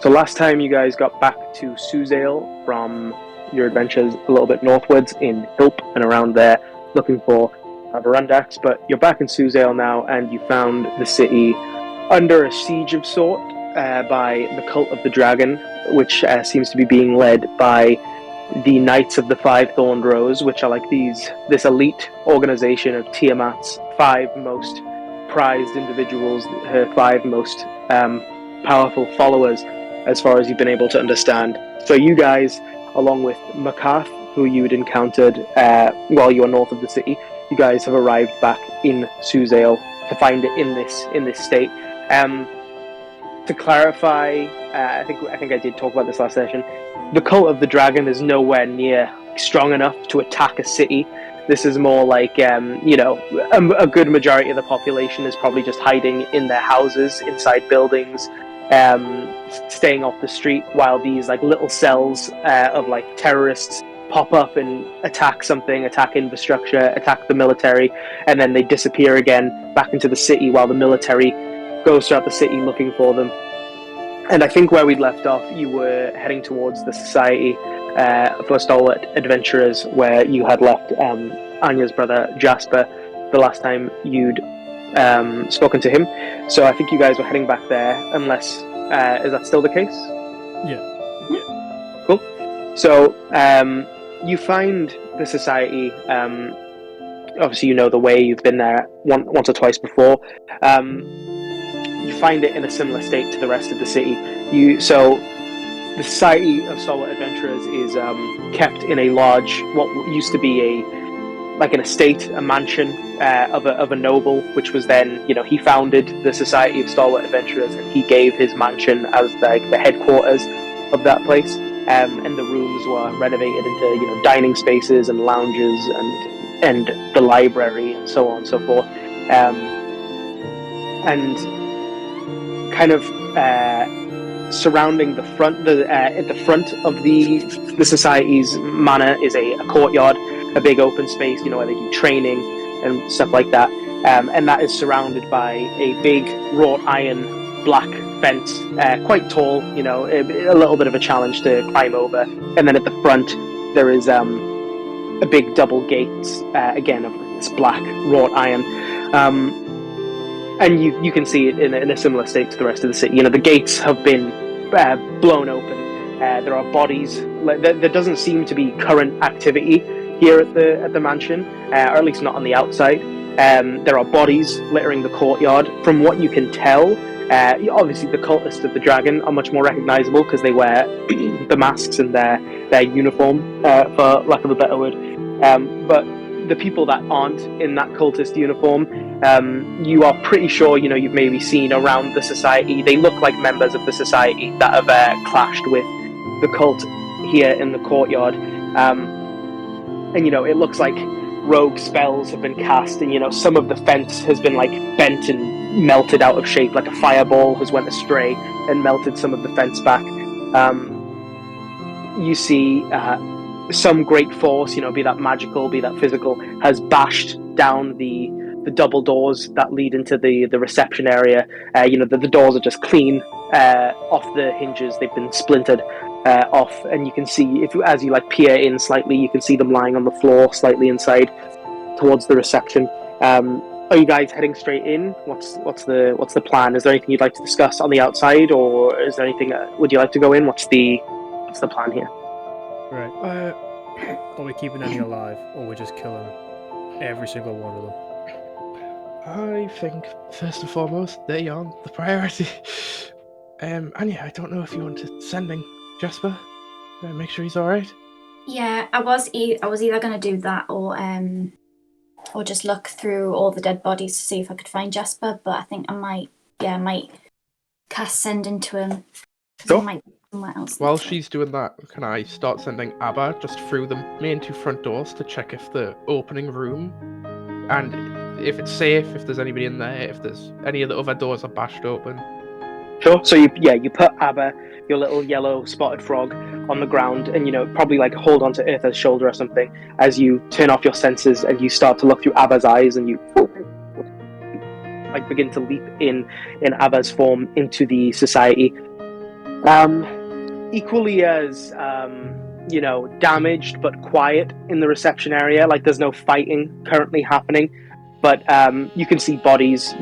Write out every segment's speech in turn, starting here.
So last time you guys got back to Suzail from your adventures a little bit northwards in Hilp and around there, looking for Verandax, but you're back in Suzail now, and you found the city under a siege of sort by the Cult of the Dragon, which seems to be being led by the Knights of the Five-Thorned Rose, which are like this elite organization of Tiamat's five most prized individuals, her five most powerful followers, as far as you've been able to understand. So you guys, along with Makath, who you'd encountered while you were north of the city, you guys have arrived back in Suzail to find it in this state. To clarify, I think I did talk about this last session. The Cult of the Dragon is nowhere near strong enough to attack a city. This is more like, a good majority of the population is probably just hiding in their houses, inside buildings, staying off the street, while these like little cells of like terrorists pop up and attack something, attack infrastructure, attack the military, and then they disappear again back into the city while the military goes throughout the city looking for them. And I think where we'd left off, you were heading towards the Society for Stalwart Adventurers, where you had left Anya's brother Jasper the last time you'd spoken to him. So I think you guys were heading back there, unless... is that still the case? Yeah. Cool. So you find the Society... obviously you know the way, you've been there once or twice before. You find it in a similar state to the rest of the city. So the Society of Stalwart Adventurers is kept in a large, what used to be an estate, a mansion of a noble, which was then, he founded the Society of Stalwart Adventurers, and he gave his mansion as the headquarters of that place. And the rooms were renovated into, dining spaces and lounges and the library and so on and so forth. And kind of surrounding the front, at the front of the Society's manor is a courtyard, a big open space, where they do training and stuff like that. And that is surrounded by a big wrought iron black fence, quite tall, a little bit of a challenge to climb over. And then at the front, there is a big double gates, again, of this black wrought iron. And you can see it in a similar state to the rest of the city. The gates have been blown open. There are bodies. There doesn't seem to be current activity here at the mansion, or at least not on the outside. There are bodies littering the courtyard. From what you can tell, obviously the cultists of the dragon are much more recognizable because they wear the masks and their uniform, for lack of a better word. But the people that aren't in that cultist uniform, you are pretty sure, you've maybe seen around the Society. They look like members of the Society that have clashed with the cult here in the courtyard. And, it looks like rogue spells have been cast, and, some of the fence has been, bent and melted out of shape, like a fireball has went astray and melted some of the fence back. You see... some great force, be that magical, be that physical, has bashed down the double doors that lead into the reception area. The doors are just clean off the hinges. They've been splintered off, and you can see, as you peer in slightly, you can see them lying on the floor slightly inside towards the reception. Are you guys heading straight in? What's the plan? Is there anything you'd like to discuss on the outside, or is there anything? Would you like to go in? What's the plan here? Right. Are we keeping any alive, or we're just killing every single one of them? I think, first and foremost, they are the priority. Anya, I don't know if you wanted sending Jasper. Make sure he's alright. Yeah, I was either going to do that or just look through all the dead bodies to see if I could find Jasper, but I think I might cast send into him. Sure. While she's doing that, can I start sending Abba just through the main two front doors to check if the opening room, and if it's safe, if there's anybody in there, if there's any of the other doors are bashed open? Sure. So you put Abba, your little yellow spotted frog, on the ground, and probably hold onto Eartha's shoulder or something as you turn off your senses and you start to look through Abba's eyes, and you begin to leap in Abba's form into the Society. Equally as damaged but quiet in the reception area. Like there's no fighting currently happening, but you can see bodies.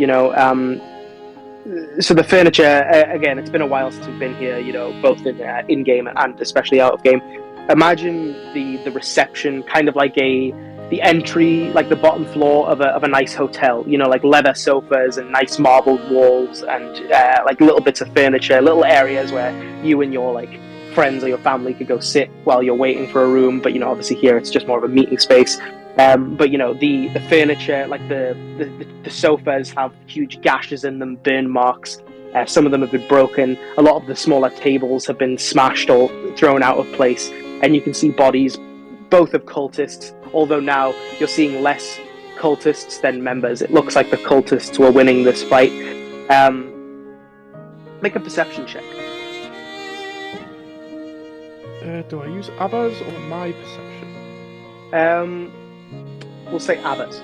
So the furniture, again, it's been a while since we've been here. Both in game and especially out of game. Imagine the reception kind of like the entry, like the bottom floor of a nice hotel. Like leather sofas and nice marbled walls and like little bits of furniture, little areas where you and your like friends or your family could go sit while you're waiting for a room. But obviously here it's just more of a meeting space. But the furniture, like the sofas have huge gashes in them, burn marks. Some of them have been broken. A lot of the smaller tables have been smashed or thrown out of place. And you can see bodies, both of cultists, although now you're seeing less cultists than members. It looks like the cultists were winning this fight. Make a perception check. Do I use Abba's or my perception? We'll say Abba's.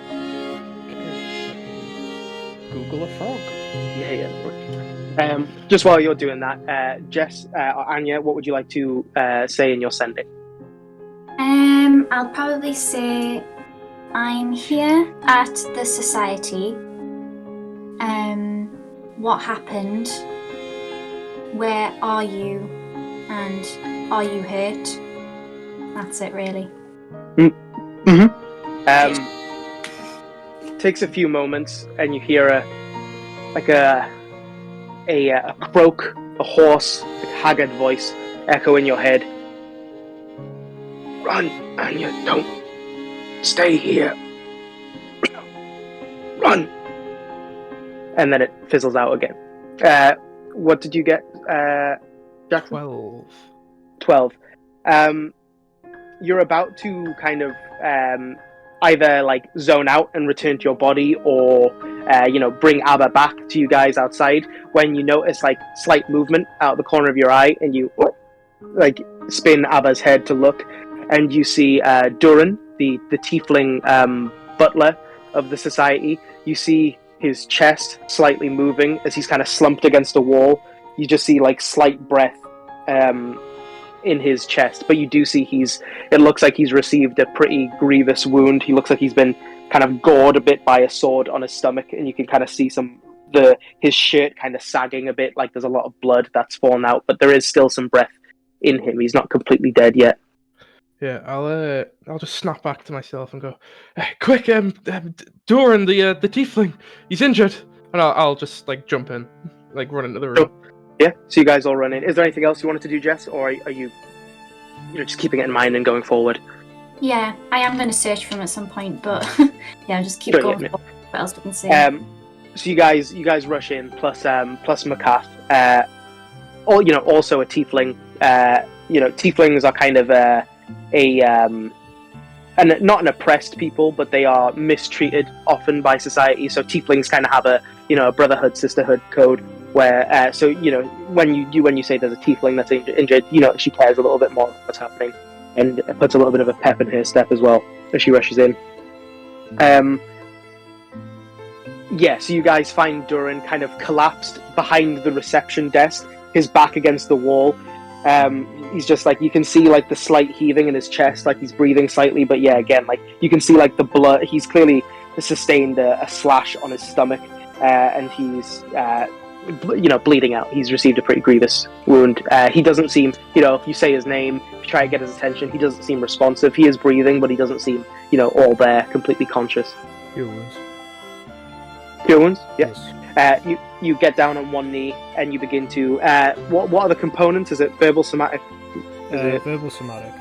Google a frog. Yeah. Just while you're doing that, Jess or Anya, what would you like to say in your sending? I'll probably say I'm here at the society. What happened? Where are you? And are you hurt? That's it, really. Takes a few moments, and you hear a croak, a hoarse, haggard voice echo in your head. Run, Anya, don't stay here. Run! And then it fizzles out again. What did you get, Jackson? 12. You're about to kind of either like zone out and return to your body, or bring Abba back to you guys outside, when you notice like slight movement out the corner of your eye, and you like spin Abba's head to look, and you see Durin, the tiefling butler of the society. You see his chest slightly moving as he's kind of slumped against a wall. You just see like slight breath in his chest, but you do see it looks like he's received a pretty grievous wound. He looks like he's been kind of gored a bit by a sword on his stomach, and you can kind of see his shirt kind of sagging a bit, like there's a lot of blood that's fallen out, but there is still some breath in him. He's not completely dead yet. Yeah, I'll just snap back to myself and go, quick, Doran, the tiefling, he's injured, and I'll just like jump in, like run into the room. Yeah, so you guys all run in. Is there anything else you wanted to do, Jess, or are you just keeping it in mind and going forward? Yeah, I am going to search for him at some point, but yeah, just keep going. Yeah. What else we can see? So you guys rush in, plus Macath, also a tiefling. Tieflings are kind of and not an oppressed people, but they are mistreated often by society. So tieflings kind of have a brotherhood, sisterhood code, where when you say there's a tiefling that's injured, she cares a little bit more what's happening, and it puts a little bit of a pep in her step as well as she rushes in. So you guys find Durin kind of collapsed behind the reception desk, his back against the wall. He's just like, you can see like the slight heaving in his chest, like he's breathing slightly, but yeah, again, like you can see like the blood. He's clearly sustained a slash on his stomach, and he's bleeding out. He's received a pretty grievous wound. He doesn't seem, if you say his name, if you try to get his attention, he doesn't seem responsive. He is breathing, but he doesn't seem, all there, completely conscious. Cure wounds. Cure wounds? Yeah. Yes. You get down on one knee and you begin to. What are the components? Is it verbal, somatic? Verbal, somatic.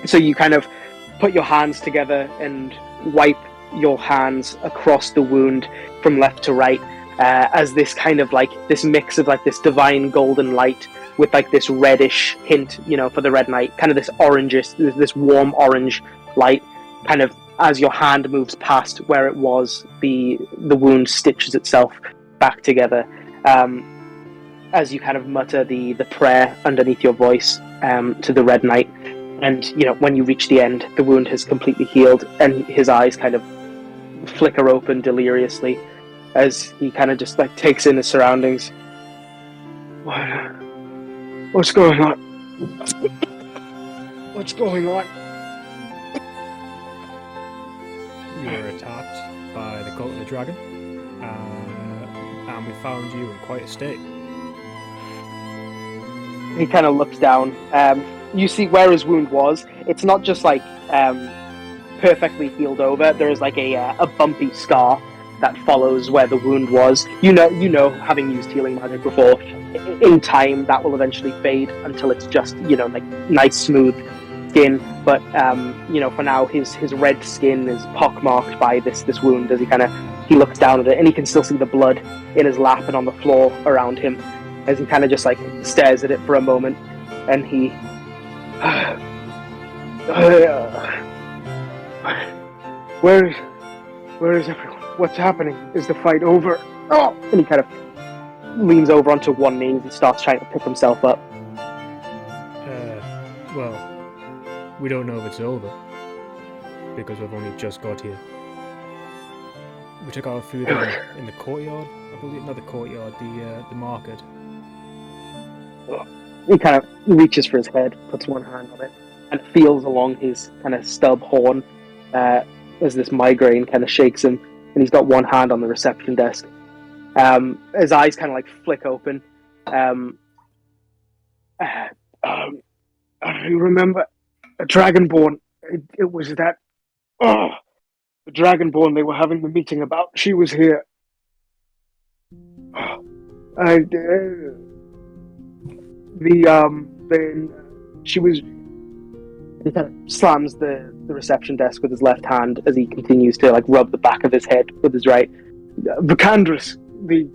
So you kind of put your hands together and wipe your hands across the wound from left to right, as this kind of like this mix of like this divine golden light with like this reddish hint, for the red knight, kind of this orangish, this warm orange light, kind of as your hand moves past where it was, the wound stitches itself back together, as you kind of mutter the prayer underneath your voice to the red knight. And when you reach the end, the wound has completely healed, and his eyes kind of flicker open deliriously as he kind of just like takes in his surroundings. What's going on? What's going on? You were attacked by the cult of the dragon, and we found you in quite a state. He kind of looks down. You see where his wound was. It's not just like perfectly healed over. There is like a bumpy scar that follows where the wound was. You know, having used healing magic before, in time that will eventually fade until it's just like nice smooth skin. But for now, his red skin is pockmarked by this wound as he looks down at it, and he can still see the blood in his lap and on the floor around him as he kind of just like stares at it for a moment, and he where is everyone? What's happening? Is the fight over? Oh! And he kind of leans over onto one knee and starts trying to pick himself up. Well, we don't know if it's over because we've only just got here. We took our food in the courtyard, I believe. Not the courtyard, the market. He kind of reaches for his head, puts one hand on it, and feels along his kind of stub horn as this migraine kind of shakes him, and he's got one hand on the reception desk. His eyes kind of like flick open. I remember a Dragonborn. It was that. Oh, the Dragonborn they were having the meeting about. She was here. She was. He kind of slams the reception desk with his left hand as he continues to like rub the back of his head with his right. Vicandris, with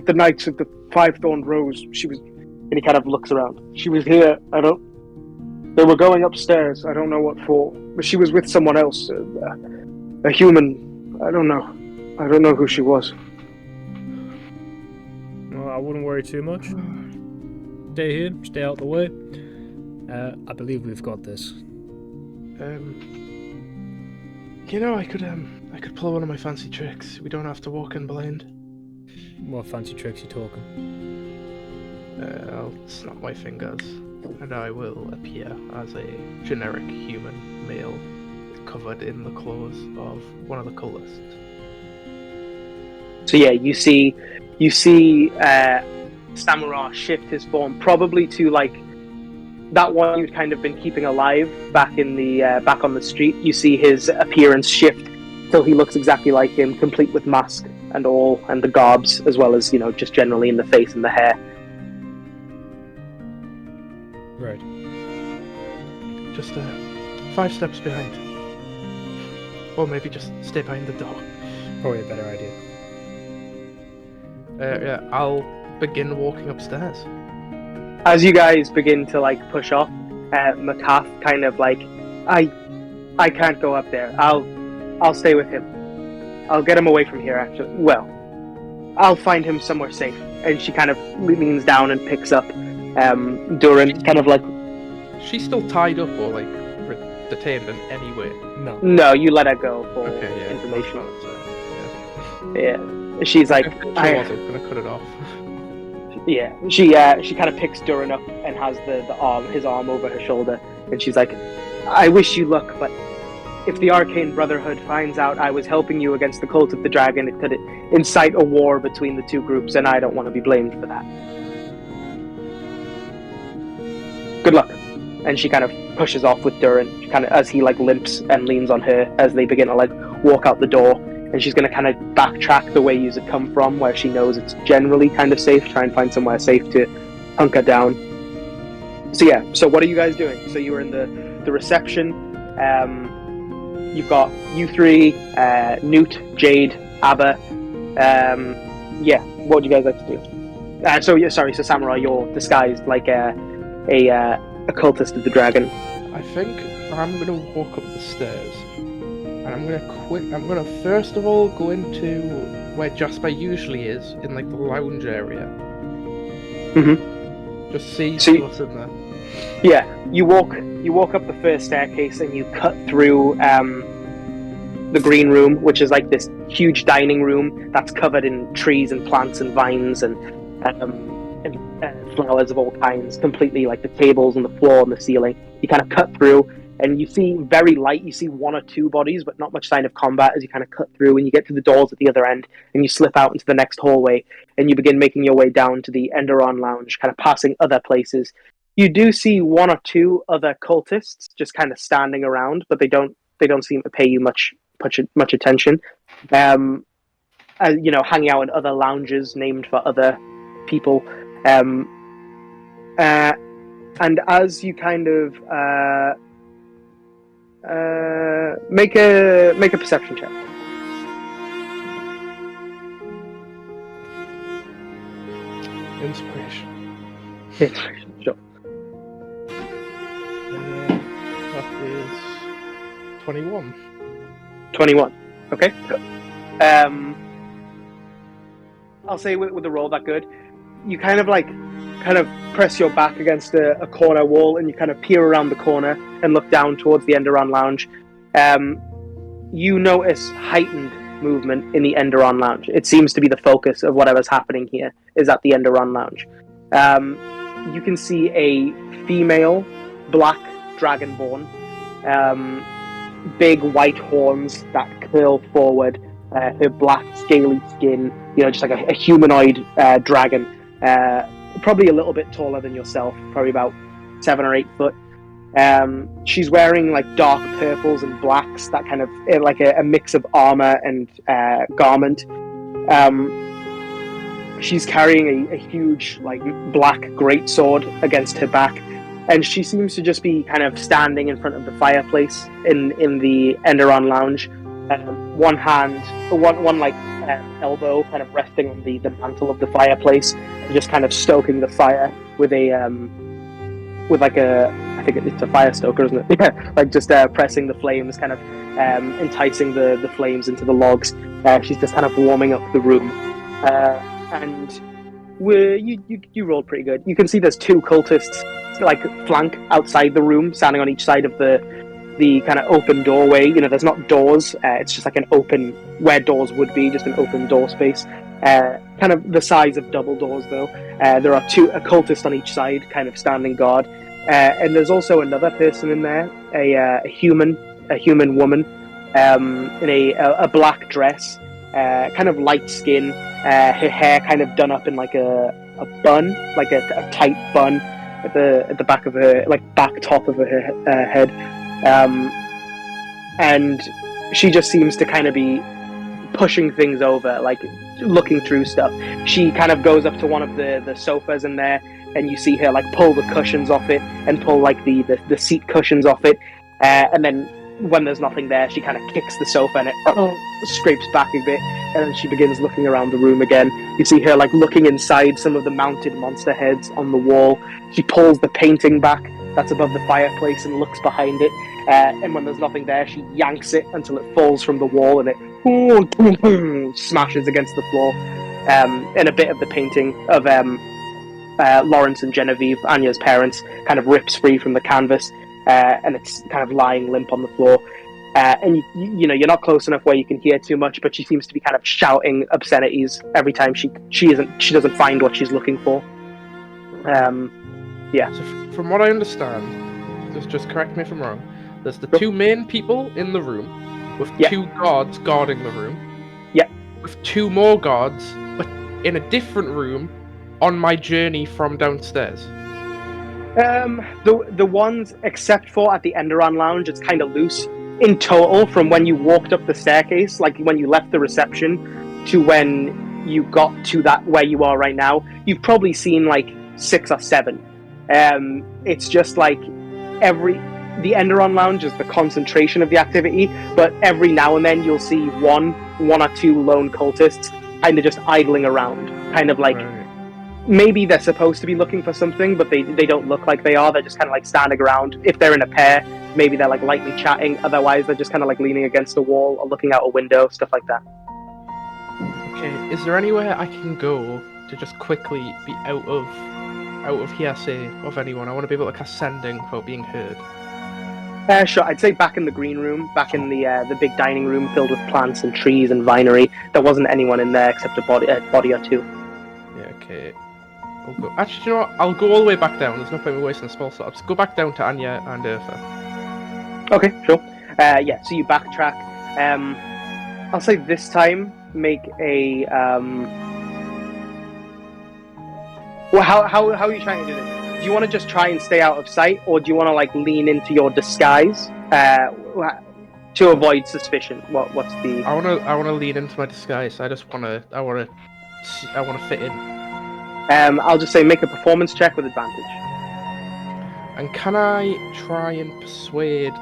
the Knights of the Five-Thorned Rose. She was, and he kind of looks around. She was here. They were going upstairs. I don't know what for, but she was with someone else, a human. I don't know who she was. Well, I wouldn't worry too much. Stay here. Stay out the way. I believe we've got this. I could pull one of my fancy tricks. We don't have to walk in blind. What fancy tricks are you talking? I'll snap my fingers, and I will appear as a generic human male covered in the clothes of one of the cultists. So yeah, you see Samurah shift his form, probably to like that one you'd kind of been keeping alive back in the back on the street. You see his appearance shift till he looks exactly like him, complete with mask and all, and the garbs, as well as just generally in the face and the hair. Right. Just 5 steps behind, or maybe just stay behind the door. Probably a better idea. Yeah, I'll begin walking upstairs. As you guys begin to like push off, Makath kind of like, I can't go up there. I'll stay with him. I'll get him away from here. Actually, well, I'll find him somewhere safe. And she kind of leans down and picks up Durin, kind of like. She's still tied up or like detained in any way? No, you let her go for yeah. information. Yeah. She's like, I wasn't gonna cut it off. Yeah, she kind of picks Durin up and has his arm over her shoulder, and she's like, I wish you luck, but if the Arcane Brotherhood finds out I was helping you against the Cult of the Dragon, it could incite a war between the two groups, and I don't want to be blamed for that. Good luck. And she kind of pushes off with Durin, kind of as he like limps and leans on her as they begin to like walk out the door. And she's going to kind of backtrack the way you had come from, where she knows it's generally kind of safe, try and find somewhere safe to hunker down. So yeah, so what are you guys doing? So you were in the reception. You've got you three, Newt, Jade, Abba. Yeah, what would you guys like to do? So Samurah, you're disguised like a cultist of the dragon. I think I'm going to walk up the stairs. And I'm gonna first of all go into where Jasper usually is, in like the lounge area. Mm-hmm. Just see what's in there. Yeah, you walk up the first staircase and you cut through the green room, which is like this huge dining room that's covered in trees and plants and vines and flowers of all kinds, completely like the tables and the floor and the ceiling. You kind of cut through, and you see very light. You see one or two bodies, but not much sign of combat as you kind of cut through, and you get to the doors at the other end, and you slip out into the next hallway, and you begin making your way down to the Enderon Lounge, kind of passing other places. You do see one or two other cultists just kind of standing around, but they don't seem to pay you much attention. Hanging out in other lounges named for other people. And as you kind of make a perception check. Inspiration. Sure. That is 21. 21. Okay. I'll say with the roll that good, you kind of press your back against a corner wall, and you kind of peer around the corner and look down towards the Enderon Lounge. You notice heightened movement in the Enderon Lounge. It seems to be the focus of whatever's happening here is at the Enderon Lounge. You can see a female black dragonborn, big white horns that curl forward, her black scaly skin, just like a humanoid dragon, probably a little bit taller than yourself, probably about 7 or 8 foot. She's wearing like dark purples and blacks, that kind of like a mix of armor and garment. She's carrying a huge like black greatsword against her back, and she seems to just be kind of standing in front of the fireplace in the Enderon Lounge. One hand, one elbow kind of resting on the mantle of the fireplace, and just kind of stoking the fire with I think it's a fire stoker, isn't it? Yeah, like just pressing the flames, kind of enticing the flames into the logs. She's just kind of warming up the room, and you rolled pretty good. You can see there's 2 cultists like flank outside the room, standing on each side of the kind of open doorway. There's not doors, it's just like an open, where doors would be, just an open door space, kind of the size of double doors though. There are a cultist on each side kind of standing guard, and there's also another person in there, a human woman, in a black dress, kind of light skin, her hair kind of done up in like a bun, like a tight bun at the back of her, like back top of her head. And she just seems to kind of be pushing things over, like looking through stuff. She kind of goes up to one of the sofas in there, and you see her like pull the cushions off it and pull like the seat cushions off it, and then when there's nothing there, she kind of kicks the sofa and it scrapes back a bit, and then she begins looking around the room again. You see her like looking inside some of the mounted monster heads on the wall. She pulls the painting back that's above the fireplace and looks behind it, and when there's nothing there, she yanks it until it falls from the wall and it smashes against the floor, and a bit of the painting of Lawrence and Genevieve, Anya's parents, kind of rips free from the canvas, and it's kind of lying limp on the floor, and you're not close enough where you can hear too much, but she seems to be kind of shouting obscenities every time she doesn't find what she's looking for. Yeah. So from what I understand, just correct me if I'm wrong, there's the 2 main people in the room, with 2 guards guarding the room. Yeah. With 2 more guards, but in a different room on my journey from downstairs. The ones, except for at the Enderon Lounge, it's kind of loose. In total, from when you walked up the staircase, like when you left the reception, to when you got to that where you are right now, you've probably seen like 6 or 7. It's just like the Enderon Lounge is the concentration of the activity, but every now and then you'll see one or 2 lone cultists kind of just idling around, kind of like. Right. Maybe they're supposed to be looking for something, but they don't look like they are. They're just kind of like standing around. If they're in a pair, maybe they're like lightly chatting. Otherwise, they're just kind of like leaning against a wall or looking out a window, stuff like that. Okay, is there anywhere I can go to just quickly be out of hearsay of anyone? I want to be able to cast Sending without being heard. Sure. I'd say back in the green room, back in the big dining room filled with plants and trees and vinery. There wasn't anyone in there except a body or 2. Yeah. Okay. I'll go. Actually, you know what? I'll go all the way back down. There's no point in wasting a spell slot. I'll just go back down to Anya and Urfa. Okay, sure. Yeah, so you backtrack. I'll say this time make a. Well, how are you trying to do this? Do you want to just try and stay out of sight, or do you want to like lean into your disguise to avoid suspicion? What's the? I wanna lean into my disguise. I wanna fit in. I'll just say make a performance check with advantage. And can I try and persuade?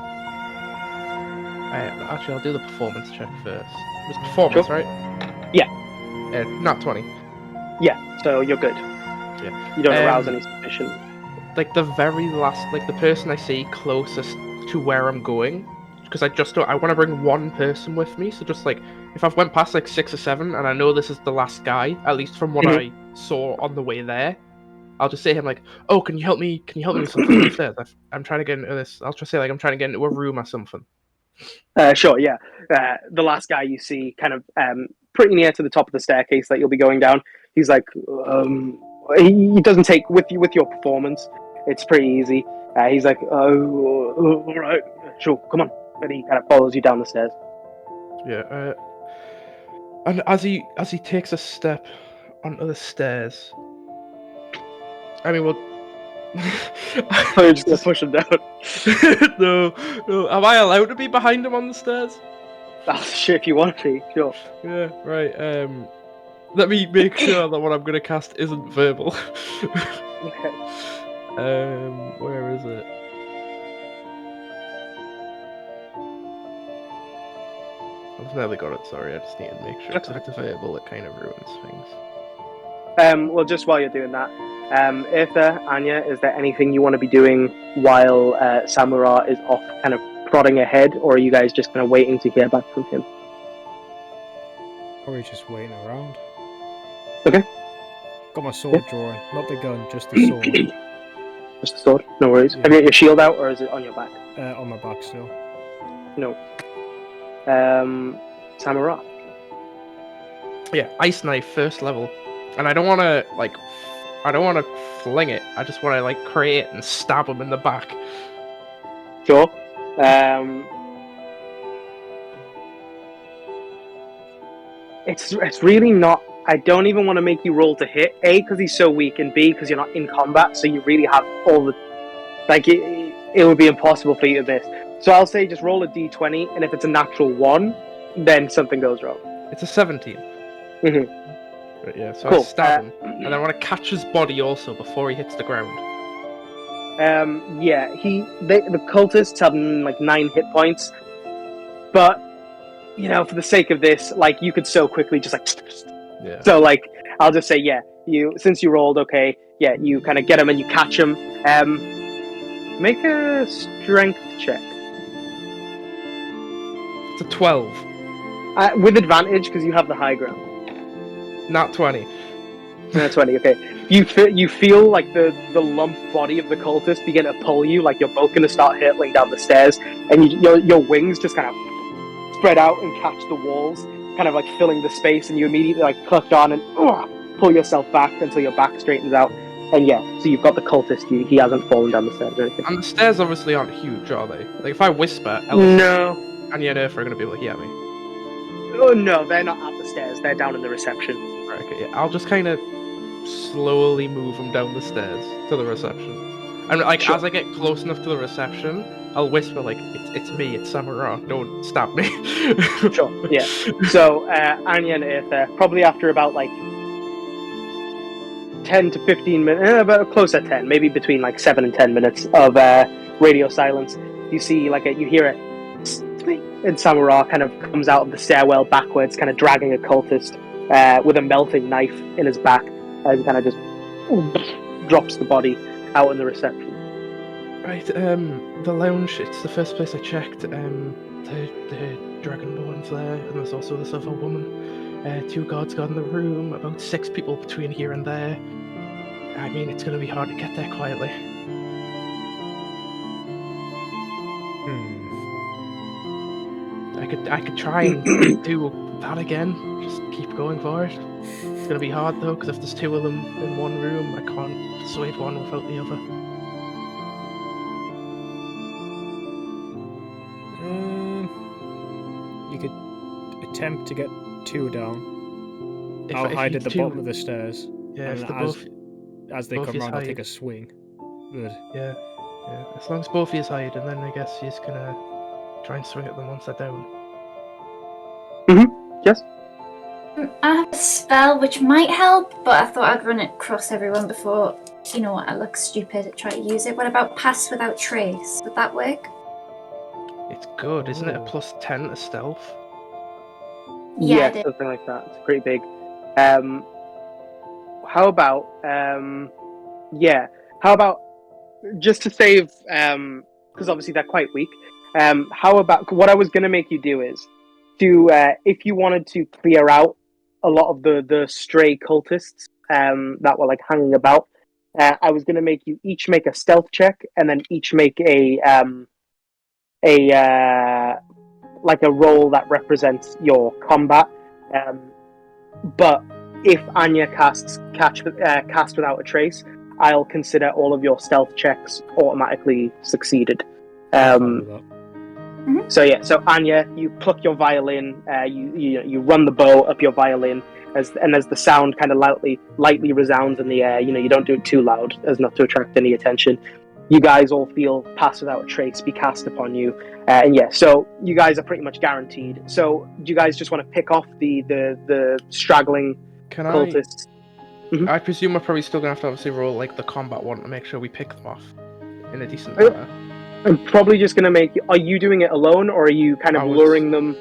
Actually, I'll do the performance check first. It was performance, Sure. right? Yeah. Not 20. Yeah, so you're good. Yeah. You don't arouse any suspicion. Like the very last, like the person I see closest to where I'm going, because I just don't. I want to bring one person with me. So just like if I've went past like 6 or 7, and I know this is the last guy, at least from what I saw on the way there, I'll just say to him like, "Oh, can you help me? Can you help me with something upstairs? I'm trying to get into this." I'll just say like I'm trying to get into a room or something. Sure, yeah. The last guy you see, kind of pretty near to the top of the staircase that you'll be going down. He's like, he doesn't take with your performance. It's pretty easy. He's like, oh, all right, sure, come on. And he kind of follows you down the stairs. Yeah. And as he takes a step onto the stairs, I mean, well. You're just gonna push him down. No. Am I allowed to be behind him on the stairs? Oh, shit, if you want to be, sure. Yeah, right. Let me make sure that what I'm gonna cast isn't verbal. Okay. Where is it? I've nearly got it. Sorry, I just need to make sure. That's If it's verbal, it kind of ruins things. Well, just while you're doing that, Eartha, Anya, is there anything you want to be doing while Samura is off kind of prodding ahead, or are you guys just kind of waiting to hear back from him? Or he's just waiting around. Okay. Got my sword drawing, not the gun, just the sword. Just the sword, no worries. Yeah. Have you got your shield out, or is it on your back? On my back still. No. Samura. Yeah, ice knife, first level, and I don't want to fling it. I just want to like create it and stab him in the back. Sure. It's really not. I don't even want to make you roll to hit. A, because he's so weak, and B, because you're not in combat, so you really have all the. Like, it would be impossible for you to miss. So I'll say just roll a d20, and if it's a natural 1, then something goes wrong. It's a 17. Mm-hmm. But yeah, so Cool. I stab him, and I want to catch his body also before he hits the ground. Yeah, the cultists have like 9 hit points, but you know, for the sake of this, like you could so quickly just like. Yeah. So like, I'll just say since you rolled okay, you kind of get him and you catch him. Make a strength check. It's a 12. With advantage because you have the high ground. Not 20. 20, okay. You feel like the lump body of the cultist begin to pull you, like you're both going to start hurtling down the stairs, and your wings just kind of spread out and catch the walls, kind of like filling the space, and you immediately like clutch on and pull yourself back until your back straightens out. And so you've got the cultist, he hasn't fallen down the stairs or anything. And the stairs obviously aren't huge, are they? Like if I whisper, No. Anya and Earth are going to be able to hear me. Oh no, they're not at the stairs, they're down in the reception. Right, okay, yeah. I'll just kind of slowly move them down the stairs to the reception. And like Sure. as I get close enough to the reception, I'll whisper like, it's me, it's Samura, don't stab me. Sure, yeah. So Anya and Eartha, probably after about like 10 to 15 minutes, about close at 10, maybe between like 7 and 10 minutes of radio silence, you see like you hear it, and Samura kind of comes out of the stairwell backwards, kind of dragging a cultist with a melting knife in his back, and kind of just drops the body out in the reception. Right, the lounge, it's the first place I checked. The Dragonborn's there, and there's also this other woman. 2 guards got in the room, about 6 people between here and there. I mean, it's going to be hard to get there quietly. Hmm. I could try and do that again. Just keep going for it. going to be hard though, because if there's two of them in one room, I can't persuade one without the other. You could attempt to get two down. If I'll hide you at the two- bottom of the stairs. Yeah, and if they're both. as they both come is round, I'll take hide. a swing. Good. Yeah. As long as both of you hide, and then I guess you're just gonna try and swing at them once they're down. Yes. I have a spell which might help, but I thought I'd run it across everyone before, you know what, I look stupid to try to use it. What about Pass Without Trace? Would that work? It's good, isn't it? A Oh. +10 to stealth. Yeah, it is. something like that. It's pretty big. How about how about just to save because obviously they're quite weak. How about what I was going to make you do is to if you wanted to clear out a lot of the stray cultists that were like hanging about, I was going to make you each make a stealth check and then each make a like a roll that represents your combat. But if Anya casts Cast Without a Trace, I'll consider all of your stealth checks automatically succeeded. I'm fine with that. So yeah, so Anya, you pluck your violin, you run the bow up your violin, as the sound kind of lightly resounds in the air. You don't do it too loud as not to attract any attention. You guys all feel Pass Without a Trace be cast upon you, and yeah, so you guys are pretty much guaranteed. So do you guys just want to pick off the straggling Can cultists? I presume we're probably still gonna have to obviously roll like the combat one to make sure we pick them off in a decent Oh. manner. I'm probably just gonna make. Are you doing it alone, or are you kind of I was- luring them?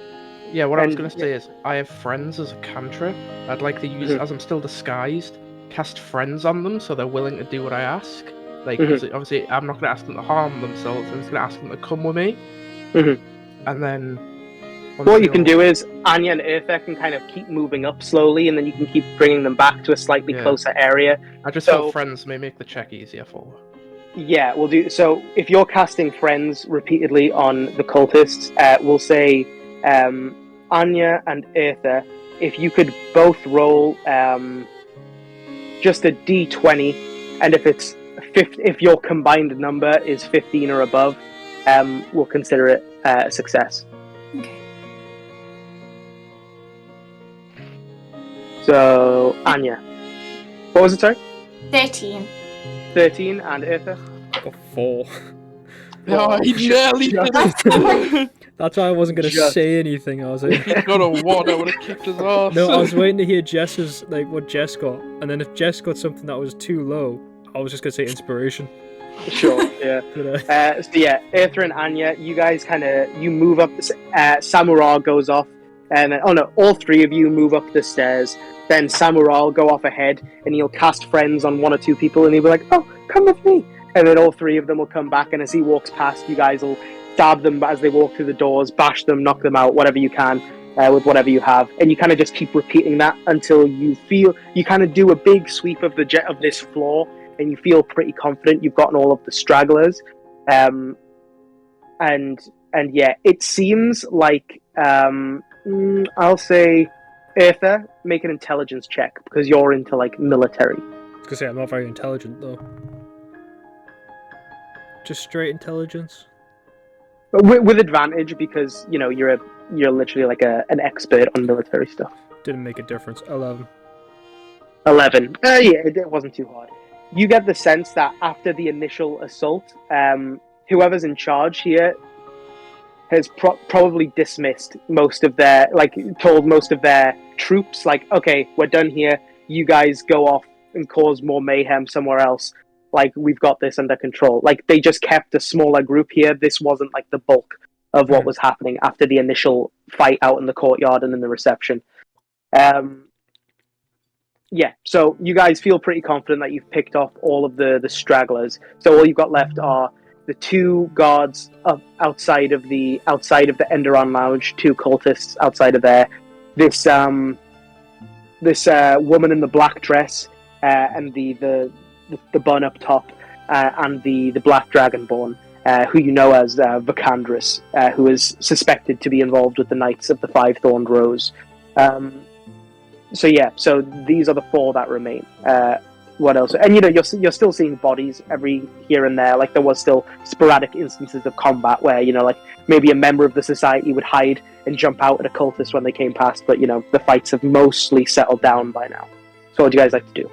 Yeah, what I was And- gonna say is I have friends as a cantrip. I'd like to use, as I'm still disguised, cast friends on them so they're willing to do what I ask. Like, 'cause obviously, I'm not gonna ask them to harm themselves. I'm just gonna ask them to come with me. And then. What you can do is Anya and Eartha can kind of keep moving up slowly, and then you can keep bringing them back to a slightly Yeah. closer area. I just so- thought friends may make the check easier for them. Yeah, we'll do. So if you're casting friends repeatedly on the cultists, we'll say Anya and Eartha, if you could both roll just a d20, and if your combined number is 15 or above, we'll consider it a success. Okay. So Anya, what was it? Sorry, 13. 13, and Eartha. Got 4. Oh, he nearly did it! That's why I wasn't gonna Just- say anything. I was like, He got a 1, I would have kicked his ass. no, I was waiting to hear Jess's what Jess got, and then if Jess got something that was too low, I was just gonna say inspiration. Sure, yeah. But, So yeah, Eartha and Anya, you guys you move up. Samurai goes off, and then all three of you move up the stairs. Then Samurai will go off ahead, and he'll cast friends on one or two people, and he'll be like, "Oh, come with me!" And then all three of them will come back, and as he walks past, you guys will stab them as they walk through the doors, bash them, knock them out, whatever you can, with whatever you have, and you kind of just keep repeating that until you feel you kind of do a big sweep of this floor, and you feel pretty confident you've gotten all of the stragglers, and yeah, it seems like I'll say Eartha, make an intelligence check because you're into like military. I was gonna say I'm not very intelligent though. Just straight intelligence. But with advantage because you're literally like an expert on military stuff. Didn't make a difference. 11. 11. Yeah, it wasn't too hard. You get the sense that after the initial assault, whoever's in charge here has probably dismissed told most of their troops, like, okay, we're done here. You guys go off and cause more mayhem somewhere else. Like, we've got this under control. Like, they just kept a smaller group here. This wasn't like the bulk of what was happening after the initial fight out in the courtyard and in the reception. Yeah, so you guys feel pretty confident that you've picked off all of the stragglers. So all you've got left are the two guards outside of the Enderon Lounge, two cultists outside of there. This woman in the black dress and the bun up top, and the black dragonborn, who you know as Vicandrus, who is suspected to be involved with the Knights of the Five-Thorned Rose. So these are the 4 that remain. What else? And you're still seeing bodies every here and there. Like there was still sporadic instances of combat where like maybe a member of the society would hide and jump out at a cultist when they came past. But the fights have mostly settled down by now. So what do you guys like to do?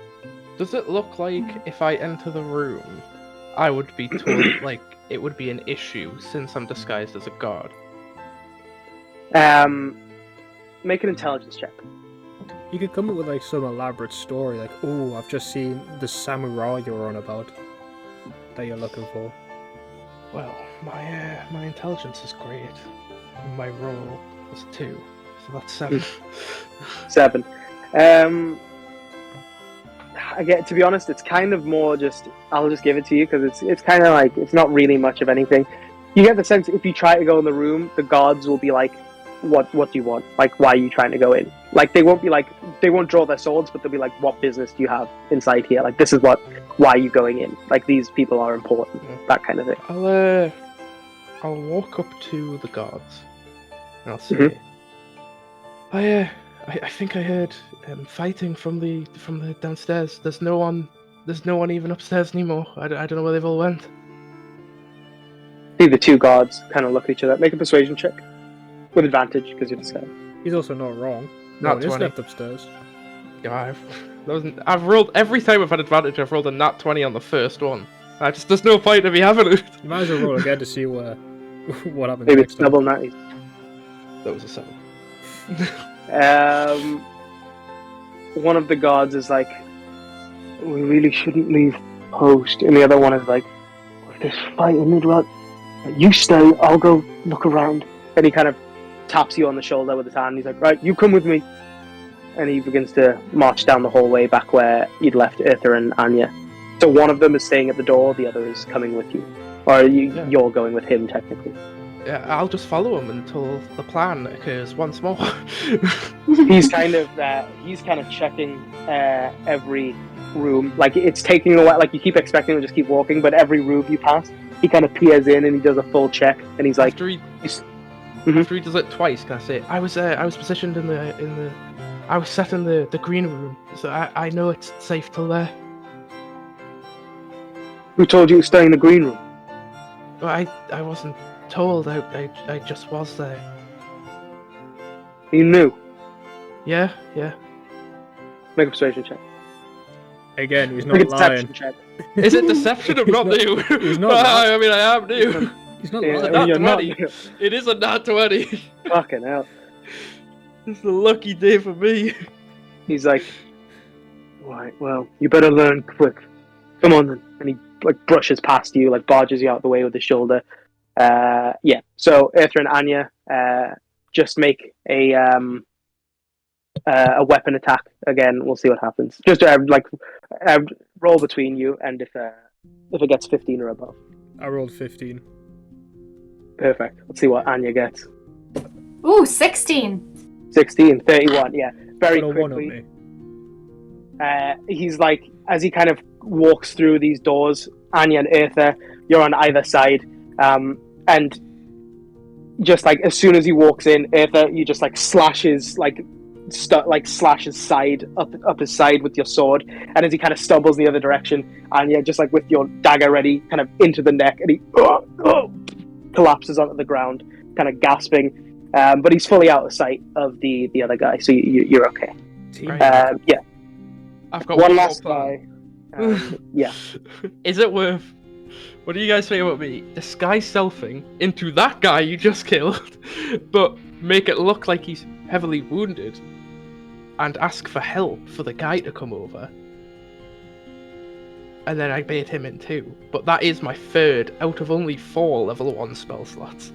Does it look like if I enter the room, I would be told like it would be an issue since I'm disguised as a god? Make an intelligence check. You could come up with like some elaborate story, like, oh, I've just seen the samurai you're on about that you're looking for. Well, my intelligence is great. My roll was 2, so that's 7. 7. To be honest, it's kind of more just, I'll just give it to you because it's kind of like, it's not really much of anything. You get the sense if you try to go in the room, the guards will be like, what do you want? Like, why are you trying to go in? Like, they won't draw their swords, but they'll be like, what business do you have inside here? Like, this is why are you going in? Like, these people are important, that kind of thing. I'll walk up to the guards and I'll say, I think I heard fighting from the downstairs. There's no one even upstairs anymore. I don't know where they've all went. See the 2 guards kind of look at each other. Make a persuasion check with advantage because you're disguised. He's also not wrong. Not no, 20. Left upstairs. Yeah, I've rolled every time I've had advantage. I've rolled a nat 20 on the first one. There's no point in me having it. You might as well roll again to see what happens. Maybe next it's double 90. That was a 7. One of the guards is like, we really shouldn't leave post, and the other one is like, if there's fighting, you stay, I'll go look around. And he kind of taps you on the shoulder with his hand. He's like, right, you come with me. And he begins to march down the hallway back where you'd left Eartha and Anya. So one of them is staying at the door, the other is coming with you. Or you're going with him, technically. Yeah, I'll just follow him until the plan occurs once more. He's kind of checking every room. Like, it's taking a while. Like, you keep expecting him to just keep walking, but every room you pass, he kind of peers in and he does a full check. And he's like... After he does it twice, can I say, I was positioned I was set in the green room, so I know it's safe till there. Who told you to stay in the green room? Well, I wasn't told, I just was there. You knew? Yeah. Make a persuasion check. Again, he's Make not a lying. deception check. Is it deception? I'm not new. He's not lying. I mean, I am new. He's not Yeah, lying. you're not. It is a nat 20. Fucking hell. It's a lucky day for me. He's like, right, well, you better learn quick. Come on then. And he brushes past you, barges you out the way with his shoulder. So Eartha and Anya, just make a weapon attack again. We'll see what happens. Just roll between you, and if it gets 15 or above. I rolled 15. Perfect. Let's see what Anya gets. Ooh, 16. 16, 31. Yeah, very Got a one on quickly. me. He's like, as he kind of walks through these doors, Anya and Eartha, you're on either side, and just as soon as he walks in, Eartha, you just slashes slashes side up his side with your sword, and as he kind of stumbles the other direction, Anya just with your dagger ready, kind of into the neck, and he collapses onto the ground, kind of gasping, but he's fully out of sight of the other guy, so you're okay. Right. Yeah. I've got one last guy. Yeah. Is it worth? What do you guys think about me disguise selfing into that guy you just killed, but make it look like he's heavily wounded, and ask for help for the guy to come over, and then I bait him in too. But that is my third out of only 4 level 1 spell slots.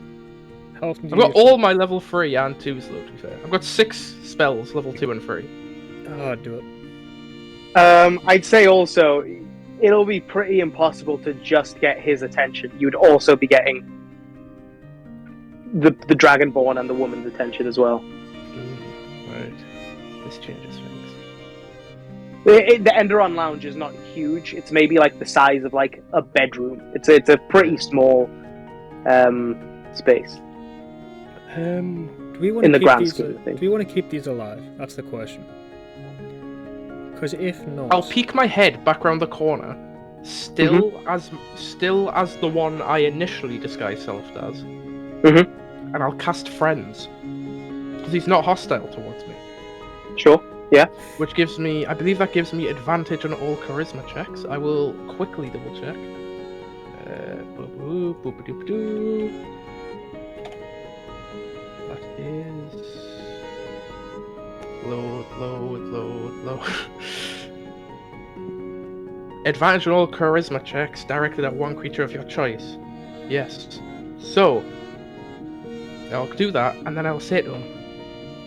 I've got all my level 3 and 2s though, to be fair. I've got 6 spells, level 2 and 3. Oh, do it. I'd say also, it'll be pretty impossible to just get his attention. You'd also be getting the Dragonborn and the woman's attention as well. Right. This changes things. The Enderon Lounge is not huge. It's maybe the size of a bedroom. It's a pretty small space. Do we want In to the keep grand these? scheme of things. Do we want to keep these alive? That's the question. Because if not, I'll peek my head back round the corner, still as the one I initially disguised self as, and I'll cast friends because he's not hostile towards me. Sure. Yeah. Which gives me, I believe that gives me advantage on all charisma checks. I will quickly double check. That is load. Advantage on all charisma checks directed at one creature of your choice. Yes. So I'll do that, and then I'll say to him,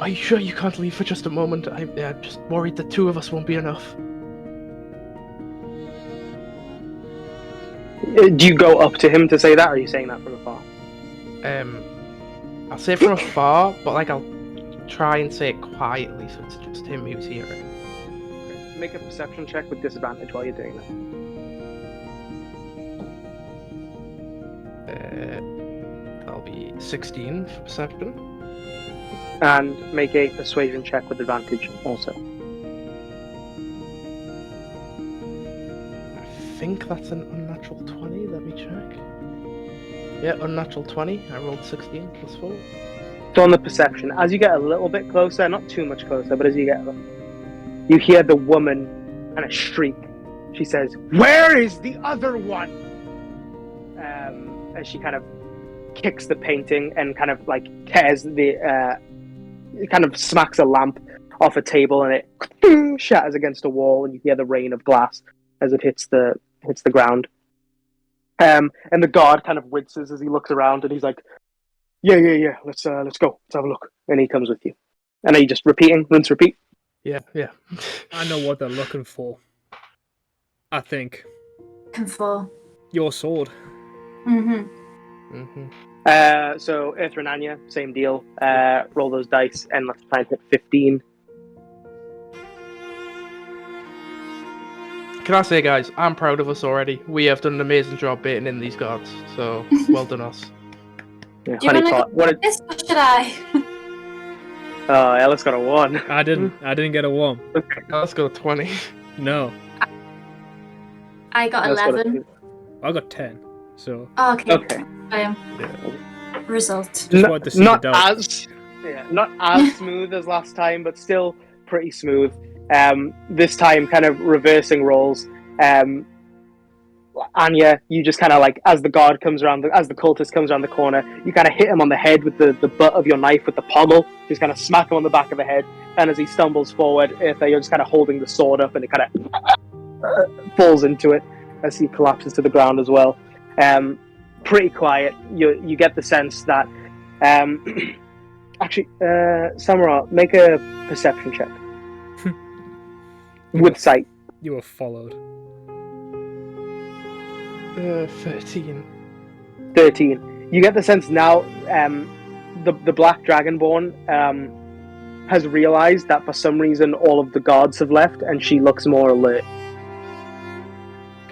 "Are you sure you can't leave for just a moment? I'm just worried the two of us won't be enough." Do you go up to him to say that, or are you saying that from afar? I'll say it from afar, but like I'll try and say it quietly, so it's just him who's hearing. Okay. Make a perception check with disadvantage while you're doing that. That'll be 16 for perception. And make a persuasion check with advantage also. I think that's an unnatural 20. Let me check. Yeah, unnatural 20. I rolled 16 plus 4. So on the perception, as you get a little bit closer, not too much closer, but as you get, you hear the woman kind of shriek. She says, "Where is the other one?" As she kind of kicks the painting and kind of like tears the, it kind of smacks a lamp off a table and it shatters against a wall, and you hear the rain of glass as it hits the ground. And the guard kind of winces as he looks around, and he's like, "Yeah, let's go, let's have a look." And he comes with you. And are you just repeating, rinse, repeat? Yeah. I know what they're looking for. I think Looking for. your sword. So Earth and Anya, same deal. Roll those dice and let's try and hit 15. Can I say, guys, I'm proud of us already. We have done an amazing job baiting in these guards, so well done us. Yeah, Do you want to honeypot. go this, or should I? Oh, Ella's got a 1. I didn't get a 1. Let's go 20. No, I got Ella's got a 11. 2. I got 10. So Oh, okay. Okay. Result. just wanted to see Not the doubt. not as smooth as last time, but still pretty smooth. This time kind of reversing roles. Anya, you just kind of like, as the guard comes around, as the cultist comes around the corner, you kind of hit him on the head with the butt of your knife with the pommel. Just kind of smack him on the back of the head. And as he stumbles forward, you're just kind of holding the sword up, and it kind of falls into it as he collapses to the ground as well. Pretty quiet. You get the sense that actually, Samara, make a perception check with sight. You were followed. 13. 13. You get the sense now the Black Dragonborn has realized that for some reason all of the guards have left, and she looks more alert.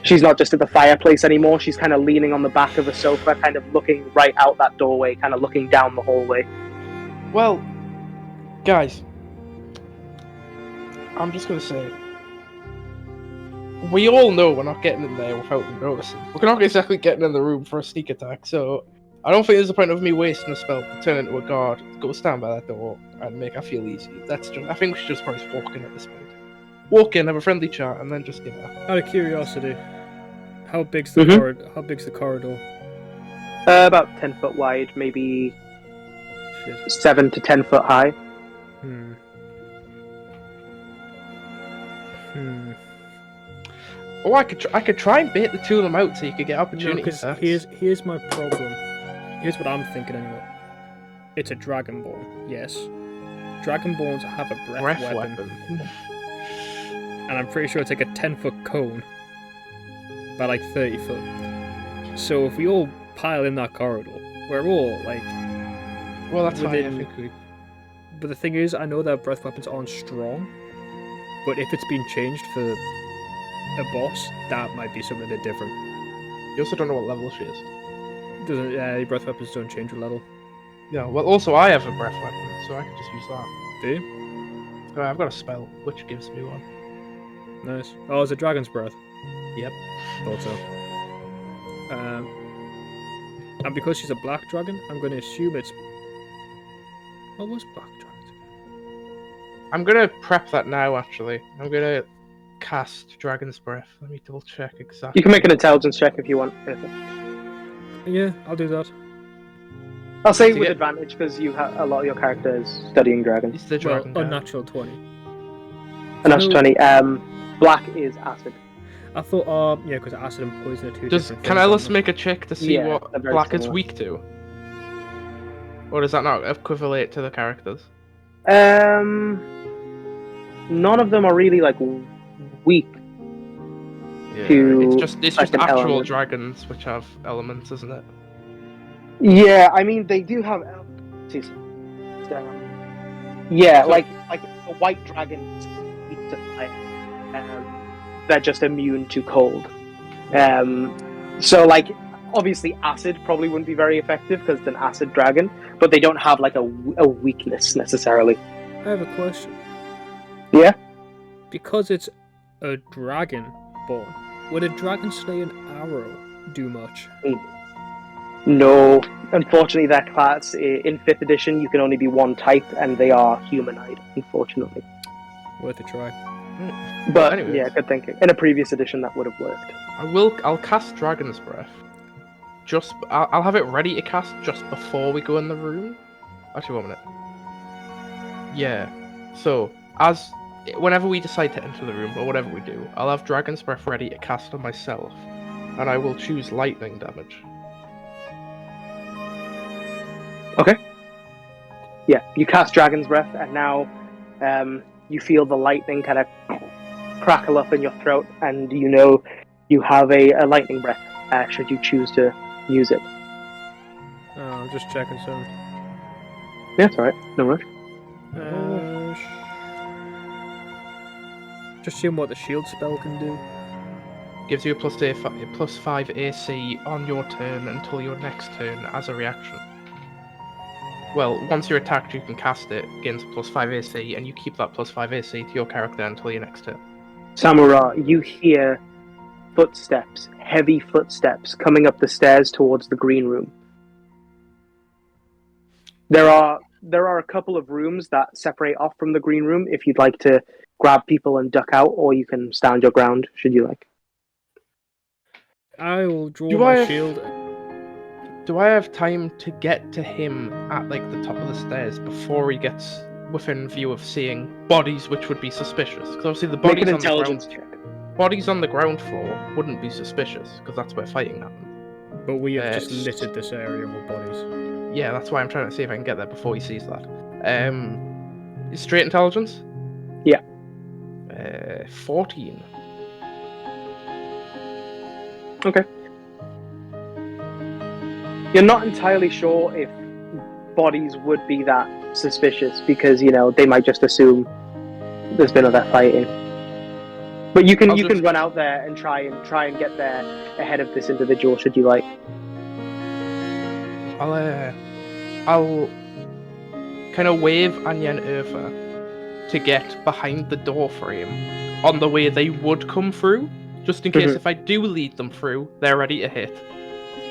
She's not just at the fireplace anymore. She's kind of leaning on the back of a sofa, kind of looking right out that doorway, kind of looking down the hallway. Well, guys, I'm just going to say, we all know we're not getting in there without them noticing. We're not exactly getting in the room for a sneak attack, so I don't think there's a point of me wasting a spell to turn into a guard, go stand by that door, and make her feel easy. I think we should just probably walk in at this point. Walk in, have a friendly chat, and then just Out of curiosity, how big's the corridor? How big's the corridor? About 10 foot wide, maybe 7 to 10 foot high. Oh, I could try and bait the two of them out so you could get opportunities. No, here's my problem. Here's what I'm thinking anyway. It's a Dragonborn, yes. Dragonborns have a breath weapon. And I'm pretty sure it's like a 10-foot cone by like 30 foot. So if we all pile in that corridor, we're all like... Well, that's fine, I think we... But the thing is, I know that breath weapons aren't strong, but if it's been changed for a boss, that might be something a bit different. You also don't know what level she is. Breath weapons don't change with level. Yeah, well, also I have a breath weapon, so I can just use that. Do you? Oh, I've got a spell, which gives me one. Nice. Oh, it's a dragon's breath. Yep. Thought so. And because she's a black dragon, I'm going to assume it's... What was black dragons? I'm gonna prep that now, actually. I'm gonna cast Dragon's Breath. Let me double check exactly. You can make an intelligence check if you want. Yeah, I'll do that. I'll say To with get- advantage because you have a lot of your characters studying dragons. It's the Well, dragon. guy. unnatural 20. And that's No. 20. Black is acid. I thought, yeah, because acid and poison are two different Can things, Ellis aren't make a check to see Yeah, what they're very Black is similar. weak to? Or does that not equivalent to the characters? None of them are really like weak. Yeah, To, it's just like, an actual element. dragons which have elements, isn't it? Yeah, I mean they do have elements. Yeah, So- like a white dragon is weak to fire. They're just immune to cold. So like obviously acid probably wouldn't be very effective because it's an acid dragon, but they don't have like a weakness necessarily. I have a question. Yeah? Because it's a dragon born, would a dragon slay an arrow do much? No, unfortunately, that class in 5th edition you can only be one type, and they are humanoid. Unfortunately, Worth a try. but anyways. yeah, good thinking. In a previous edition, that would have worked. I'll cast Dragon's Breath. I'll have it ready to cast just before we go in the room. Actually, 1 minute. Yeah. So whenever we decide to enter the room or whatever we do, I'll have Dragon's Breath ready to cast on myself, and I will choose lightning damage. Okay. Yeah, you cast Dragon's Breath, and now you feel the lightning kind of crackle up in your throat, and you know you have a lightning breath. Should you choose to use it? Oh, I'm just checking some. Yeah, it's alright. No rush. Just seeing what the shield spell can do. Gives you a +5 AC on your turn until your next turn as a reaction. Well, once you're attacked, you can cast it, gains +5 AC, and you keep that +5 AC to your character until your next turn. Samura, you hear footsteps, heavy footsteps, coming up the stairs towards the green room. There are a couple of rooms that separate off from the green room if you'd like to grab people and duck out, or you can stand your ground, should you like. I will draw Do my I have- shield. Do I have time to get to him at like the top of the stairs before he gets within view of seeing bodies which would be suspicious? Because obviously the Make bodies an on the ground, intelligence check. bodies on the ground floor wouldn't be suspicious because that's where fighting happened. But we have just s- littered this area with bodies. Yeah, that's why I'm trying to see if I can get there before he sees that. Straight intelligence? Yeah. 14. Okay. You're not entirely sure if bodies would be that suspicious because, you know, they might just assume there's been other fighting. But you can run out there and try and get there ahead of this individual should you like. I'll kind of wave Anya and Urfa to get behind the door frame on the way they would come through, just in case Mhm. if I do lead them through, they're ready to hit.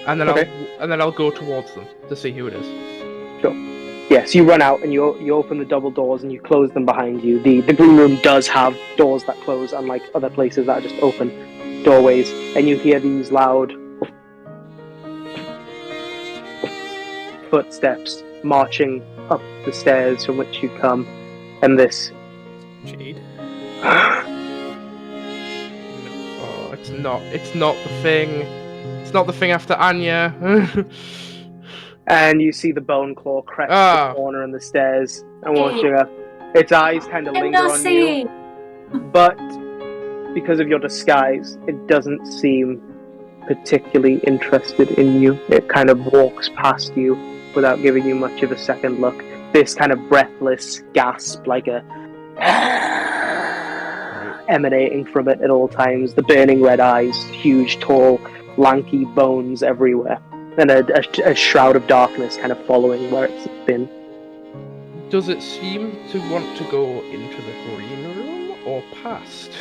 And then Okay. I'll go towards them to see who it is. Yes, you run out and you open the double doors and you close them behind you. The green room does have doors that close, unlike other places that are just open doorways. And you hear these loud footsteps marching up the stairs from which you come, and this. Jade. Oh, it's not the thing. It's not the thing after Anya. And you see the bone claw crest Ah. the corner in the stairs and watching up. Its eyes kind of linger on you, but because of your disguise, it doesn't seem particularly interested in you. It kind of walks past you without giving you much of a second look. This kind of breathless gasp, like a emanating from it at all times. The burning red eyes, huge, tall, lanky bones everywhere, and a shroud of darkness kind of following where it's been. Does it seem to want to go into the green room or past?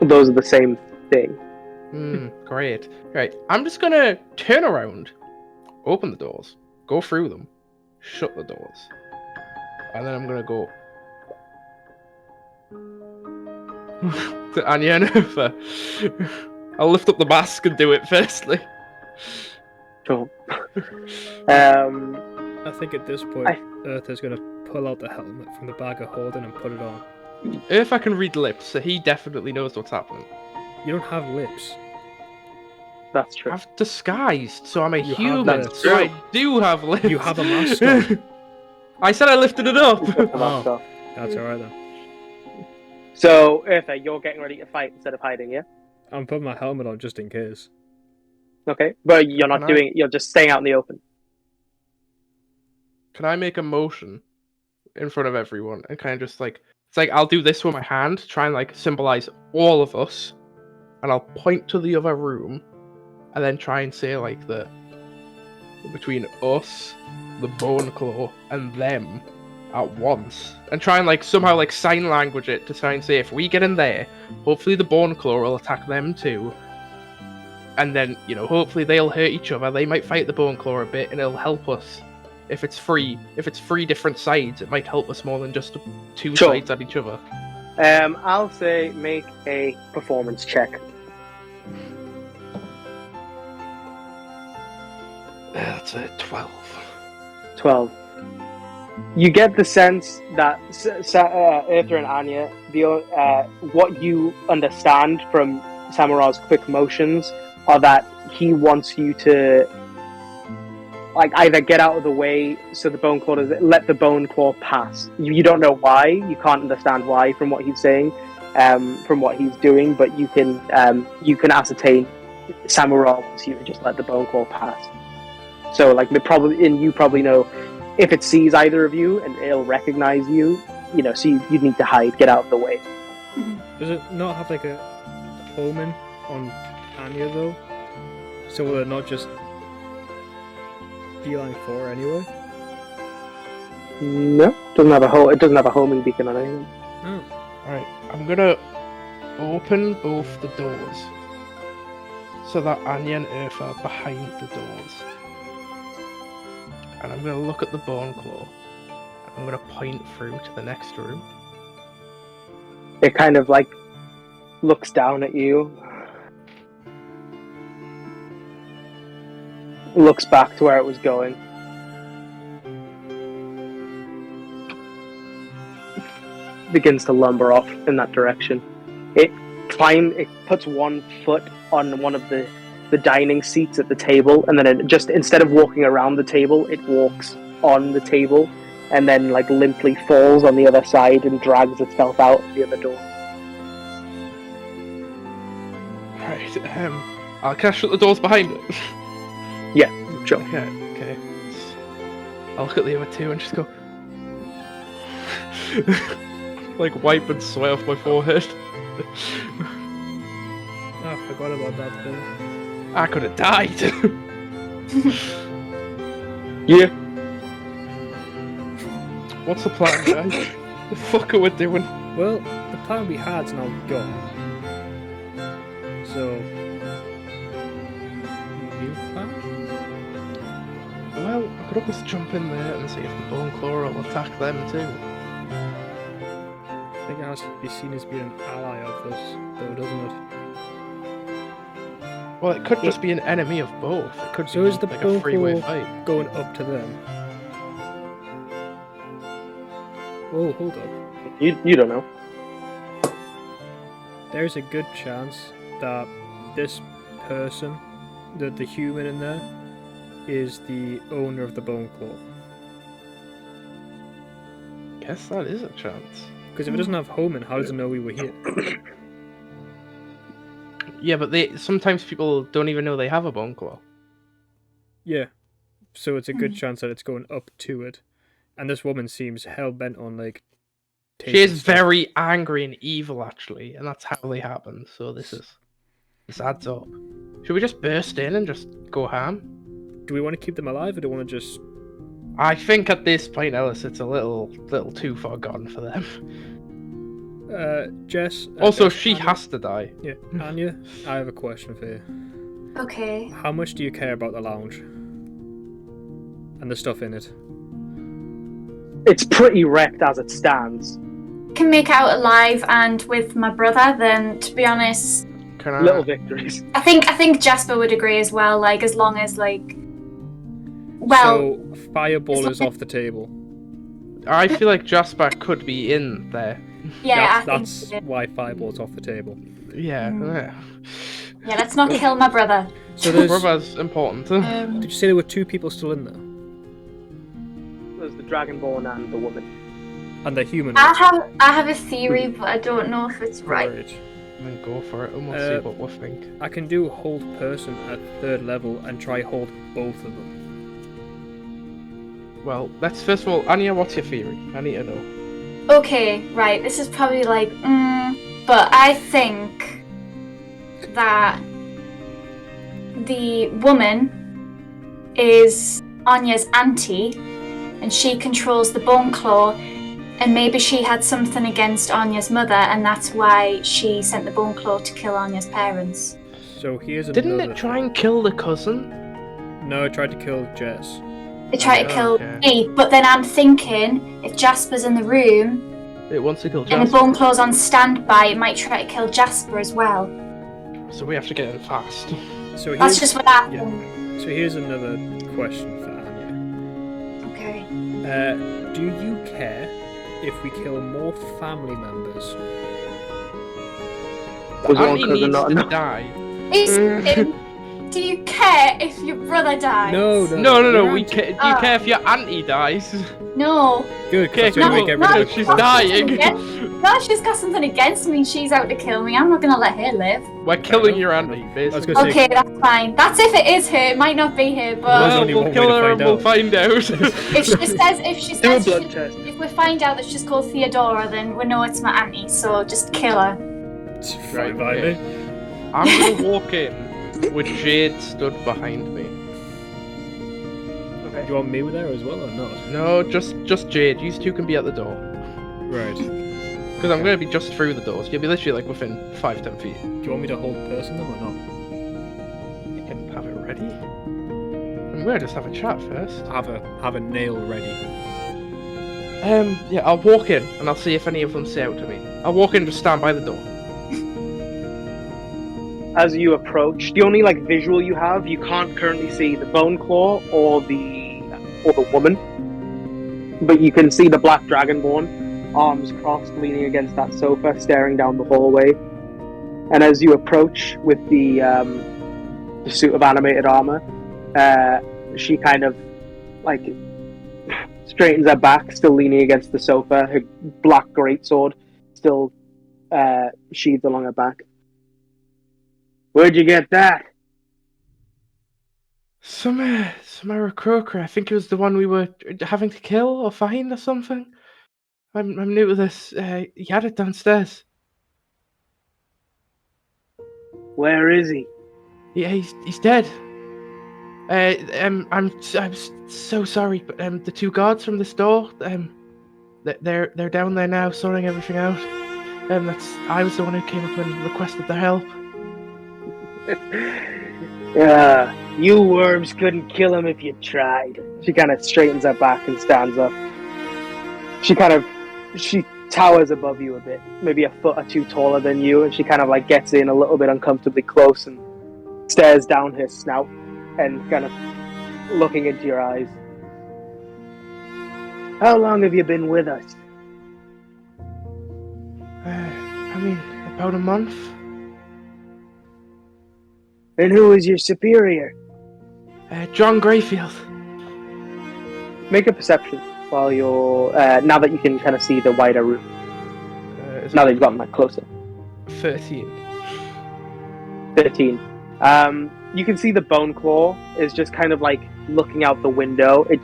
Those are the same thing. Great. Right, I'm just gonna turn around, open the doors, go through them, shut the doors, and then I'm gonna go to Anya and Ufa. I'll lift up the mask and do it firstly. Sure. I think at this point, Eartha's going to pull out the helmet from the bag of holding and put it on. If I can read lips, so he definitely knows what's happening. You don't have lips. That's true. I've disguised, so I'm a You have human, lips. so I do have lips. You have a mask on. I said I lifted it up. Oh, that's alright then. So, Eartha, you're getting ready to fight instead of hiding, yeah? I'm putting my helmet on just in case. Okay, but you're not Can doing it. You're just staying out in the open. Can I make a motion in front of everyone and kind of just like, it's like I'll do this with my hand, try and like symbolize all of us, and I'll point to the other room, and then try and say like the between us, the Bone Claw, and them at once, and try and like somehow like sign language it to try and say if we get in there, hopefully the Bone Claw will attack them too. And then, you know, hopefully they'll hurt each other. They might fight the Bone Claw a bit, and it'll help us. If it's three different sides, it might help us more than just two Sure. sides at each other. I'll say make a performance check. That's a 12. 12. You get the sense that Eartha and Anya, what you understand from Samura's quick motions are that he wants you to like either get out of the way so the Bone Claw does let the Bone Claw pass. You don't know why, you can't understand why from what he's saying, from what he's doing, but you can ascertain Samura wants you to just let the Bone Claw pass. So like you probably know if it sees either of you and it'll recognize you, you know, so you need to hide, get out of the way. Does it not have like a omen on Anya though? So will it not just beeline for anyway? No, it doesn't have a homing beacon on anything. Oh. Alright, I'm gonna open both the doors so that Anya and Earth are behind the doors. And I'm gonna look at the Bone Claw. I'm gonna point through to the next room. It kind of like looks down at you, looks back to where it was going. Begins to lumber off in that direction. It puts one foot on one of the dining seats at the table, and then it just, instead of walking around the table, it walks on the table, and then like limply falls on the other side and drags itself out the other door. Right, can I shut the doors behind it? Yeah, sure. Okay. I'll look at the other two and just go like wiping sweat off my forehead. Oh, I forgot about that bit. I could have died. Yeah. What's the plan, guys? The fuck are we doing? Well, the plan we had's now gone. So, new plan? Well, I could always jump in there and see if the Bone Claw will attack them too. I think it has to be seen as being an ally of us, though, doesn't it? Well, it could just be an enemy of both. It could So be is the like Bone a three-way Claw fight. going up to them? Oh, hold up. You don't know. There's a good chance that this person, the human in there, is the owner of the Bone Claw. Guess that is a chance. Because if it doesn't have Homan, how does it know we were here? Yeah, but sometimes people don't even know they have a Bone Claw. Yeah. So it's a good chance that it's going up to it. And this woman seems hell-bent on, like, She is taking stuff. very angry and evil, actually, and that's how they happen. So this adds up. Should we just burst in and just go ham? Do we want to keep them alive, or do we want to just I think at this point, Ellis, it's a little too far gone for them. Jess. Also, Jess, she Anya, has to die. Yeah, Anya, I have a question for you. Okay. How much do you care about the lounge and the stuff in it? It's pretty wrecked as it stands. Can make it out alive and with my brother, then to be honest, Can I? Little victories. I think Jasper would agree as well, like as long as like So, Fireball is off the table. I feel like Jasper could be in there. yeah, That's why Fireball's off the table. Yeah. Yeah, let's not kill my brother. So there's... Brother's important. Did you say there were 2 people still in there? There's the Dragonborn and the woman. And the human? I have a theory, but I don't know if it's right. Then go for it and we'll see what we think. I can do hold person at 3rd level and try hold both of them. Well, let's first of all, Anya, what's your theory? I need to know. Okay, right. This is probably like, but I think that the woman is Anya's auntie, and she controls the bone claw, and maybe she had something against Anya's mother, and that's why she sent the bone claw to kill Anya's parents. So here's Didn't it try and kill the cousin? No, it tried to kill Jess. It tried to kill me, but then I'm thinking if Jasper's in the room It wants to kill and Jasper. the bone claw's on standby, it might try to kill Jasper as well. So we have to get in fast. So That's just what happened. Yeah. So here's another question for Anya. Okay. Do you care if we kill more family members? Andy needs to die. Do you care if your brother dies? No. You care if your auntie dies. No. Good, because that's we get rid of she's dying. No, she's got something against me. She's out to kill me. I'm not gonna let her live. We're killing your auntie, basically. Okay, that's fine. That's if it is her. It might not be her, but well, we'll kill her and we'll find out. if she says if we find out that she's called Theodora, then we know it's my auntie. So just kill her. It's fine by me. I'm gonna walk in with Jade stood behind me. Okay. Do you want me there as well or not? No, just Jade. You 2 can be at the door. Right. Because I'm going to be just through the doors. You'll be literally like within 5-10 feet. Do you want me to hold person them or not? You can have it ready. I'm going to just have a chat first. Have a nail ready. Yeah, I'll walk in and I'll see if any of them say out to me. I'll walk in and just stand by the door. As you approach, the only visual you have, you can't currently see the bone claw or the woman, but you can see the black dragonborn, arms crossed, leaning against that sofa, staring down the hallway. And as you approach with the suit of animated armor, she kind of straightens her back, still leaning against the sofa, her black greatsword still sheathed along her back. Where'd you get that? Some Aarakocra. I think it was the one we were having to kill or find or something. I'm new to this. He had it downstairs. Where is he? Yeah, he's dead. I'm so sorry, but the 2 guards from this door, they're down there now, sorting everything out. I was the one who came up and requested their help. You worms couldn't kill him if you tried. She kind of straightens her back and stands up. She towers above you a bit, maybe a foot or 2 taller than you, and she kind of gets in a little bit uncomfortably close and stares down her snout and kind of looking into your eyes. How long have you been with us? About a month. And who is your superior? John Greyfield. Make a perception while you're now that you can kind of see the wider room. Now that you've gotten closer. 13. 13. You can see the bone claw is just kind of looking out the window. It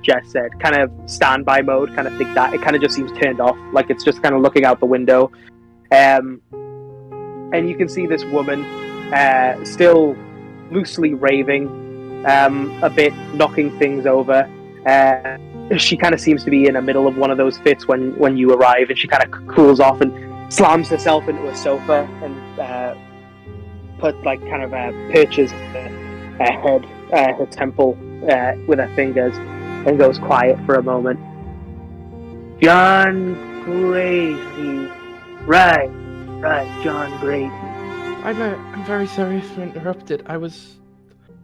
Jess said, kind of standby mode, kind of think that. It kind of just seems turned off, it's just kind of looking out the window. And you can see this woman still loosely raving, a bit knocking things over, She kind of seems to be in the middle of one of those fits when you arrive, and she kind of cools off and slams herself into a sofa and perches her head, her temple with her fingers, and goes quiet for a moment. John Gracie, right, John Gracie. I'm very sorry if I interrupted. I was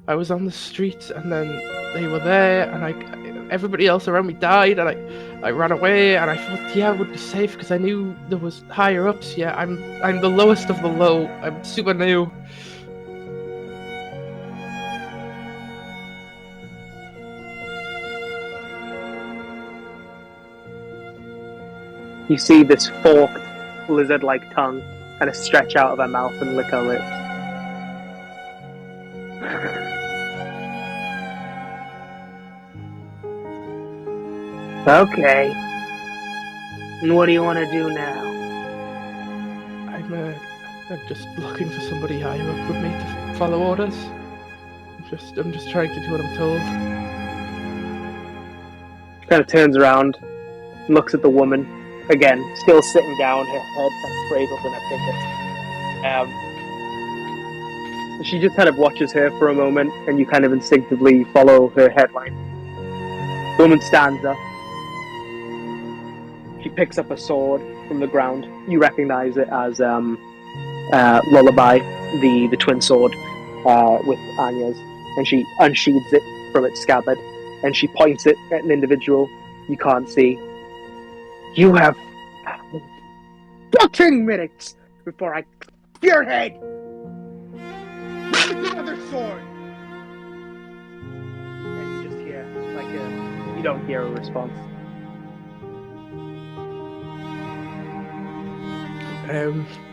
on the street, and then they were there, and everybody else around me died, and I ran away, and I thought, yeah, I would be safe because I knew there was higher ups. Yeah, I'm the lowest of the low. I'm super new. You see this forked, lizard-like tongue kind of stretch out of her mouth and lick her lips. Okay. And what do you want to do now? I'm just looking for somebody higher up with me to follow orders. I'm just trying to do what I'm told. Kind of turns around, looks at the woman, again, still sitting down, her head kind of cradled in her fingers. She just kind of watches her for a moment, and you kind of instinctively follow her headline. The woman stands up. She picks up a sword from the ground. You recognize it as Lullaby, the twin sword with Anya's, and she unsheathes it from its scabbard, and she points it at an individual you can't see. You have 14 minutes before I cut your head with another sword. And you just hear you don't hear a response.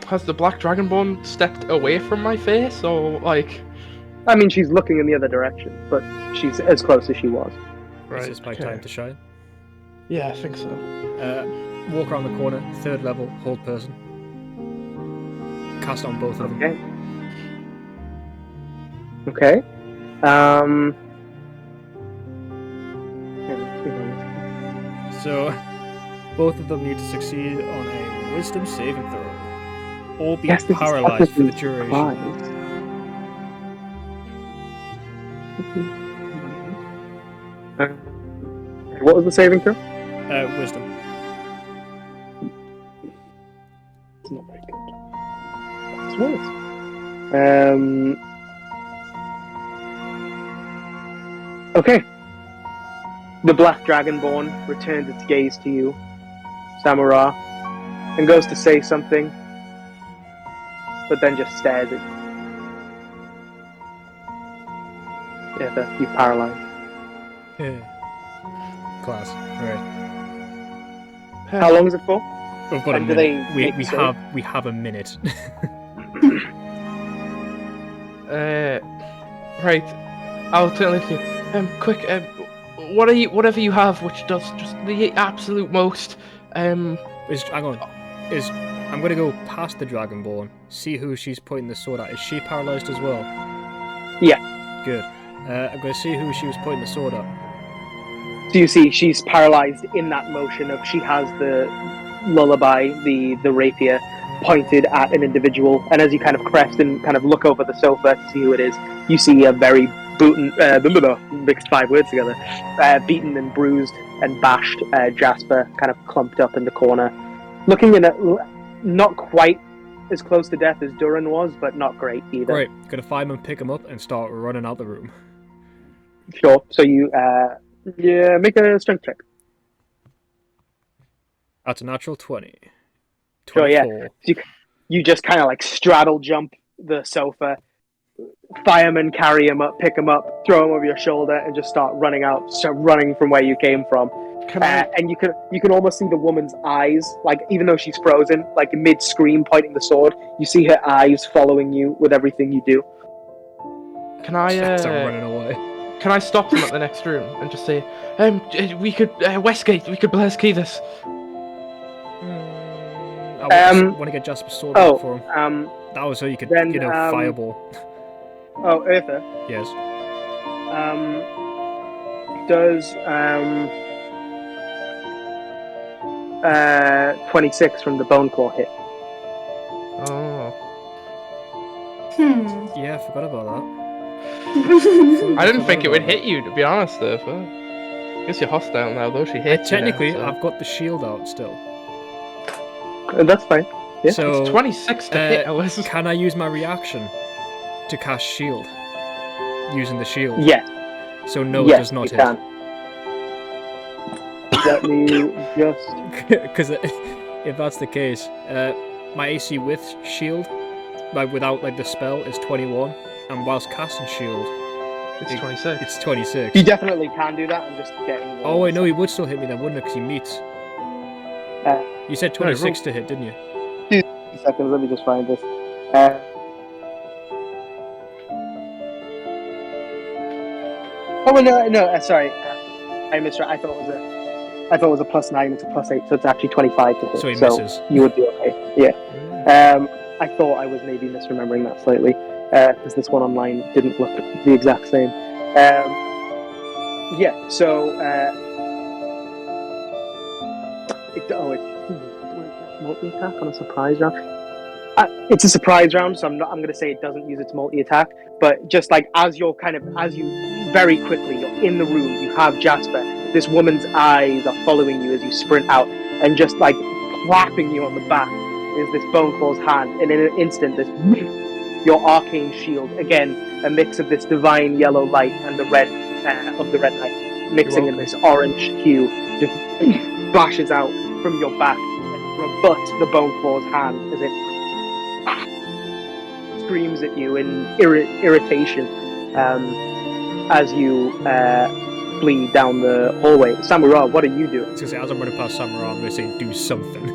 Has the Black Dragonborn stepped away from my face, or like? I mean, she's looking in the other direction, but she's as close as she was. Right. Is this my time to shine? Yeah, I think so. Walk around the corner, 3rd level, hold person. Cast on both of them. Okay. So, both of them need to succeed on a wisdom saving throw, or be paralyzed for the duration. What was the saving throw? Wisdom. It's not very good. It's worse. Okay. The Black Dragonborn returns its gaze to you, Samura, and goes to say something, but then just stares at you. Yeah, you paralyzed. Class. Right. How long is it for? We've got a And do minute. they We have a minute. Right. I'll tell you. Quick. Whatever you have, which does just the absolute most. I'm gonna go past the Dragonborn, see who she's pointing the sword at. Is she paralyzed as well? Yeah. Good. I'm gonna see who she was pointing the sword at. So you see, she's paralyzed in that motion of she has the lullaby, the rapier, pointed at an individual, and as you kind of crest and kind of look over the sofa to see who it is, you see a very mixed 5 words together, beaten and bruised and bashed Jasper kind of clumped up in the corner, looking in not quite as close to death as Duran was, but not great either. Great. Gonna find him and pick him up and start running out the room. Sure. So you make a strength check. That's a natural 20. 24. Sure, yeah. So you just kind of like straddle jump the sofa, firemen carry him up, pick him up, throw him over your shoulder, and just start running from where you came from. And you can almost see the woman's eyes, like even though she's frozen, like mid scream pointing the sword, you see her eyes following you with everything you do. Can I running away? Can I stop them at the next room and just say, we could Westgate, we could blast key this. I want to get Jasper's sword out for him. That was so you could, fireball. Oh, Eartha. Yes. does 26 from the bone claw hit? Oh. Yeah, I forgot about that. I didn't think it would hit you, to be honest, though. I guess you're hostile now, though. She hates you now, Technically, so- I've got the shield out still. That's fine. Yeah. So, It's 26 to hit, Alice. can I use my reaction to cast shield? Using the shield? Yes. So no, Yes, it does not you hit. can. Let me just... Because if that's the case, my AC with shield, like without like the spell, is 21, and whilst casting shield, It's 26. it's 26. You definitely can do that. I'm just getting... Oh wait, no, he would still hit me then, wouldn't it? Because he meets. You said 26 to hit, didn't you? 2 seconds, let me just find this. Sorry. I misread. I thought it was a +9. It's a +8, so it's actually 25 to hit. So he misses. You would be okay. Yeah. I thought I was maybe misremembering that slightly, because this one online didn't look the exact same. Yeah. So. Multi-attack on a surprise round. It's a surprise round, so I'm going to say it doesn't use its multi-attack. But just like as you very quickly, you're in the room, you have Jasper. This woman's eyes are following you as you sprint out, and just like clapping you on the back is this Bone Claw's hand, and in an instant, your arcane shield, again, a mix of this divine yellow light and the red of the red light, mixing in this orange hue, just flashes out from your back and rebuts the Bone Claw's hand as it screams at you in irritation as you flee down the hallway. Samurai, what are you doing? I was going to say, as I'm running past Samurai, I'm going to say, do something.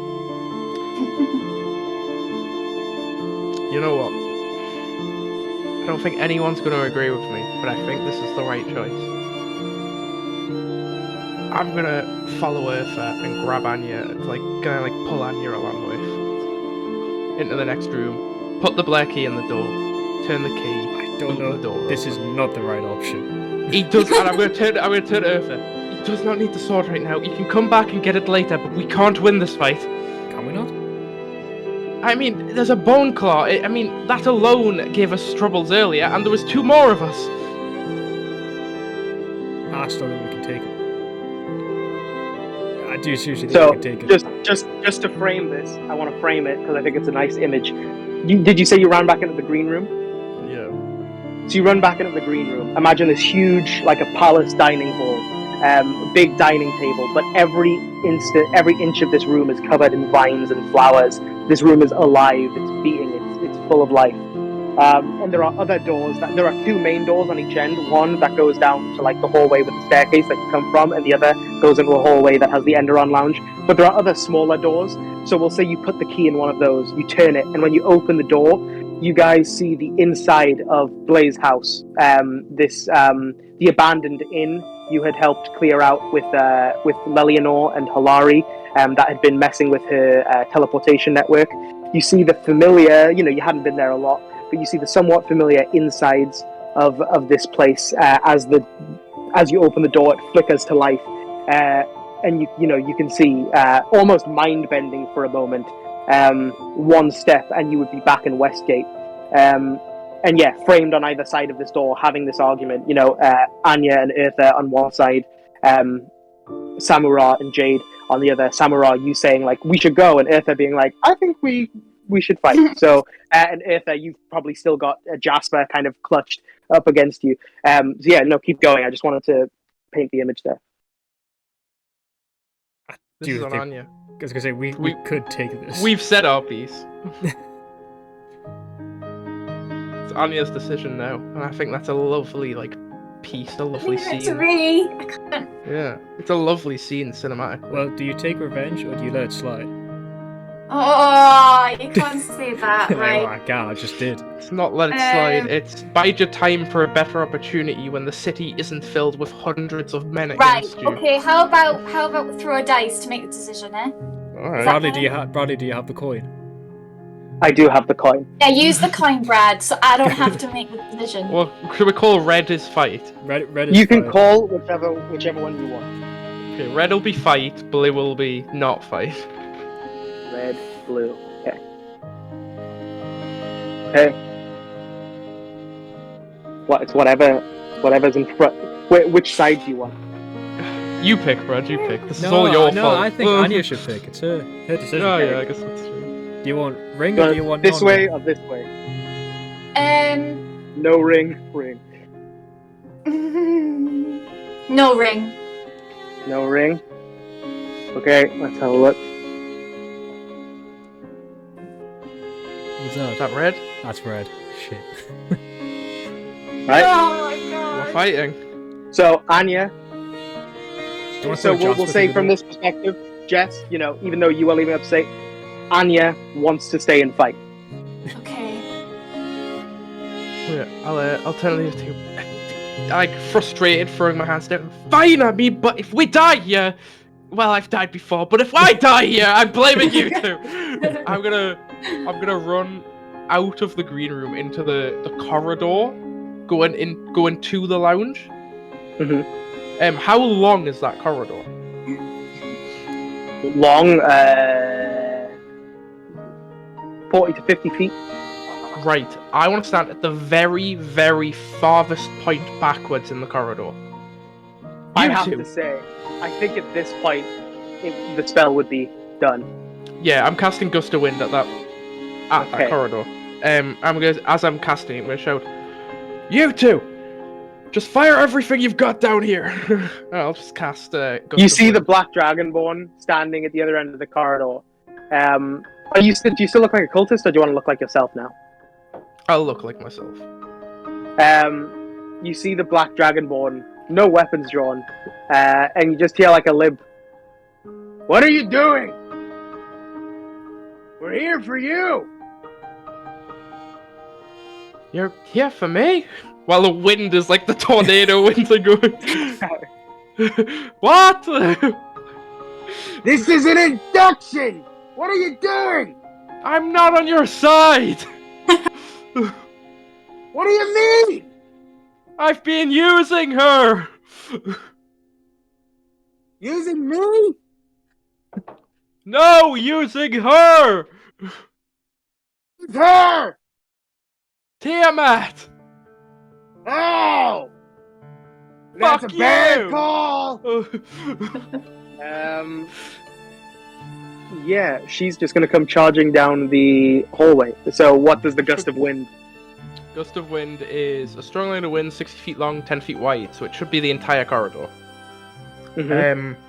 You know what? I don't think anyone's going to agree with me, but I think this is the right choice. I'm going to follow Urtha and grab Anya, pull Anya along with into the next room, put the black key in the door, turn the key. I don't know. The door This open. is not the right option. He does, and I'm going to turn to Urtha. He does not need the sword right now. You can come back and get it later, but we can't win this fight. Can we not? I mean, there's a bone claw. I mean, that alone gave us troubles earlier, and there was 2 more of us. I still think we can take it. I do seriously think So we can take it. just to frame this, I want to frame it because I think it's a nice image. Did you say you ran back into the green room? Yeah. So you run back into the green room. Imagine this huge, like a palace dining hall, big dining table. But every inch of this room is covered in vines and flowers. This room is alive. It's beating. It's full of life. And there are other doors. There are 2 main doors on each end. One that goes down to like the hallway with the staircase that you come from, and the other goes into a hallway that has the Enderon lounge. But there are other smaller doors. So we'll say you put the key in one of those, you turn it, and when you open the door, you guys see the inside of Blaze House. The abandoned inn you had helped clear out with Lelianor and Hilari, that had been messing with her teleportation network. You see the familiar, you hadn't been there a lot, but you see the somewhat familiar insides of this place as you open the door, it flickers to life, and you can see almost mind bending for a moment. One step and you would be back in Westgate. And yeah, framed on either side of this door, having this argument. Anya and Urtha on one side, Samurai and Jade on the other. Samurai, you saying like we should go, and Urtha being like, I think we should fight. So, and Urtha, you've probably still got Jasper kind of clutched up against you. So yeah, no, keep going. I just wanted to paint the image there. This is on Anya. I was going to say, we could take this. We've said our piece. It's Anya's decision now, and I think that's a lovely, piece, a lovely scene. It's really... I can't... Yeah, it's a lovely scene cinematically. Well, do you take revenge, or do you let it slide? Oh, you can't say that, right? I can't, I just did. It's not let it slide, it's bide your time for a better opportunity when the city isn't filled with hundreds of men Right, against you. okay, how about we throw a dice to make the decision, eh? Alright. Bradley, do you have the coin? I do have the coin. Yeah, use the coin, Brad, so I don't have to make the decision. Well, should we call red is fight? Red is You can fight. call whichever one you want. Okay, red will be fight, blue will be not fight. Red, blue. Okay. Okay. What? It's whatever's in front. Which side do you want? You pick, Brad, you pick. This is No, all your no, fault. I think Anya should pick. It's her decision. Oh, yeah, I guess that's true. Do you want ring or do you want this non-ring? way or this way? Um, No ring, ring. no ring. No ring. Okay, let's have a look. What's Is that? that red? That's red. Shit. Right. Oh my We're god. fighting. So Anya. Do you want to So throw we'll Jasper say through from the this perspective, Jess. You know, even though you were leaving up to say, Anya wants to stay and fight. Okay. Yeah, I'll tell you to like frustrated, throwing my hands down. Fine at me, but if we die here, well, I've died before. But if I die here, I'm blaming you two. I'm gonna run out of the green room into the corridor, going to the lounge. Mm-hmm. How long is that corridor? Long, 40 to 50 feet. Right, I want to stand at the very, very farthest point backwards in the corridor. I You have two. to say, I think at this point, the spell would be done. Yeah, I'm casting Gust of Wind at that Okay. corridor. As I'm casting it, I'm gonna shout, "You two, just fire everything you've got down here." I'll just cast. Gust You of see the Wind. black dragonborn standing at the other end of the corridor. Do you still look like a cultist, or do you want to look like yourself now? I'll look like myself. You see the black dragonborn, no weapons drawn, and you just hear like a lib. What are you doing? We're here for you. You're here for me? While the wind is like the tornado winds are going. What? This is an induction. What are you doing? I'm not on your side. What do you mean? I've been using her. Using me? No, using her. With her? Tiamat. Oh! That's Fuck a bad you! call! Yeah, she's just gonna come charging down the hallway. So what does the gust of wind? Gust of Wind is a strong line of wind, 60 feet long, 10 feet wide, so it should be the entire corridor. Mm-hmm.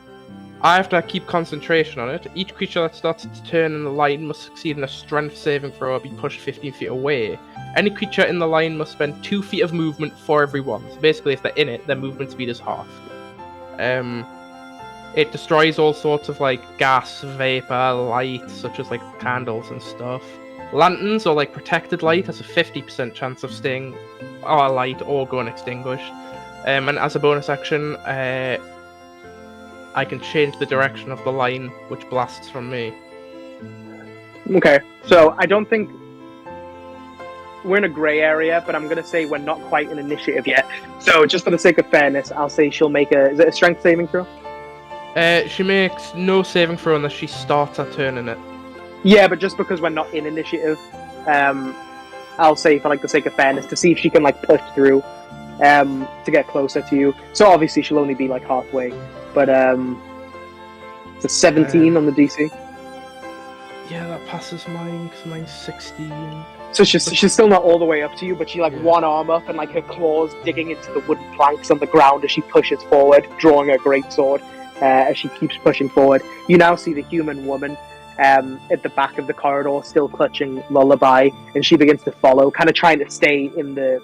I have to keep concentration on it. Each creature that starts to turn in the line must succeed in a strength saving throw or be pushed 15 feet away. Any creature in the line must spend 2 feet of movement for every one. So basically, if they're in it, their movement speed is half. It destroys all sorts of like gas, vapor, light, such as like candles and stuff. Lanterns or like protected light has a 50% chance of staying alight or going extinguished. And as a bonus action, I can change the direction of the line which blasts from me. Okay, so I don't think we're in a grey area, but I'm gonna say we're not quite in initiative yet. So just for the sake of fairness, I'll say she'll make is it a strength saving throw? She makes no saving throw unless she starts her turn in it. Yeah, but just because we're not in initiative, I'll say for like the sake of fairness to see if she can like push through to get closer to you. So obviously she'll only be like halfway, but it's a 17 on the DC. Yeah, that passes mine because mine's 16. So she's still not all the way up to you, but she like Yeah. one arm up and like her claws digging into the wooden planks on the ground as she pushes forward, drawing her greatsword as she keeps pushing forward. You now see the human woman at the back of the corridor, still clutching Lullaby, and she begins to follow, kind of trying to stay in the.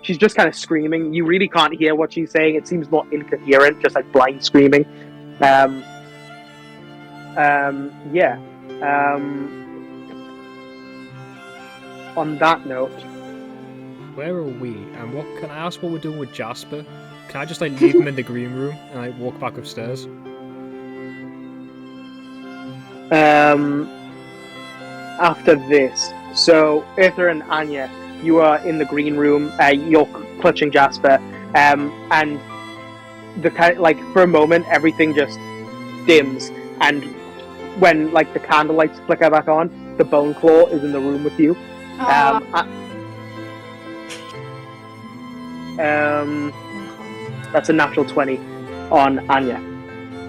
She's just kind of screaming. You really can't hear what she's saying. It seems more incoherent, just like blind screaming. Yeah. On that note, Where are we? And what can I ask what we're doing with Jasper? Can I just like leave him in the green room and like walk back upstairs? after this. So, Eartha and Anya, you are in the green room. You're clutching Jasper, and the for a moment, everything just dims, and when the candle lights flicker back on, the Bone Claw is in the room with you. That's a natural 20 on Anya.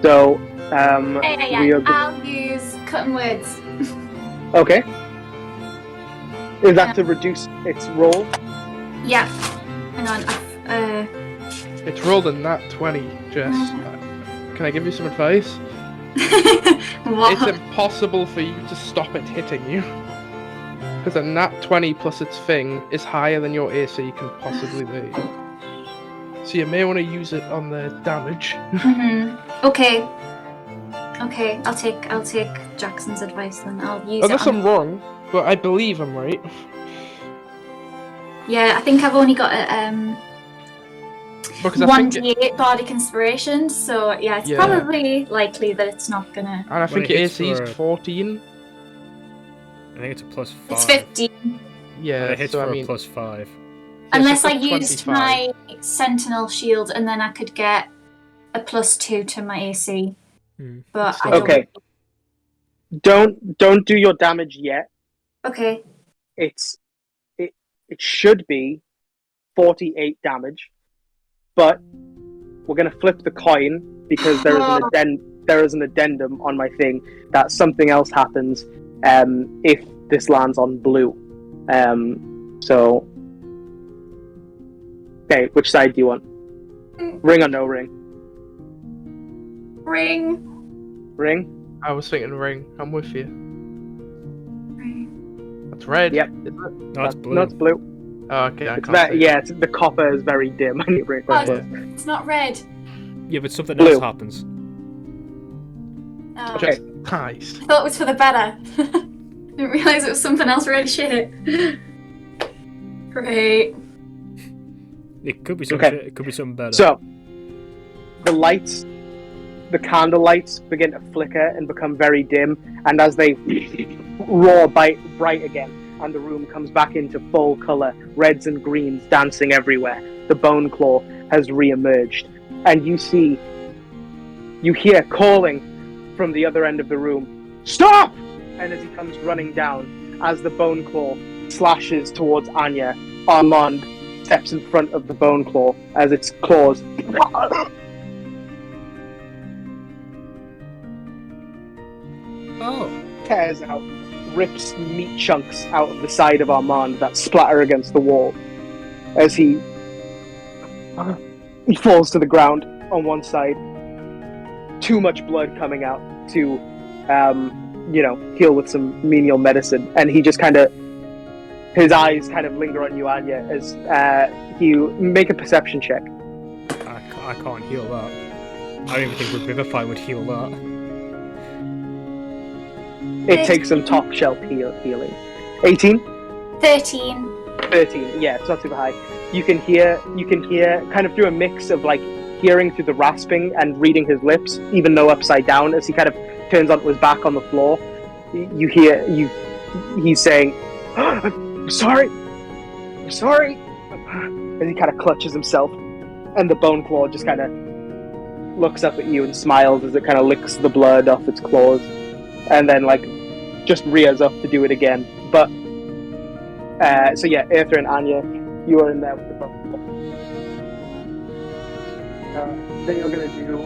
So, I'll use cutting words. Okay. Is that to reduce its roll? Yeah. Hang on. It's rolled in that 20, Jess. Can I give you some advice? What? It's impossible for you to stop it hitting you. Because a nat 20 plus its thing is higher than your AC can possibly be. So you may want to use it on the damage. Okay. Okay, I'll take Jackson's advice then. I'll use it. Unless I'm wrong, but I believe I'm right. Yeah, I think I've only got a 1d8 bardic inspiration, so yeah, it's probably likely that it's not gonna. And I think your AC is 14. I think it's a +5. It's 15. Yeah, and it hits so for I mean, a +5. Unless so I used 25. my Sentinel shield, and then I could get a +2 to my AC. But I don't. Okay. Don't do your damage yet. Okay. It should be 48 damage, but we're gonna flip the coin because there is an addendum on my thing that something else happens if this lands on blue. So okay, which side do you want? Ring or no ring? Ring. Ring? I was thinking ring. I'm with you. Ring. That's red. Yep. No, it's blue. No, it's blue. Oh, okay, I It's can't see it. the copper is very dim. I need ring. It's not red. Yeah, but something Blue. else happens. Oh. Okay. Nice. I thought it was for the better. Didn't realise it was something else really shit. Great. It could be something shit, it could be something better. So, the candle lights begin to flicker and become very dim, and as they roar bright again, and the room comes back into full colour, reds and greens dancing everywhere, the Bone Claw has re-emerged, and you hear calling from the other end of the room, "Stop!" And as he comes running down, as the Bone Claw slashes towards Anya, Armand steps in front of the Bone Claw as its claws tears out, rips meat chunks out of the side of Armand that splatter against the wall as he falls to the ground on one side. Too much blood coming out to heal with some menial medicine, and he just his eyes kind of linger on you, Anya, as you make a perception check. I can't heal that. I don't even think Revivify would heal that. It takes some top shelf healing. 18? 13. 13, yeah, it's not super high. You can hear kind of through a mix of hearing through the rasping and reading his lips, even though upside down, as he kind of turns onto his back on the floor. He's saying, I'm sorry, as he kind of clutches himself, and the Bone Claw just kind of looks up at you and smiles as it kind of licks the blood off its claws, and then just rears up to do it again. But so yeah, Eartha and Anya, you are in there with the Bone Claw. Then you're going to do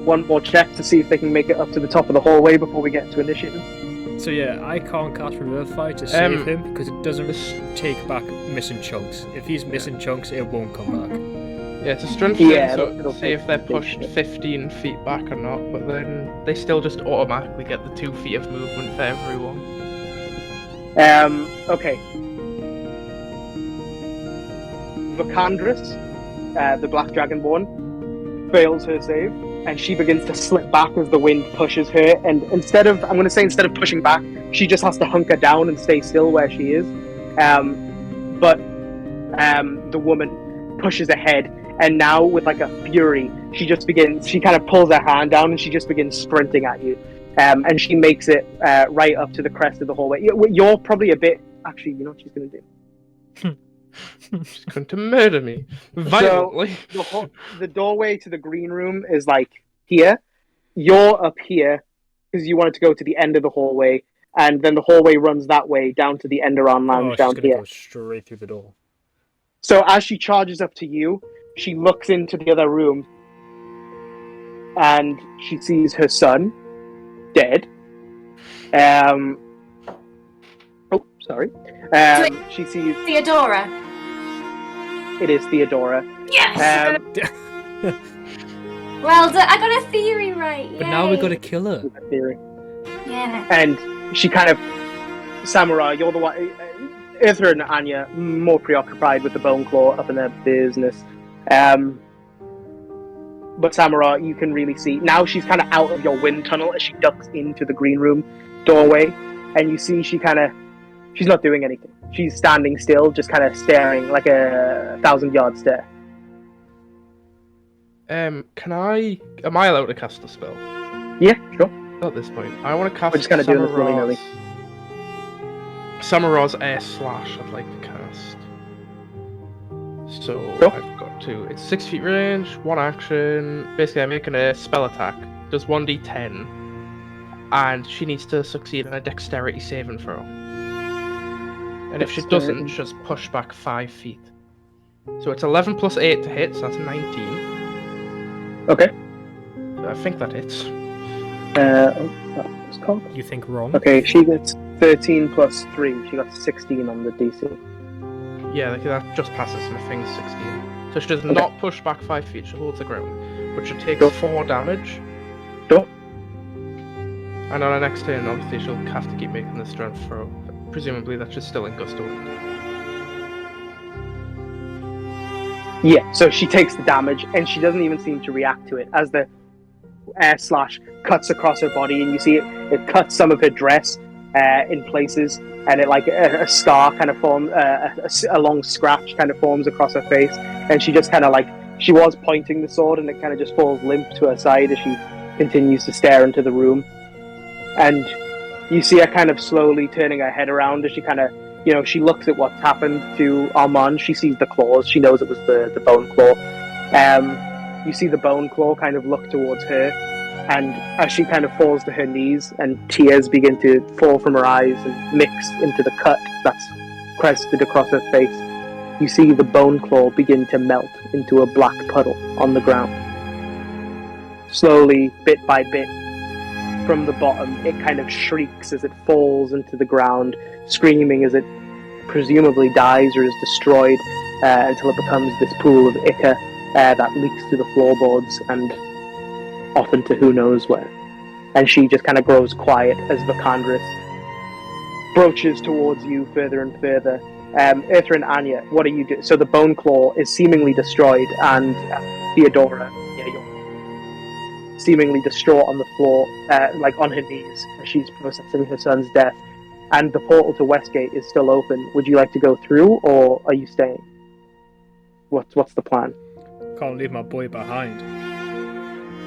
one more check to see if they can make it up to the top of the hallway before we get to initiative. So yeah, I can't cast Revivify to save him because it doesn't take back missing chunks. If he's missing chunks, it won't come back. Yeah, it's a strength check to see if they're pushed 15 feet back or not, but then they still just automatically get the 2 feet of movement for everyone. Okay. Vakandris, the Black Dragonborn, fails her save, and she begins to slip back as the wind pushes her, and instead of pushing back, she just has to hunker down and stay still where she is. But the woman pushes ahead, and now with a fury, she kind of pulls her hand down and she just begins sprinting at you. and she makes it right up to the crest of the hallway. You're probably a bit... Actually, you know what she's going to do? She's going to murder me violently. So the doorway to the green room is like here. You're up here because you wanted to go to the end of the hallway, and then the hallway runs that way down to the Enderon Lounge down she's here. gonna go straight through the door. So as she charges up to you, she looks into the other room, and she sees her son dead. Oh, sorry. She sees Theodora. it is Theodora. Yes. Well done. I got a theory right. But now we got to kill her. Theory. Yeah. And she kind of, Samurai, you're the one. Ithra and Anya more preoccupied with the bone claw up in their business. But Samurai, you can really see now she's kind of out of your wind tunnel as she ducks into the green room doorway, and you see she's not doing anything. She's standing still, just kind of staring like a 1,000-yard stare. Am I allowed to cast a spell? Yeah, sure. At this point, I want to cast. We're just kind of doing this willy-nilly. Samurai's Air Slash. I'd like to cast. So Sure. I've got to. It's 6 feet range, 1 action. Basically, I'm making a spell attack. Does 1d10, and she needs to succeed on a Dexterity saving throw. And if she doesn't, just push back 5 feet. So it's 11 plus 8 to hit, so that's 19. Okay. I think that hits. What's called? You think wrong? Okay, she gets 13 plus 3. She got 16 on the DC. Yeah, that just passes my thing's 16. So she does not push back 5 feet, she holds the ground. But she takes 4 damage. Sure. And on her next turn, obviously, she'll have to keep making the strength throw. Presumably, that's just still in Gusto. Yeah, so she takes the damage, and she doesn't even seem to react to it as the air slash cuts across her body, and you see it cuts some of her dress in places, and it like a scar kind of forms, a long scratch kind of forms across her face, and she just kind of like, she was pointing the sword, and it kind of just falls limp to her side as she continues to stare into the room. And you see her kind of slowly turning her head around as she kind of, she looks at what's happened to Armand. She sees the claws. She knows it was the bone claw. You see the bone claw kind of look towards her, and as she kind of falls to her knees and tears begin to fall from her eyes and mix into the cut that's crested across her face, you see the bone claw begin to melt into a black puddle on the ground. Slowly, bit by bit, from the bottom, it kind of shrieks as it falls into the ground, screaming as it presumably dies or is destroyed until it becomes this pool of ichor that leaks through the floorboards and often to who knows where. And she just kind of grows quiet as Vicandris broaches towards you further and further. Eartha and Anya, what are you doing? So the bone claw is seemingly destroyed, and Theodora, you're seemingly distraught on the floor, like on her knees, as she's processing her son's death. And the portal to Westgate is still open. Would you like to go through, or are you staying? What's the plan? Can't leave my boy behind.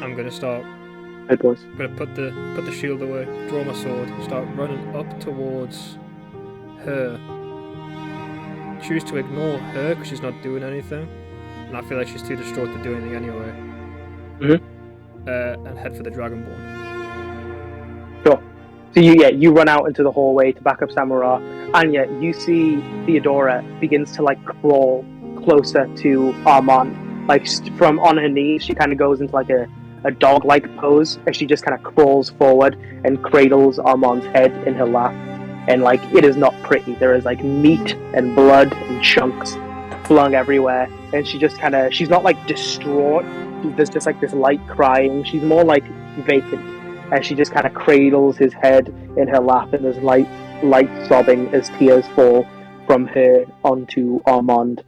I'm gonna start. Hey, boys. I'm gonna put the shield away, draw my sword, start running up towards her. Choose to ignore her because she's not doing anything, and I feel like she's too distraught to do anything anyway. And head for the Dragonborn. Sure. So you run out into the hallway to back up Samurai. Anya, you see Theodora begins to like crawl closer to Armand. Like from on her knees, she kind of goes into like a dog-like pose as she just kind of crawls forward and cradles Armand's head in her lap. And like, it is not pretty. There is like meat and blood and chunks flung everywhere. And she just kind of, she's not like distraught. There's just like this light crying. She's more like vacant as she just kind of cradles his head in her lap, and there's light sobbing as tears fall from her onto Armand.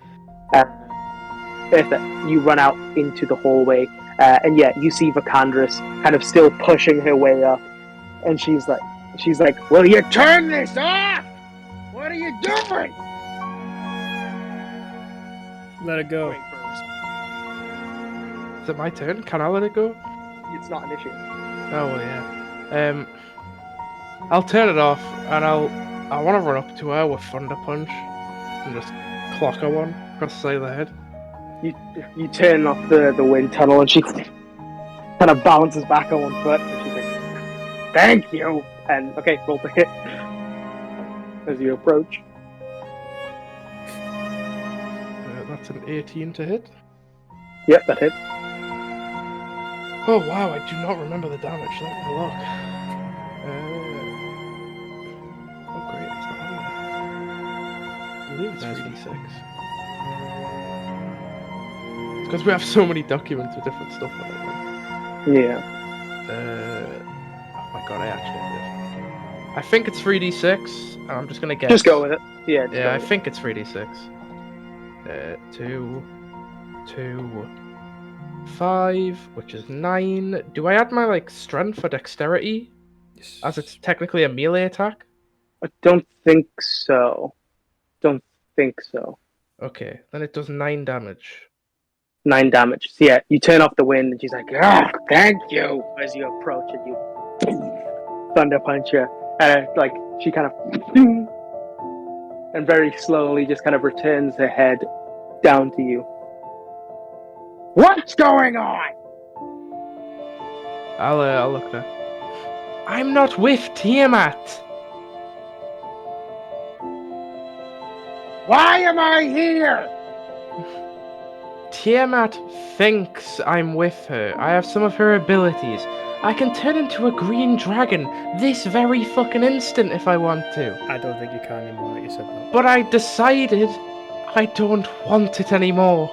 Eartha, you run out into the hallway, and you see Vicandris kind of still pushing her way up, and she's like, "Will you turn this off? What are you doing?" Let it go. Is it my turn? Can I let it go? It's not an issue. Oh, well, yeah. I'll turn it off, and I want to run up to her with Thunder Punch and just clock her one across the side of the head. You turn off the wind tunnel, and she kind of balances back on one foot, and she's like, "Thank you." And okay, roll to hit as you approach. That's an 18 to hit. Yep, that hits. Oh wow, I do not remember the damage. Let me have a look. Oh great, it's not on there. I believe it's 3d6. It's because we have so many documents with different stuff on it. Yeah. Oh my god, I actually have it. I think it's 3d6, and I'm just gonna guess. Just go with it. Yeah. Yeah, I think it's 3d6. 2, 5, which is 9. Do I add my like strength or dexterity? Yes. As it's technically a melee attack? I don't think so. Okay, then it does 9 damage. 9 damage. So yeah, you turn off the wind, and she's like, "Thank you," as you approach, and you thunder punch her, and like she kind of and very slowly just kind of returns her head down to you. What's going on? I'll look at her. I'm not with Tiamat. Why am I here? Tiamat thinks I'm with her. I have some of her abilities. I can turn into a green dragon this very fucking instant if I want to. I don't think you can anymore. You said that. But I decided I don't want it anymore.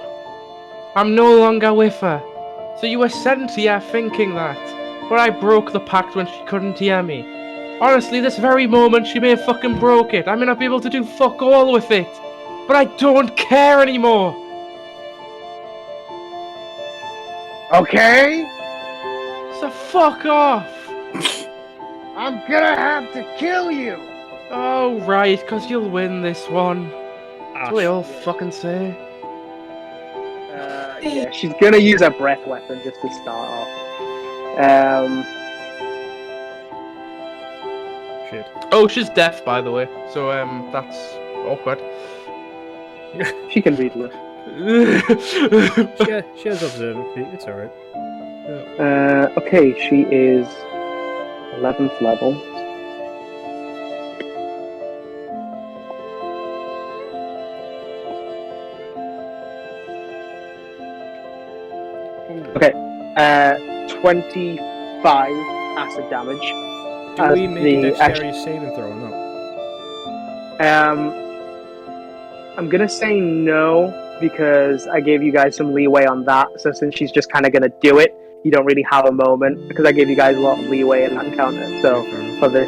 I'm no longer with her. So you were sent here thinking that. But I broke the pact when she couldn't hear me. Honestly, this very moment she may have fucking broke it. I may not be able to do fuck all with it. But I don't care anymore. Okay, So fuck off. I'm gonna have to kill you. Oh, right, because you'll win this one. That's what they all fucking say. Yeah, she's gonna use a breath weapon just to start off. Shit. Oh, she's deaf, by the way. So, that's awkward. She can read lips. She has observant feet. It's alright. Okay, she is 11th level. Okay, 25 acid damage. Do we make a dexterity saving throw or not? I'm gonna say no because I gave you guys some leeway on that. So since she's just kind of gonna do it, you don't really have a moment because I gave you guys a lot of leeway in that encounter. So for this,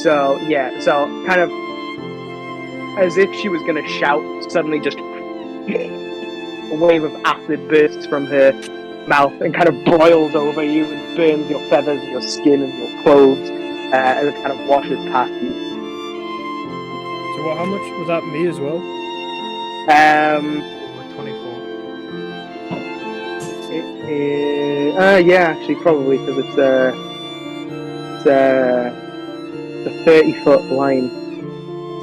so yeah, so kind of as if she was gonna shout, suddenly just a wave of acid bursts from her mouth and kind of broils over you and burns your feathers and your skin and your clothes, and it kind of washes past you. So what? How much was that? Me as well. 24. It is, yeah, actually, probably because it's a 30-foot line.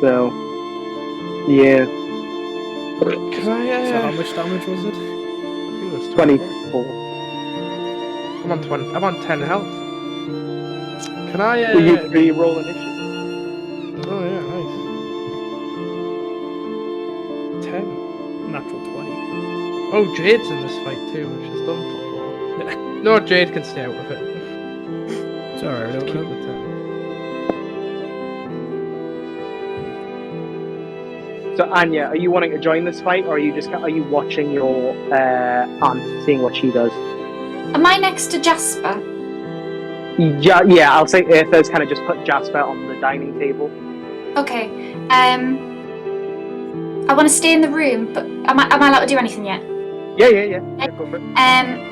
So, yeah. Can I, So how much damage was it? I think it was 24. I'm on 20. I'm on 10 health. Can I, Will you re-roll initiative? Oh yeah, nice. 10. Natural 20. Oh, Jade's in this fight too, which is done for. No, Jade can stay out of it. It's alright. I Just don't keep know. the 10. So, Anya, are you wanting to join this fight, or are you watching your aunt, seeing what she does? Am I next to Jasper? Yeah, I'll say Eartha's kind of just put Jasper on the dining table. Okay. I want to stay in the room, but am I allowed to do anything yet? Yeah, go for it.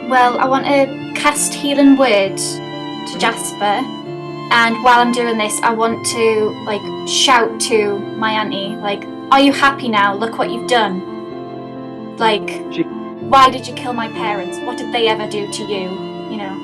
Well, I want to cast Healing Word to Jasper, and while I'm doing this, I want to like shout to my auntie, like, "Are you happy now? Look what you've done. Like, why did you kill my parents? What did they ever do to you? You know?"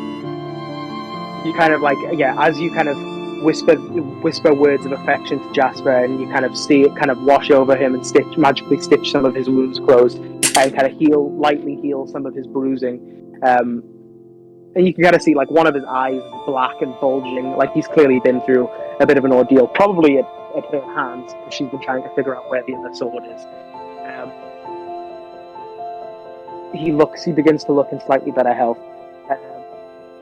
you kind of like, as you kind of whisper words of affection to Jasper, and you kind of see it kind of wash over him and magically stitch some of his wounds closed, and kind of lightly heal some of his bruising. And you can kind of see like one of his eyes is black and bulging, like he's clearly been through a bit of an ordeal, probably at her hands, because she's been trying to figure out where the other sword is. He begins to look in slightly better health.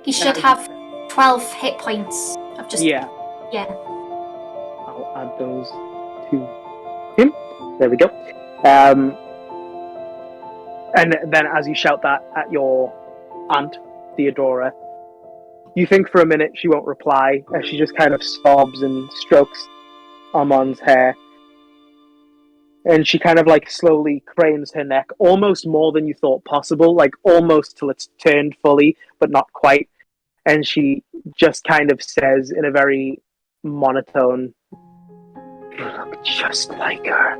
He should have 12 hit points. I've just... Yeah. Yeah. I'll add those to him. There we go. And then as you shout that at your aunt, Theodora, you think for a minute she won't reply, as she just kind of sobs and strokes Armand's hair. And she kind of like slowly cranes her neck, almost more than you thought possible, like almost till it's turned fully, but not quite. And she just kind of says in a very monotone, "You look just like her."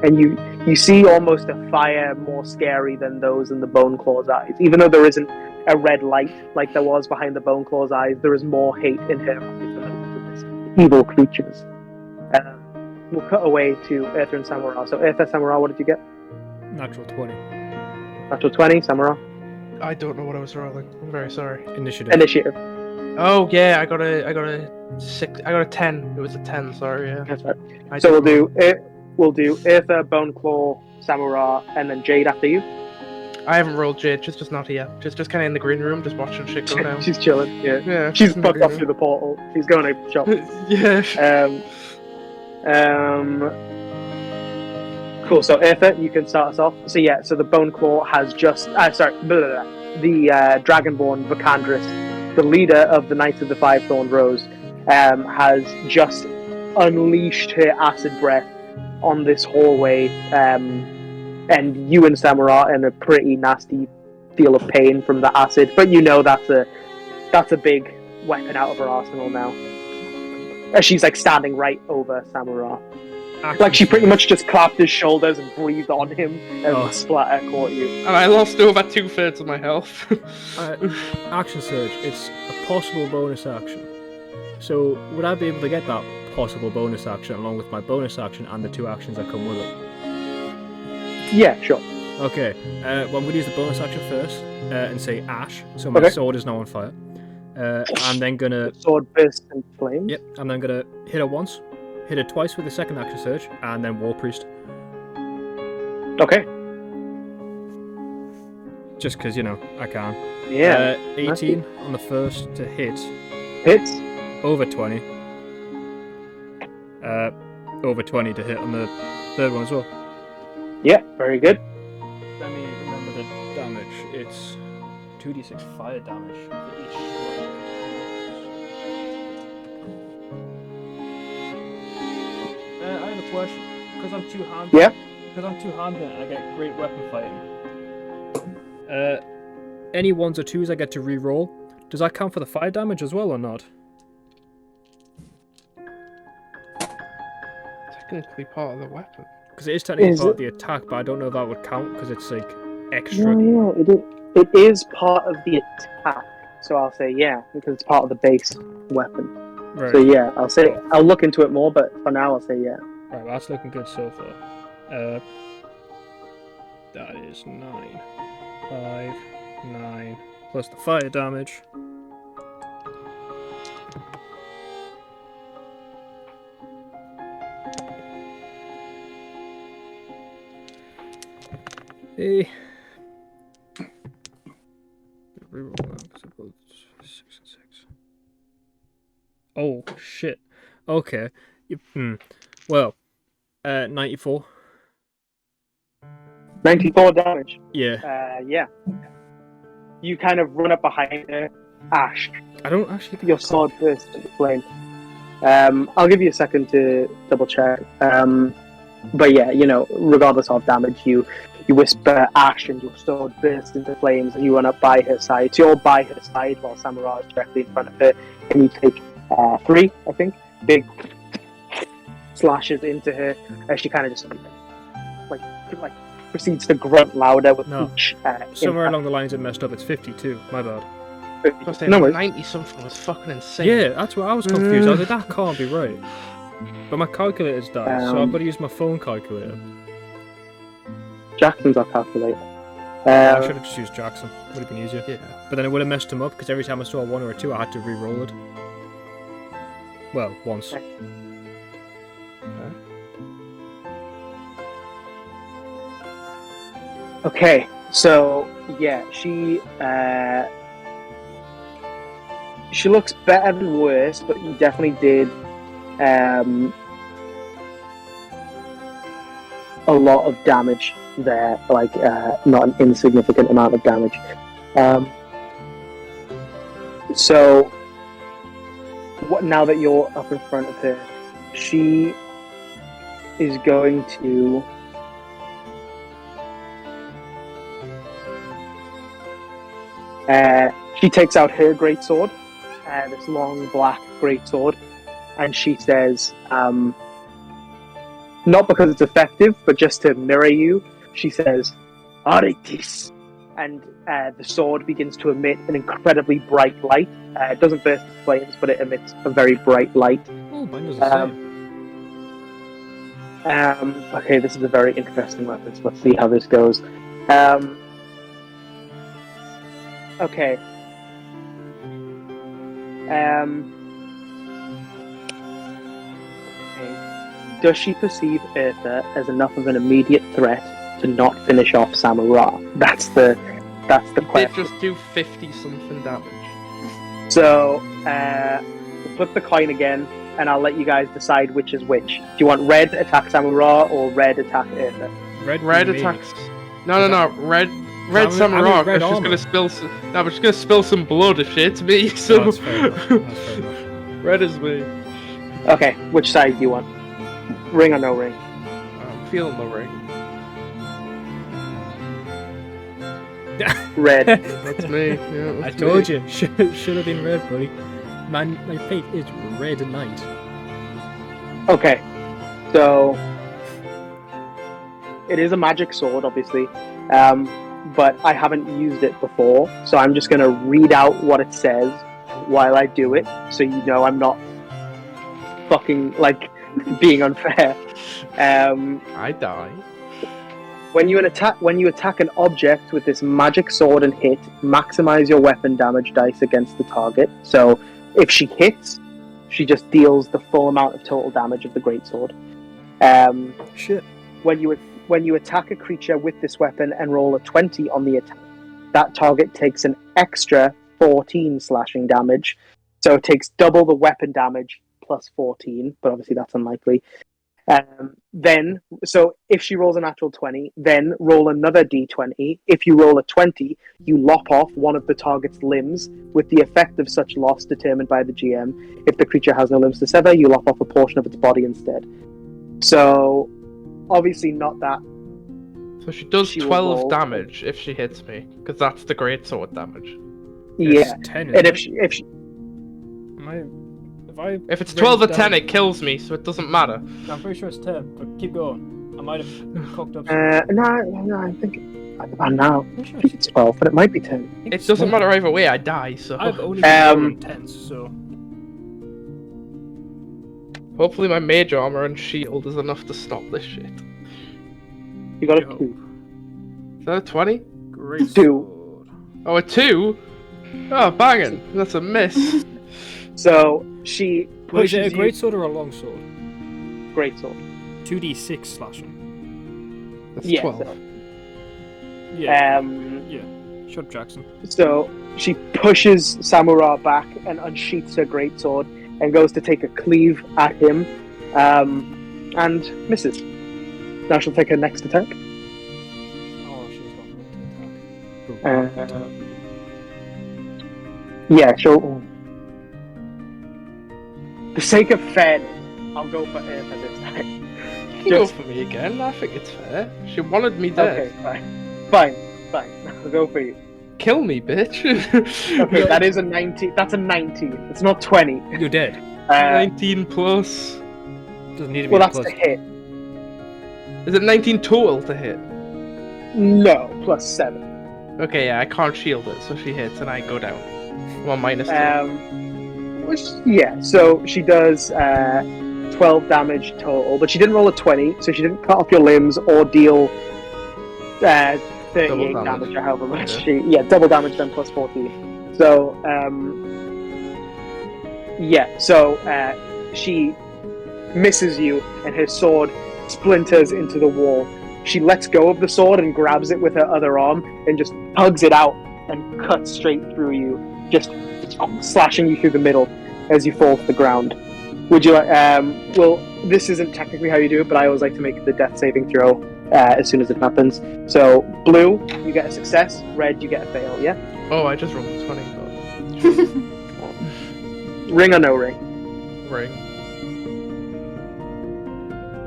And you see almost a fire more scary than those in the Bone Claw's eyes. Even though there isn't a red light like there was behind the Bone Claw's eyes, there is more hate in her eyes than those evil creatures. We'll cut away to Eartha and Samara. So Eartha, Samara, what did you get? Natural 20. Natural 20, Samara? I don't know what I was rolling. I'm very sorry. Initiative. Oh yeah, I got a 6. I got a 10. It was a 10. Sorry. Yeah. That's right. So we'll do Eartha, Bone Claw, Samara, and then Jade after you. I haven't rolled Jade. She's just not here. She's just kind of in the green room, just watching shit go down. She's chilling. Yeah. Yeah. She's fucked off through the portal. She's going to shop. Yeah. Cool. So Eartha, you can start us off. So so the Bone Claw has just the Dragonborn Vacandris, the leader of the Knights of the Five-Thorned Rose, has just unleashed her acid breath on this hallway, and you and Sam are in a pretty nasty deal of pain from the acid, but you know that's a big weapon out of her arsenal now. As she's like standing right over Samara. Like she pretty much just clapped his shoulders and breathed on him as the splatter caught you. And I lost over 2/3 of my health. Action Surge, it's a possible bonus action. So would I be able to get that possible bonus action along with my bonus action and the 2 actions that come with it? Yeah, sure. Okay, well I'm going to use the bonus action first and say Ash, so my sword is now on fire. I'm then going to... Sword bursts in flames? Yep, I'm then going to hit her once, hit her twice with the second action surge, and then War Priest. Okay. Just because, I can. Yeah. 18 on the first to hit. Hits. Over 20. Over 20 to hit on the third one as well. Yeah, very good. Let me remember the damage. It's 2d6 fire damage for each strike. I have a question. Because I'm two-handed. Yeah. Because I'm two-handed and I get great weapon fighting. Any 1s or 2s I get to re-roll. Does that count for the fire damage as well or not? Technically part of the weapon. Because it is technically part of the attack, but I don't know if that would count because it's like extra. No, it is part of the attack. So I'll say yeah, because it's part of the base weapon. Right. So yeah, I'll look into it more, but for now I'll say yeah. Right, well, that's looking good so far. That is 9. 5, 9, plus the fire damage. Hey. Reroll now because I both 6 and 6. Oh shit. Okay. Well, 94. 94 damage. Yeah. Yeah. You kind of run up behind her, Ash. I don't actually think your sword bursts into flame. I'll give you a second to double check. But yeah, regardless of damage, you whisper Ash and your sword bursts into flames and you run up by her side. So you're by her side while Samara is directly in front of her, and you take 3, I think, big slashes into her as she kind of just like proceeds to grunt louder with each somewhere along the lines it messed up. It's 52. My bad. I was saying, No worries. 90 something was fucking insane. Yeah, that's what I was confused. I was like, that can't be right. But my calculator's died, so I've got to use my phone calculator. Jackson's our calculator. I should have just used Jackson. Would have been easier. Yeah. But then it would have messed him up because every time I saw a 1 or a 2, I had to re-roll it. Well, once. Okay, so yeah, she looks better than worse, but you definitely did a lot of damage there, like not an insignificant amount of damage. So now that you're up in front of her, she is going to she takes out her greatsword, this long black greatsword, and she says, not because it's effective, but just to mirror you, she says, Aritis! And the sword begins to emit an incredibly bright light. It doesn't burst into flames, but it emits a very bright light. Oh, mine does the same. Okay, this is a very interesting weapon, so let's see how this goes. Okay. Does she perceive Eartha as enough of an immediate threat to not finish off Samara? That's the question. They just do 50 something damage. So, we'll flip the coin again, and I'll let you guys decide which is which. Do you want red attack Samara or red attack Eartha? Red attacks. No. Red Samurai. red She's armor. gonna spill. No, but she's gonna spill some blood if she hits me. So That's fair enough. That's fair enough. red is me. Okay, which side do you want? Ring or no ring? I'm feeling the ring. Red. That's me. Yeah, I that's told me. you, should have been red, buddy. My fate is red knight. Okay, so it is a magic sword, obviously, but I haven't used it before, so I'm just going to read out what it says while I do it, so you know I'm not fucking, like, being unfair. I die. When you attack an object with this magic sword and hit, maximize your weapon damage dice against the target. So if she hits, she just deals the full amount of total damage of the greatsword. Shit. When you attack a creature with this weapon and roll a 20 on the attack, that target takes an extra 14 slashing damage. So it takes double the weapon damage plus 14, but obviously that's unlikely. So if she rolls a natural 20, then roll another d20. If you roll a 20, you lop off one of the target's limbs with the effect of such loss determined by the GM. If the creature has no limbs to sever, you lop off a portion of its body instead. So, obviously not that. So she does She will 12 roll. damage if she hits me, because that's the greatsword damage. Yeah, It's 10, and isn't if she If it's 12 or 10, it kills me, so it doesn't matter. I'm pretty sure it's 10, but keep going. I might have cocked up. no, I think now I'm sure I think it's 12, but it might be 10. It doesn't matter either way, I die, so... I've only been rolling 10s, so... Hopefully my mage armor and shield is enough to stop this shit. You got a Yo. 2. Is that a 20? Great. Two. Oh, a 2? Oh, banging! That's a miss. So she Wait, is it a pushes great sword or a long sword? great sword. 2d6 slashing. That's Yeah. 12. So, Yeah. um, Yeah. Shut up, Jackson. so she pushes Samura back and unsheaths her greatsword and goes to take a cleave at him, and misses. Now she'll take her next attack. Oh, she's got an attack. Cool. Yeah, she'll. For the sake of fairness, I'll go for Eartha this time. You can go for me again, I think it's fair. She wanted me dead. Okay, fine. I'll go for you. Kill me, bitch. Okay, that is a 19. That's a 19. It's not 20. You're dead. 19 plus. Doesn't need to be Well, a that's plus. the hit. Is it 19 total to hit? No, plus 7. Okay, yeah, I can't shield it, so she hits and I go down. Well, minus 2. Yeah, so she does 12 damage total, but she didn't roll a 20, so she didn't cut off your limbs or deal 38 Double damage or however much Okay. double damage then plus 14. So, she misses you and her sword splinters into the wall. She lets go of the sword and grabs it with her other arm and just tugs it out and cuts straight through you, just slashing you through the middle as you fall to the ground. Would you like, well, this isn't technically how you do it, but I always like to make the death saving throw as soon as it happens. So, blue, you get a success, red, you get a fail, yeah? Oh, I just rolled a 20. Ring or no ring? Ring.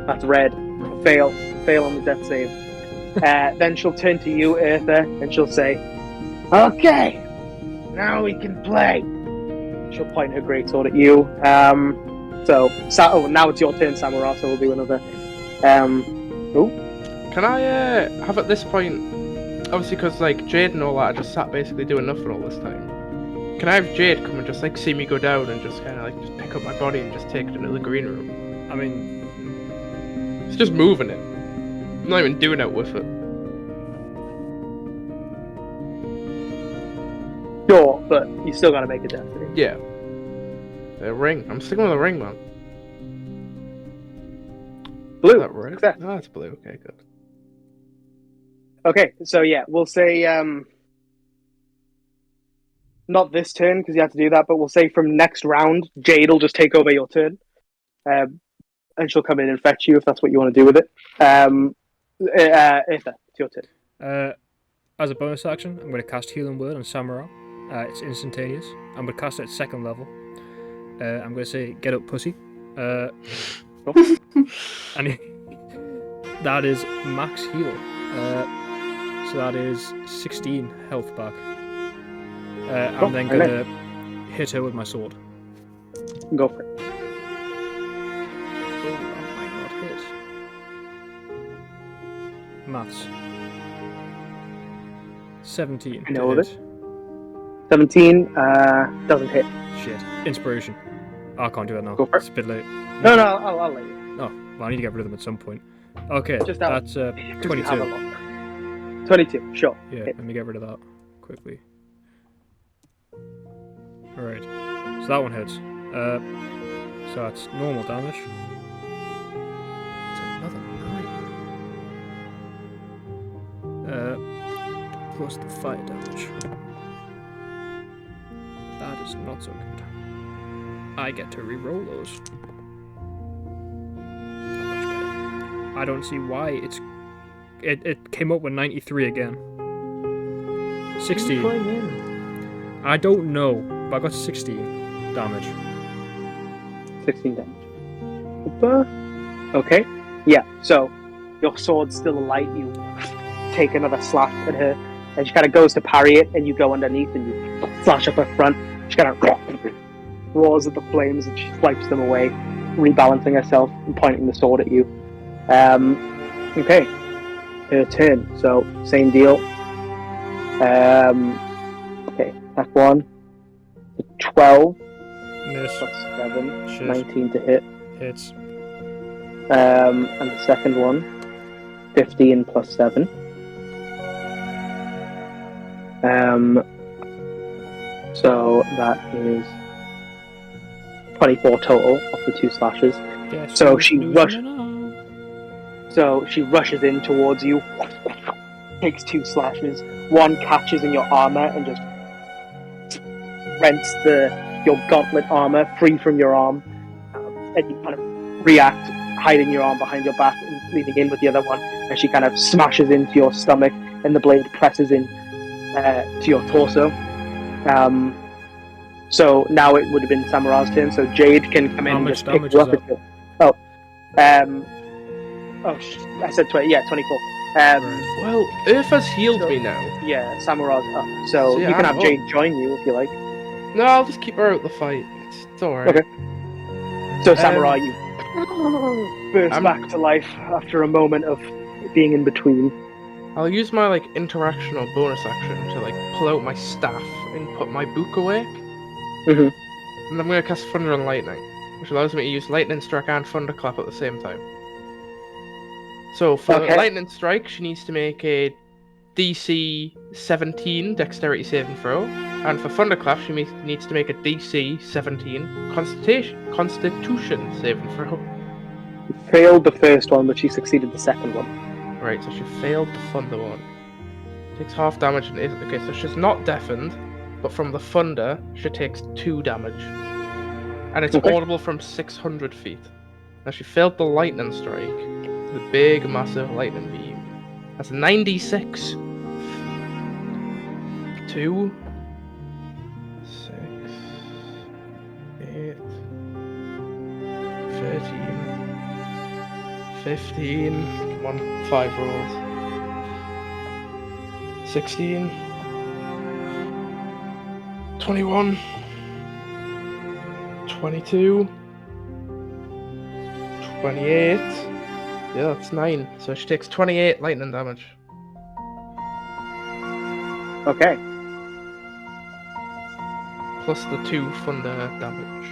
That's red. Fail on the death save. Then she'll turn to you, Eartha, and she'll say, "Okay, now we can play." She'll point her greatsword at you. Now it's your turn, Samara, so we'll do another. Can I have at this point, obviously because like Jade and all that, I just sat basically doing nothing all this time. Can I have Jade come and just like see me go down and just kind of like just pick up my body and just take it into the green room? I mean, It's just moving it. I'm not even doing it with it. Sure, but you still gotta make a death save. Yeah. The ring. I'm sticking with the ring, man. Blue. Is that red? Success. No, it's blue. Okay, good. Okay, so yeah, we'll say not this turn because you have to do that, but we'll say from next round, Jade will just take over your turn, and she'll come in and fetch you if that's what you want to do with it. Aether, it's your turn. as a bonus action, I'm going to cast Healing Word on Samara. It's instantaneous. I'm going to cast it at 2nd level. I'm going to say, "Get up, pussy." And that is max heal. So that is 16 health back. I'm then going to hit her with my sword. Go for it. Oh, that might not hit. Maths. 17. I know to it. hit. 17 doesn't hit. Shit. Inspiration. Oh, I can't do that now. Go for it. It's a bit late. No, I'll let you. Oh, well, I need to get rid of them at some point. Okay, Just have- that's Just have a 22. look. 22, sure. Yeah, Hit. let me get rid of that quickly. Alright, so that one hits. So that's normal damage. It's another 9. Plus the fire damage. That is not so good. I get to re-roll those. Not much better. I don't see why it came up with 93 again. 16. I don't know, but I got 16 damage. 16 damage. Okay. Yeah, so your sword's still alight. You take another slash at her, and she kind of goes to parry it, and you go underneath and you slash up her front. She kind of roars at the flames and she swipes them away, rebalancing herself and pointing the sword at you. Okay. Her turn. So, same deal. Okay, attack 1. 12 Miss. plus 7, Shit. 19 to hit. Hits. And the second one, 15 plus 7. So that is 24 total of the 2 slashes. Guess So who's she losing rushed- it now? So she rushes in towards you, takes 2 slashes. One catches in your armor and just rents your gauntlet armor free from your arm. And you kind of react, hiding your arm behind your back and leaning in with the other one. And she kind of smashes into your stomach, and the blade presses in to your torso. So now it would have been Samara's turn. So Jade can come in How and much just pick damage you is up. I said 20. Yeah, 24. Well, Eartha's healed me now. Yeah, Samara's up. So Yeah, you can I'm have Jade join you if you like. No, I'll just keep her out the fight. It's alright. Okay. So Samurai, you burst I'm- back to life after a moment of being in between. I'll use my interaction or bonus action to pull out my staff and put my book away. Mhm. And I'm going to cast Thunder and Lightning, which allows me to use Lightning Strike and Thunderclap at the same time. So for Okay. Lightning Strike, she needs to make a DC 17 Dexterity saving throw, and for Thunderclap, she needs to make a DC 17 Constitution saving throw. Failed the first one, but she succeeded the second one. Right, so she failed the Thunder one. Takes half damage and okay, so she's not deafened, but from the Thunder, she takes 2 damage. And it's Okay. audible from 600 feet. Now she failed the Lightning Strike, the big, massive lightning beam. That's 96. 2, 6, 8, 13, 15. Come on, 5 rolls. 16, 21, 22, 28. Yeah, that's 9. So she takes 28 lightning damage. Okay. Plus the 2 thunder damage.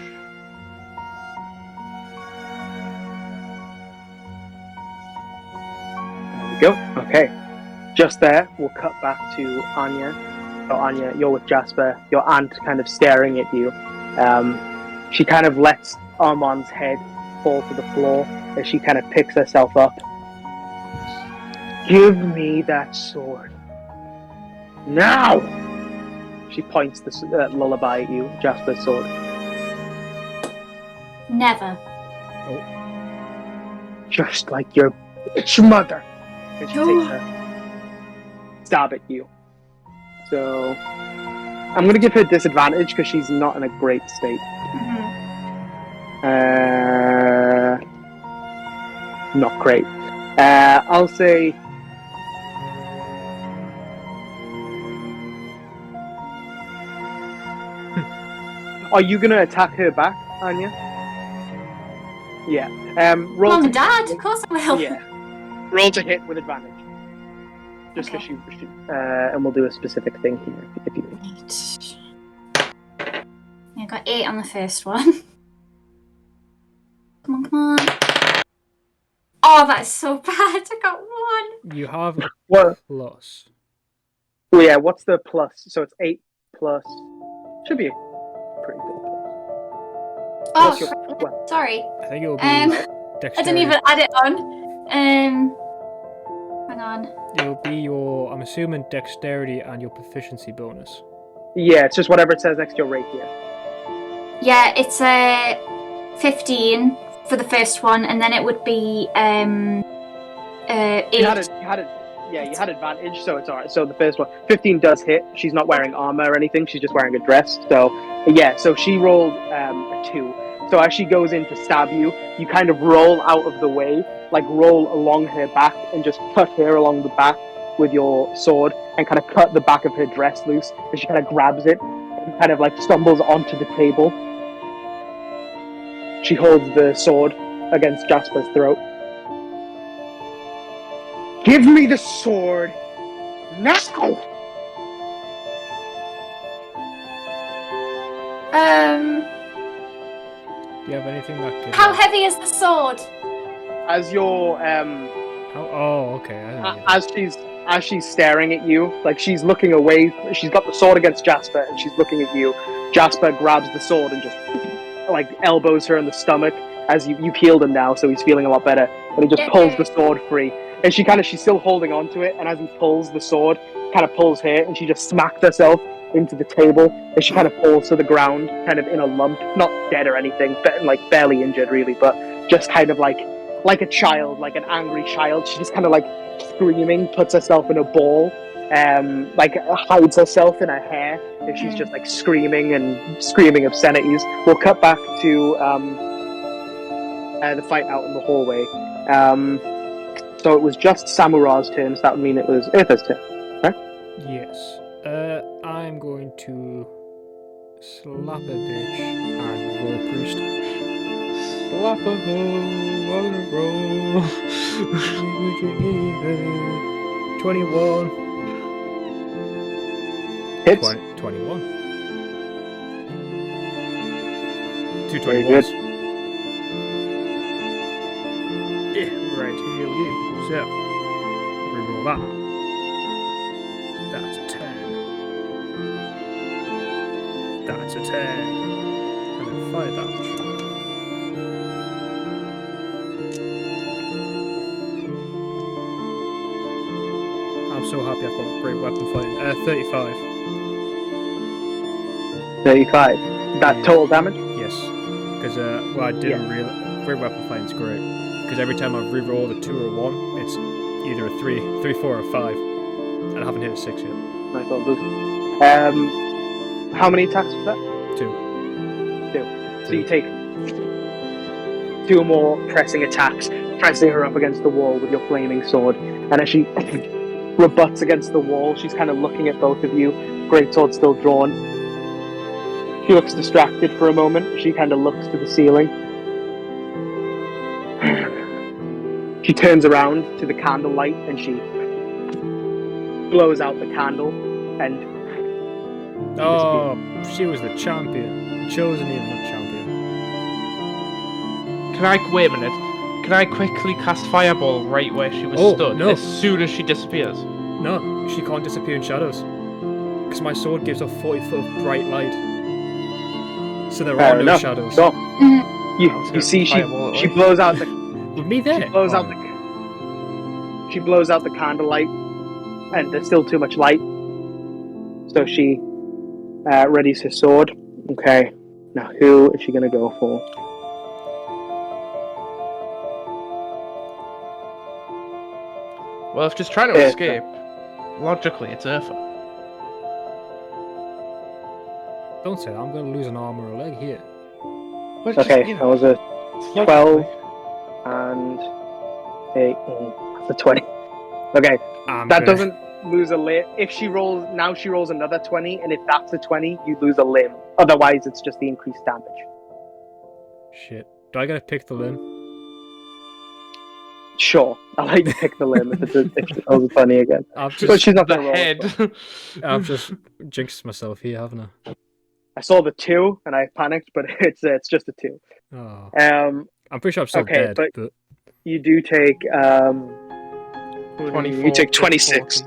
There we go. Okay. Just there, we'll cut back to Anya. So Anya, you're with Jasper. Your aunt kind of staring at you. She kind of lets Armand's head fall to the floor as she kind of picks herself up. Give me that sword. Now! She points the lullaby at you, Jasper's sword. Never. Just like your bitch mother. And she takes a stab at you. So I'm going to give her disadvantage because she's not in a great state. Mhm. Not great. I'll say... Are you going to attack her back, Anya? Yeah. Roll Mom to- and Dad, of course I will. Yeah. Roll to hit with advantage. Just because Okay. and we'll do a specific thing here if you. Right. I got 8 on the first one. Come on. Oh, that's so bad. I got 1. You have a What? plus. Oh yeah. What's the plus? So it's 8 plus. Should be a pretty good plus. Oh, What's your well, sorry. I think it will be I dexterity. didn't even add it on. Hang on. It will be your, I'm assuming, dexterity and your proficiency bonus. Yeah, it's just whatever it says next to your rapier. Yeah, it's 15 for the first one, and then it would be 8. You had advantage, so it's alright. So the first one, 15 does hit. She's not wearing armor or anything. She's just wearing a dress. So yeah, so she rolled a 2. So as she goes in to stab you, you kind of roll out of the way, like roll along her back and just cut her along the back with your sword and kind of cut the back of her dress loose. And she kind of grabs it and kind of like stumbles onto the table. She holds the sword against Jasper's throat. Give me the sword now! Do you have anything that can... How heavy is the sword? As your Oh, okay. I don't know. as she's staring at you, like she's looking away. She's got the sword against Jasper, and she's looking at you. Jasper grabs the sword and just like elbows her in the stomach. As you've healed him now, so he's feeling a lot better. And he just pulls the sword free, and she's still holding on to it. And as he pulls the sword, kind of pulls her, and she just smacks herself into the table, and she kind of falls to the ground, kind of in a lump, not dead or anything, but like barely injured really, but just kind of like a child, like an angry child. She just kind of like screaming, puts herself in a ball, like hides herself in her hair, and she's just like screaming obscenities. We'll cut back to the fight out in the hallway. So it was just Samura's turn, so that would mean it was Eartha's turn, right? Yes. I'm going to slap a bitch and roll priest. Slap a hoe on a roll. 21. Hits. 21. Two Very 21s. Yeah, right, here we go. So, reroll that. That's a 10. That's a 10. And then fire damage. I'm so happy I've got great weapon fighting. 35. 35. That total damage? Yes. Because, I didn't realize. Great weapon fighting's great. Because every time I've rerolled a 2 or a 1, it's either a 3, 4, or 5. And I haven't hit a 6 yet. Nice little boost. How many attacks was that? 2. 2. So you take 2 more pressing attacks, pressing her up against the wall with your flaming sword. And as she rebuts against the wall, she's kind of looking at both of you. Greatsword still drawn. She looks distracted for a moment. She kind of looks to the ceiling. She turns around to the candlelight and she blows out the candle and Oh, she was the champion. Chosen even, not champion. Wait a minute. Can I quickly cast Fireball right where she was stood no. as soon as she disappears? No, she can't disappear in shadows. Because my sword gives off 40 foot of bright light. So there are no shadows. So, you see she blows out the With me there. She blows out the candlelight, and there's still too much light. So she readies her sword. Okay, now who is she going to go for? Well, if she's trying to escape, logically it's Urfa. Don't say that, I'm going to lose an arm or a leg here. Well, Okay, just, that was a 12 and that's a 20. Okay, that doesn't lose a limb. If she rolls another 20, and if that's a 20, you lose a limb. Otherwise, it's just the increased damage. Shit. Do I gotta pick the limb? Sure, I like to pick the limb if she rolls a 20 again. But she's not the going to roll. head. I've just jinxed myself here, haven't I? I saw the 2 and I panicked, but it's just a 2. Oh. I'm pretty sure I'm still dead. but you do take 24. You take 26.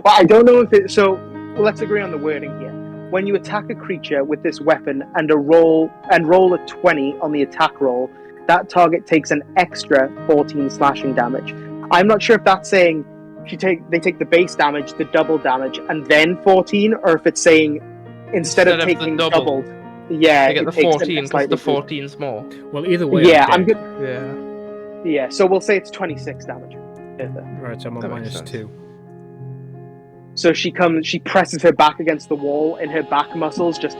Well, I don't know if it. So let's agree on the wording here. When you attack a creature with this weapon and roll a 20 on the attack roll, that target takes an extra 14 slashing damage. I'm not sure if that's saying they take the base damage, the double damage, and then 14, or if it's saying instead of taking doubled. Yeah, I get the 14 because the 14's more. Well, either way, yeah, I'm good. Yeah. So we'll say it's 26 damage. Right, so I'm on minus 2. So she presses her back against the wall, and her back muscles just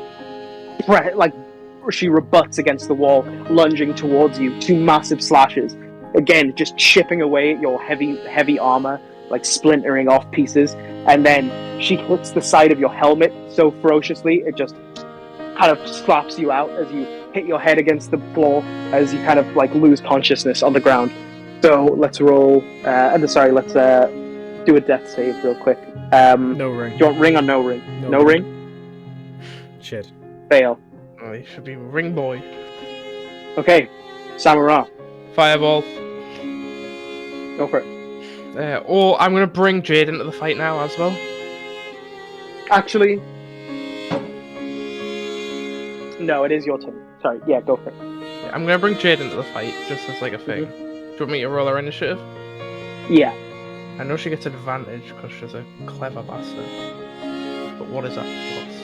she rebuts against the wall, lunging towards you. 2 massive slashes, again just chipping away at your heavy armor, like splintering off pieces. And then she hits the side of your helmet so ferociously it just kind of slaps you out as you hit your head against the floor, as you kind of lose consciousness on the ground. So let's roll. Let's do a death save real quick. No ring. Do you want ring or no ring? No ring? Shit. Fail. Oh, you should be ring boy. Okay, Samara. Fireball. Go for it. Or I'm going to bring Jade into the fight now as well. Actually, no, it is your turn. Sorry, yeah, go for it. Yeah, I'm going to bring Jade into the fight, just as a thing. Do you want me to roll her initiative? Yeah. I know she gets advantage because she's a clever bastard. But what is that plus?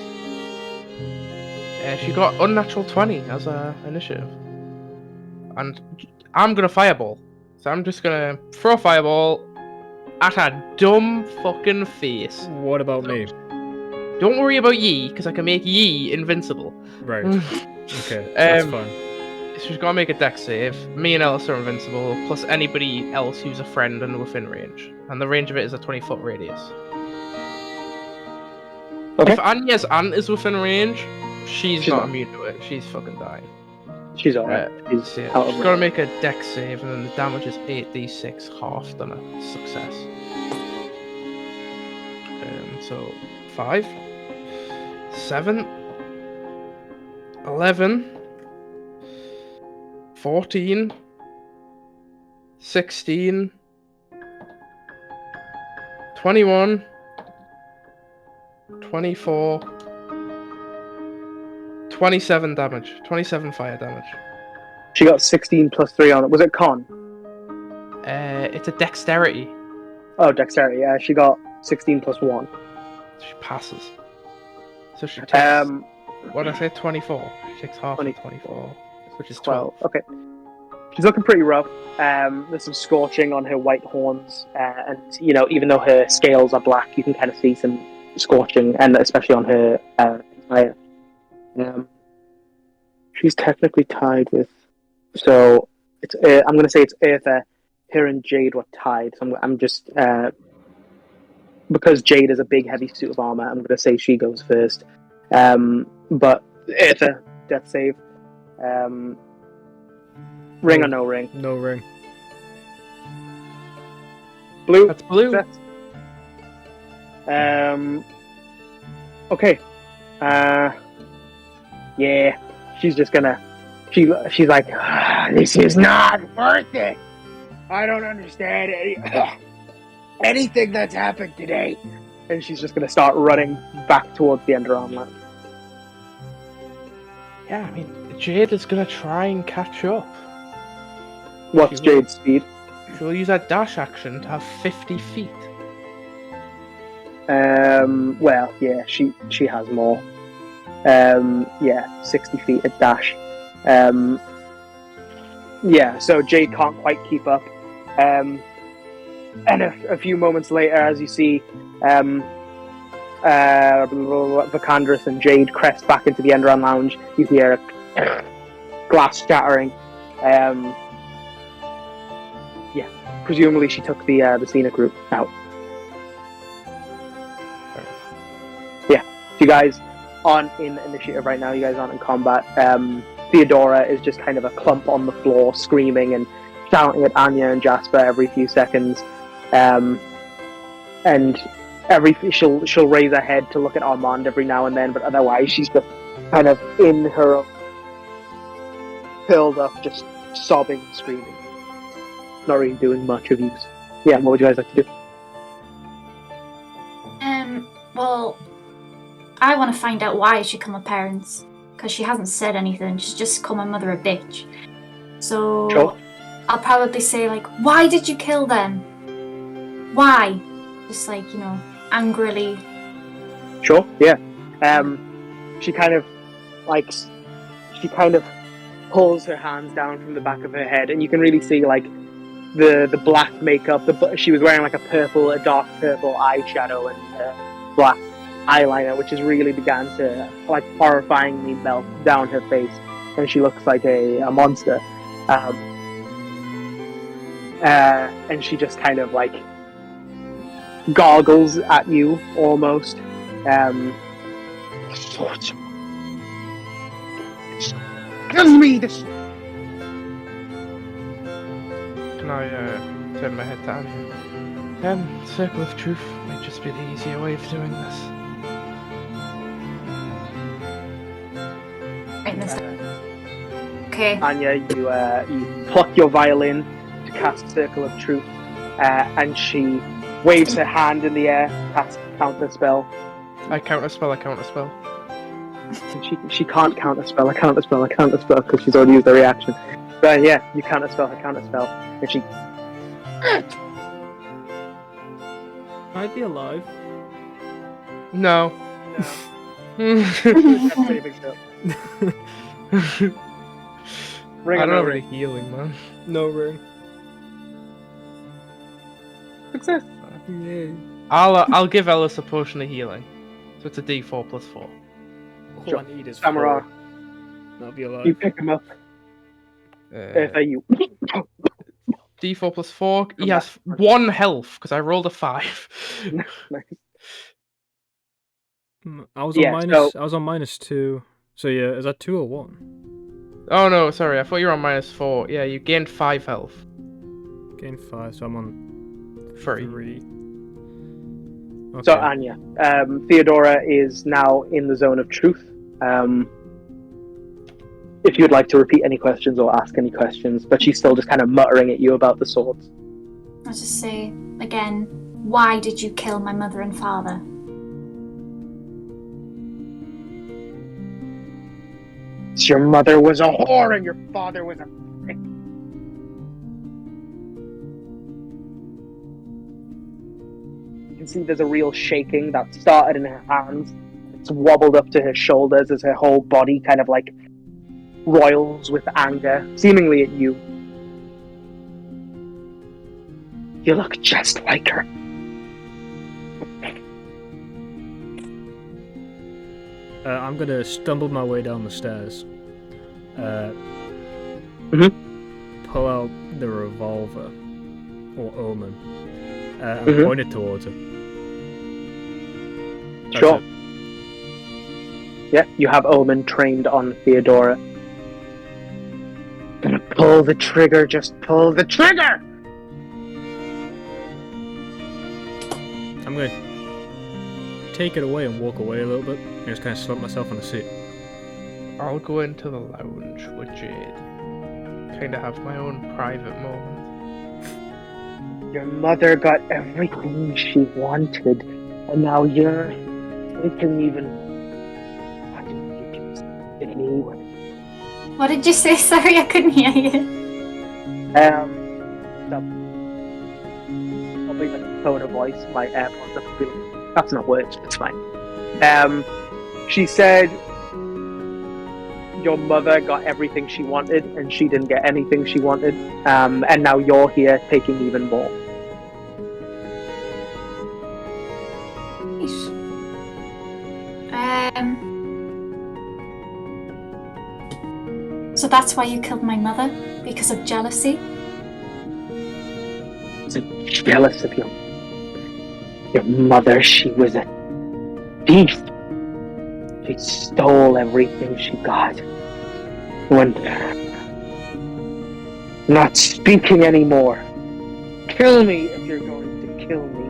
She got unnatural 20 as her initiative. And I'm going to fireball. So I'm just going to throw a fireball at her dumb fucking face. What about me? Don't worry about ye, because I can make ye invincible. Right. Okay, that's fine. She's got to make a dex save. Me and Ellis are invincible, plus anybody else who's a friend and within range. And the range of it is a 20-foot radius. Okay. If Anya's aunt is within range, she's not immune to it. She's fucking dying. She's alright. She's got to make a dex save, and then the damage is 8d6 halved on a success. So 5, 7, 11, 14, 16, 21, 24, 27 damage. 27 fire damage. She got 16 plus 3 on it. Was it con? It's a dexterity. Oh, dexterity. Yeah, she got 16 plus 1. She passes. So she takes... what did I say? 24. She takes half of 24, which is 12. Okay. She's looking pretty rough. There's some scorching on her white horns, and even though her scales are black, you can kind of see some scorching, and especially on her entire. She's technically tied with. So it's. I'm going to say it's Eartha. Her and Jade were tied. So I'm just because Jade is a big, heavy suit of armor. I'm going to say she goes first. But Eartha, death save. Ring or no ring? No ring. Blue. That's blue. Okay. Yeah. She's just gonna. She's like, this is not worth it. I don't understand anything that's happened today. And she's just gonna start running back towards the Enderarm Lounge. Yeah, I mean, Jade is gonna try and catch up. What's Jade's speed? She'll use her dash action to have 50 feet. Well, yeah, she has more. 60 feet at dash. So Jade can't quite keep up. And a few moments later, as you see, Vicandrus and Jade crest back into the Enderarm Lounge, you hear glass shattering. Presumably she took the scenic route out. Yeah, you guys aren't in initiative right now. You guys aren't in combat. Theodora is just kind of a clump on the floor, screaming and shouting at Anya and Jasper every few seconds. And she'll raise her head to look at Armand every now and then, but otherwise she's just kind of in her curled up, just sobbing and screaming. Not really doing much of use. Yeah, what would you guys like to do? Well, I want to find out why she called my parents, because she hasn't said anything. She's just called my mother a bitch. So Sure. I'll probably say, like, why did you kill them? Why? Just like, angrily. Sure, yeah. She kind of pulls her hands down from the back of her head, and you can really see like the black makeup. She was wearing like a dark purple eyeshadow and black eyeliner, which has really began to like horrifyingly melt down her face, and she looks like a monster. And she just kind of like goggles at you almost. Give me this. Can I turn my head down? Circle of Truth might just be the easier way of doing this. Right, this okay. Anya, you pluck your violin to cast Circle of Truth, and she waves her hand in the air, casts counter spell. I counterspell. She can't counterspell, because she's already used her reaction. But yeah, you counterspell, and she... I'd be alive. No. That's saving throw. I don't have any healing, man. No ring. Success. Yay. I'll give Ellis a potion of healing. So it's a D4 plus 4. All I need is Samurai. 4. I'll be alive. You pick him up. You. D4 plus 4. He has 1 health because I rolled a 5. Nice. I was Yeah, on minus. I was on -2. So yeah, is that 2 or 1? Oh no, sorry. I thought you were on -4. Yeah, you gained 5 health. Gain 5, so I'm on 3. 3. Okay. So Anya, Theodora is now in the zone of truth. if you'd like to repeat any questions or ask any questions, but she's still just kind of muttering at you about the swords. I'll just say again, why did you kill my mother and father? Your mother was a whore and your father was a prick. You can see there's a real shaking that started in her hands. It's wobbled up to her shoulders as her whole body kind of like roils with anger, seemingly at you. You look just like her. I'm gonna stumble my way down the stairs. Pull out the revolver, or Omen, and point it towards her. Sure. Yeah, you have Omen trained on Theodora. Gonna pull the trigger, just pull the trigger! I'm gonna take it away and walk away a little bit, and just kind of slump myself on the seat. I'll go into the lounge with Jade. Kind of have my own private moment. Your mother got everything she wanted, and now you're taking even... What did you just say? What did you say? Sorry, I couldn't hear you. Probably the tone of voice, my AirPods are feeling... That's not words, it's fine. She said your mother got everything she wanted and she didn't get anything she wanted, and now you're here taking even more. So that's why you killed my mother? Because of jealousy? I was jealous of your mother. She was a thief. She stole everything she got. When not speaking anymore. Kill me if you're going to kill me.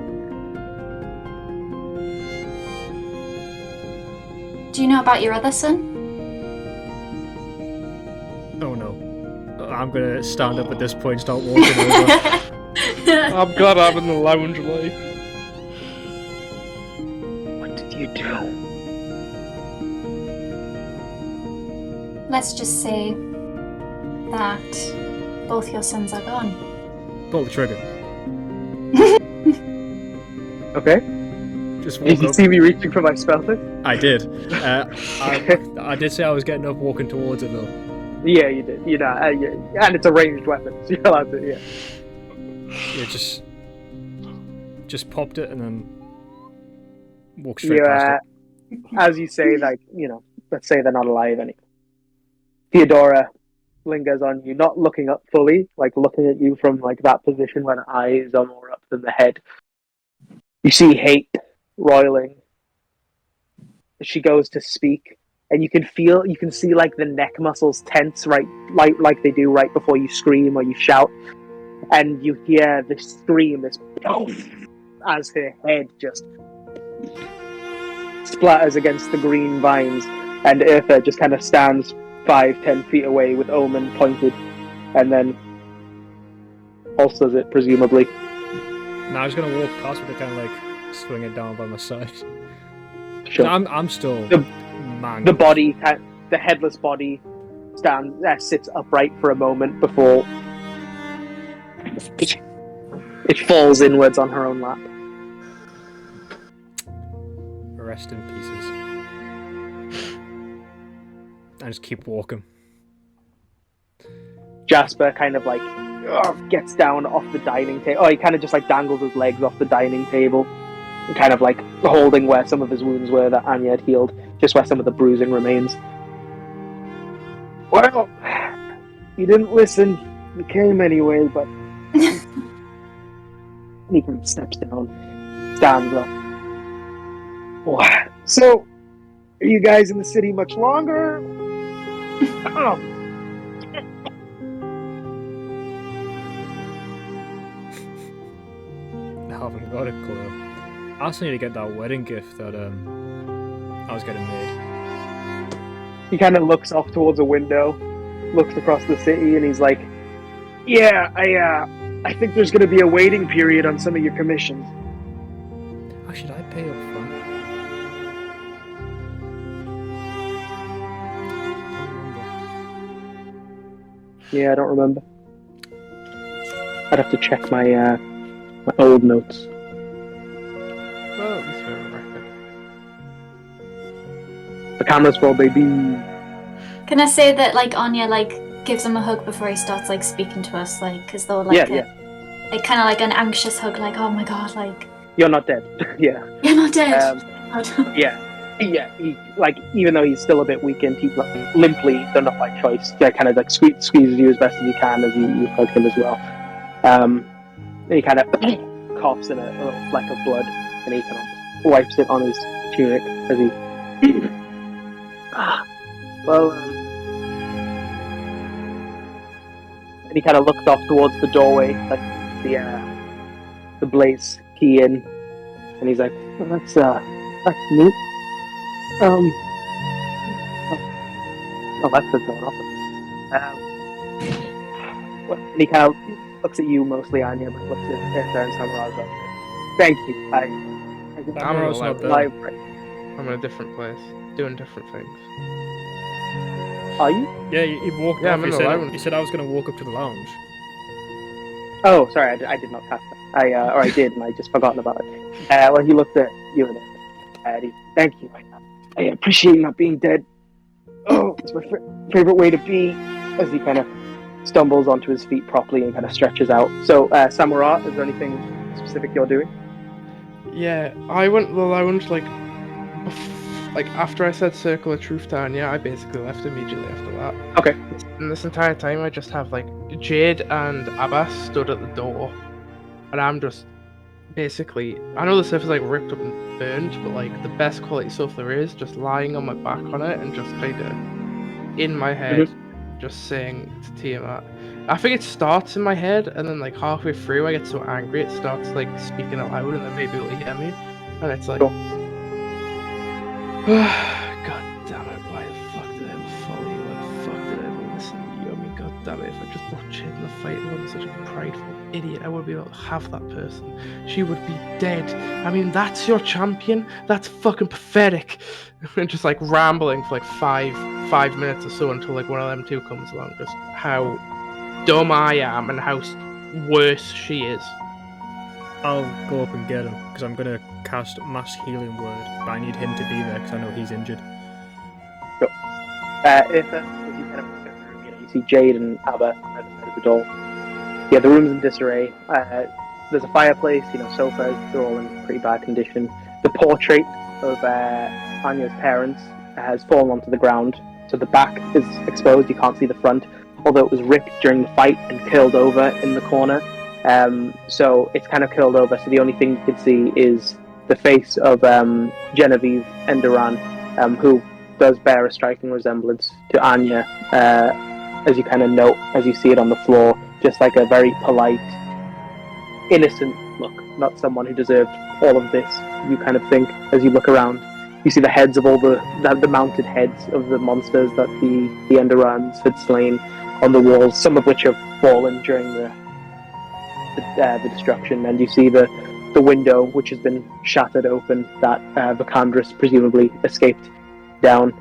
Do you know about your other son? Oh no. I'm gonna stand up at this point and start walking over. I'm glad I'm in the lounge, like. What did you do? Let's just say that both your sons are gone. Pull the trigger. Okay. Just Did walk you up. see me reaching for my spell thing? I did. I did say I was getting up, walking towards it though. Yeah, you did. You know, and it's a ranged weapon, so you're allowed to. Yeah. Yeah, just popped it and then walked straight past it. As you say, like, you know, let's say they're not alive anymore. Theodora lingers on you, not looking up fully, like looking at you from like that position where the eyes are more up than the head. You see hate roiling. She goes to speak, and you can see like the neck muscles tense, right, like they do right before you scream or you shout, and you hear this scream, this poof, as her head just splatters against the green vines, and Eartha just kind of stands 5-10 feet away with Omen pointed, and then holsters it, presumably. No, I was gonna walk past with it, kind of like swing it down by my side. Sure. No, I'm still mangled. The body, the headless body, sits upright for a moment before it falls inwards on her own lap. Rest in pieces. I just keep walking. Jasper kind of like gets down off the dining table. Oh, he kind of just like dangles his legs off the dining table, and kind of like holding where some of his wounds were that Anya had healed, just where some of the bruising remains. Well, you didn't listen. You came anyway, but he kind of steps down, stands up. What? So, are you guys in the city much longer? Oh. I haven't got a clue. I also need to get that wedding gift that I was getting made. He kind of looks off towards a window, looks across the city, and he's like, "Yeah, I think there's going to be a waiting period on some of your commissions." Oh, should I pay up front? Yeah, I don't remember. I'd have to check my my old notes. Well, at least we have a record. The camera's roll, baby. Can I say that like Anya like gives him a hug before he starts like speaking to us, like as though like Yeah. like kind of like an anxious hug, like oh my god, like You're not dead. Yeah. you're not dead. Yeah. He, like, even though he's still a bit weakened, he's like limply, though not by choice, kind of like squeezes you as best as you can as you hug him as well. And he kind of coughs in a little fleck of blood, and he kind of wipes it on his tunic as he. Well, and he kind of looks off towards the doorway, like the blaze key in, and he's like, well, "That's neat." Oh, that's what's going on. And he kind of looks at you mostly, Anya, but looks at Esther and Samurai as well. "Thank you. Samurai's not there. I'm in a different place, doing different things. Are you? Yeah, he walked Yeah, off. I'm in the lounge. He said I was going to walk up to the lounge. Oh, sorry, I did not catch that. Or I did, and I just forgotten about it. Well, he looked at you and Eddie. "Thank you. I appreciate not being dead. Oh, it's my favorite way to be." As he kind of stumbles onto his feet properly and kind of stretches out. So, Samurai, is there anything specific you're doing? Yeah, I went like after I said Circle of Truth down, yeah, I basically left immediately after that. Okay. And this entire time I just have like Jade and Abbas stood at the door, and I'm just basically, I know the stuff is like ripped up and burned, but like the best quality stuff there is, just lying on my back on it and just kind of in my head, just saying to Tiamat. I think it starts in my head, and then like halfway through I get so angry it starts like speaking out loud, and then maybe it'll hear me, and it's like, Cool. God damn it, why the fuck did I ever follow you? Why the fuck did I ever listen to you? I mean, god damn it, if I just watched it in the fight and wasn't such a prideful idiot, I would be able to have that person. She would be dead. I mean, that's your champion? That's fucking pathetic. And just like rambling for like five minutes or so until like one of them two comes along, just how dumb I am and how worse she is. I'll go up and get him, because I'm going to cast Mass Healing Word, but I need him to be there, because I know he's injured. If you kind of look at the room, you see Jade and Abba at the side of the door. Yeah, the room's in disarray. There's a fireplace, sofas, they're all in pretty bad condition. The portrait of Anya's parents has fallen onto the ground, so the back is exposed, you can't see the front, although it was ripped during the fight and curled over in the corner. So it's kind of curled over, so the only thing you can see is the face of Genevieve Enderan, who does bear a striking resemblance to Anya, as you kind of note, as you see it on the floor, just like a very polite, innocent look, not someone who deserved all of this, you kind of think, as you look around. You see the heads of all the mounted heads of the monsters that the Enderans had slain on the walls, some of which have fallen during the destruction, and you see the window which has been shattered open that Vicandrus presumably escaped down,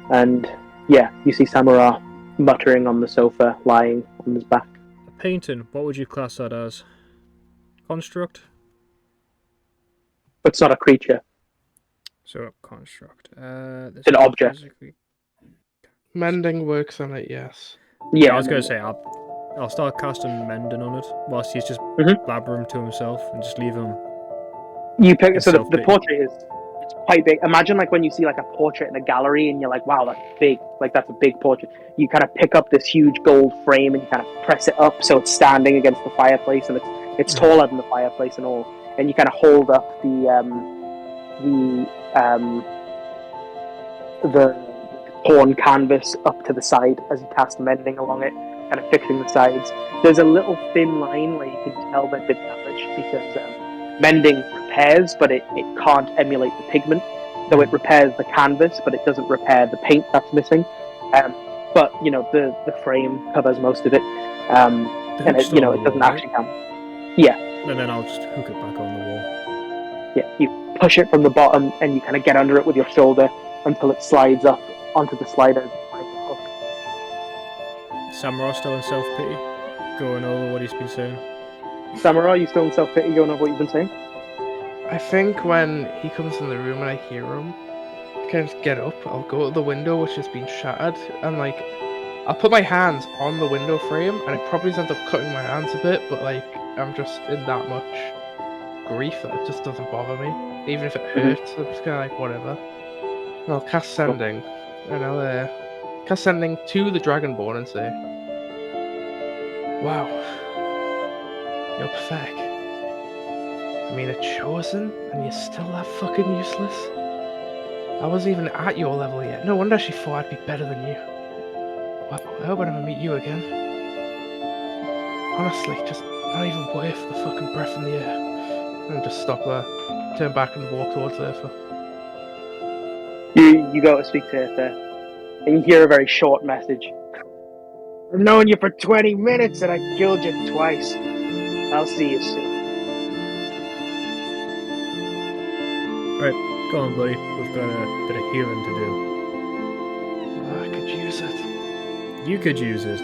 and yeah, you see Samurai muttering on the sofa, lying on his back. A painting, what would you class that as? Construct? It's not a creature. So, construct. It's an object. Mending works on it, yes. Yeah, I was going to say, I'll start casting Mending on it, whilst he's just blabbering to himself, and just leave him. You pick, so the portrait it's quite big. Imagine like when you see like a portrait in a gallery and you're like, wow, that's big, like that's a big portrait. You kind of pick up this huge gold frame and you kind of press it up so it's standing against the fireplace, and it's taller than the fireplace and all. And you kind of hold up the torn canvas up to the side as you cast Mending along it, kind of fixing the sides. There's a little thin line where you can tell they've been damaged because Mending repairs, but it can't emulate the pigment. So it repairs the canvas, but it doesn't repair the paint that's missing. But the frame covers most of it, and hook's it still on it the doesn't wall, actually count. Yeah, And then I'll just hook it back on the wall. yeah. You push it from the bottom, and you kind of get under it with your shoulder until it slides up onto the sliders. Samurai still in self-pity, going over what he's been saying. Samurai, you still in self-pity going over what you've been saying? I think when he comes in the room and I hear him, I kind of get up, I'll go to the window which has been shattered, and like, I'll put my hands on the window frame, and it probably ends up cutting my hands a bit, but like, I'm just in that much grief that it just doesn't bother me. Even if it hurts, I'm just kind of like, whatever. And I'll cast Sending, and I'll cast Sending to the Dragonborn and say, wow, you're pathetic. I mean, a chosen, and you're still that fucking useless? I wasn't even at your level yet. No wonder she thought I'd be better than you. Wow, I hope I never meet you again. Honestly, just not even worth the fucking breath in the air. And just stop there, turn back and walk towards Eartha. You go to speak to Eartha, and you hear a very short message. I've known you for 20 minutes, and I killed you twice. I'll see you soon. Right, go on, buddy. We've got a bit of healing to do. I could use it. You could use it.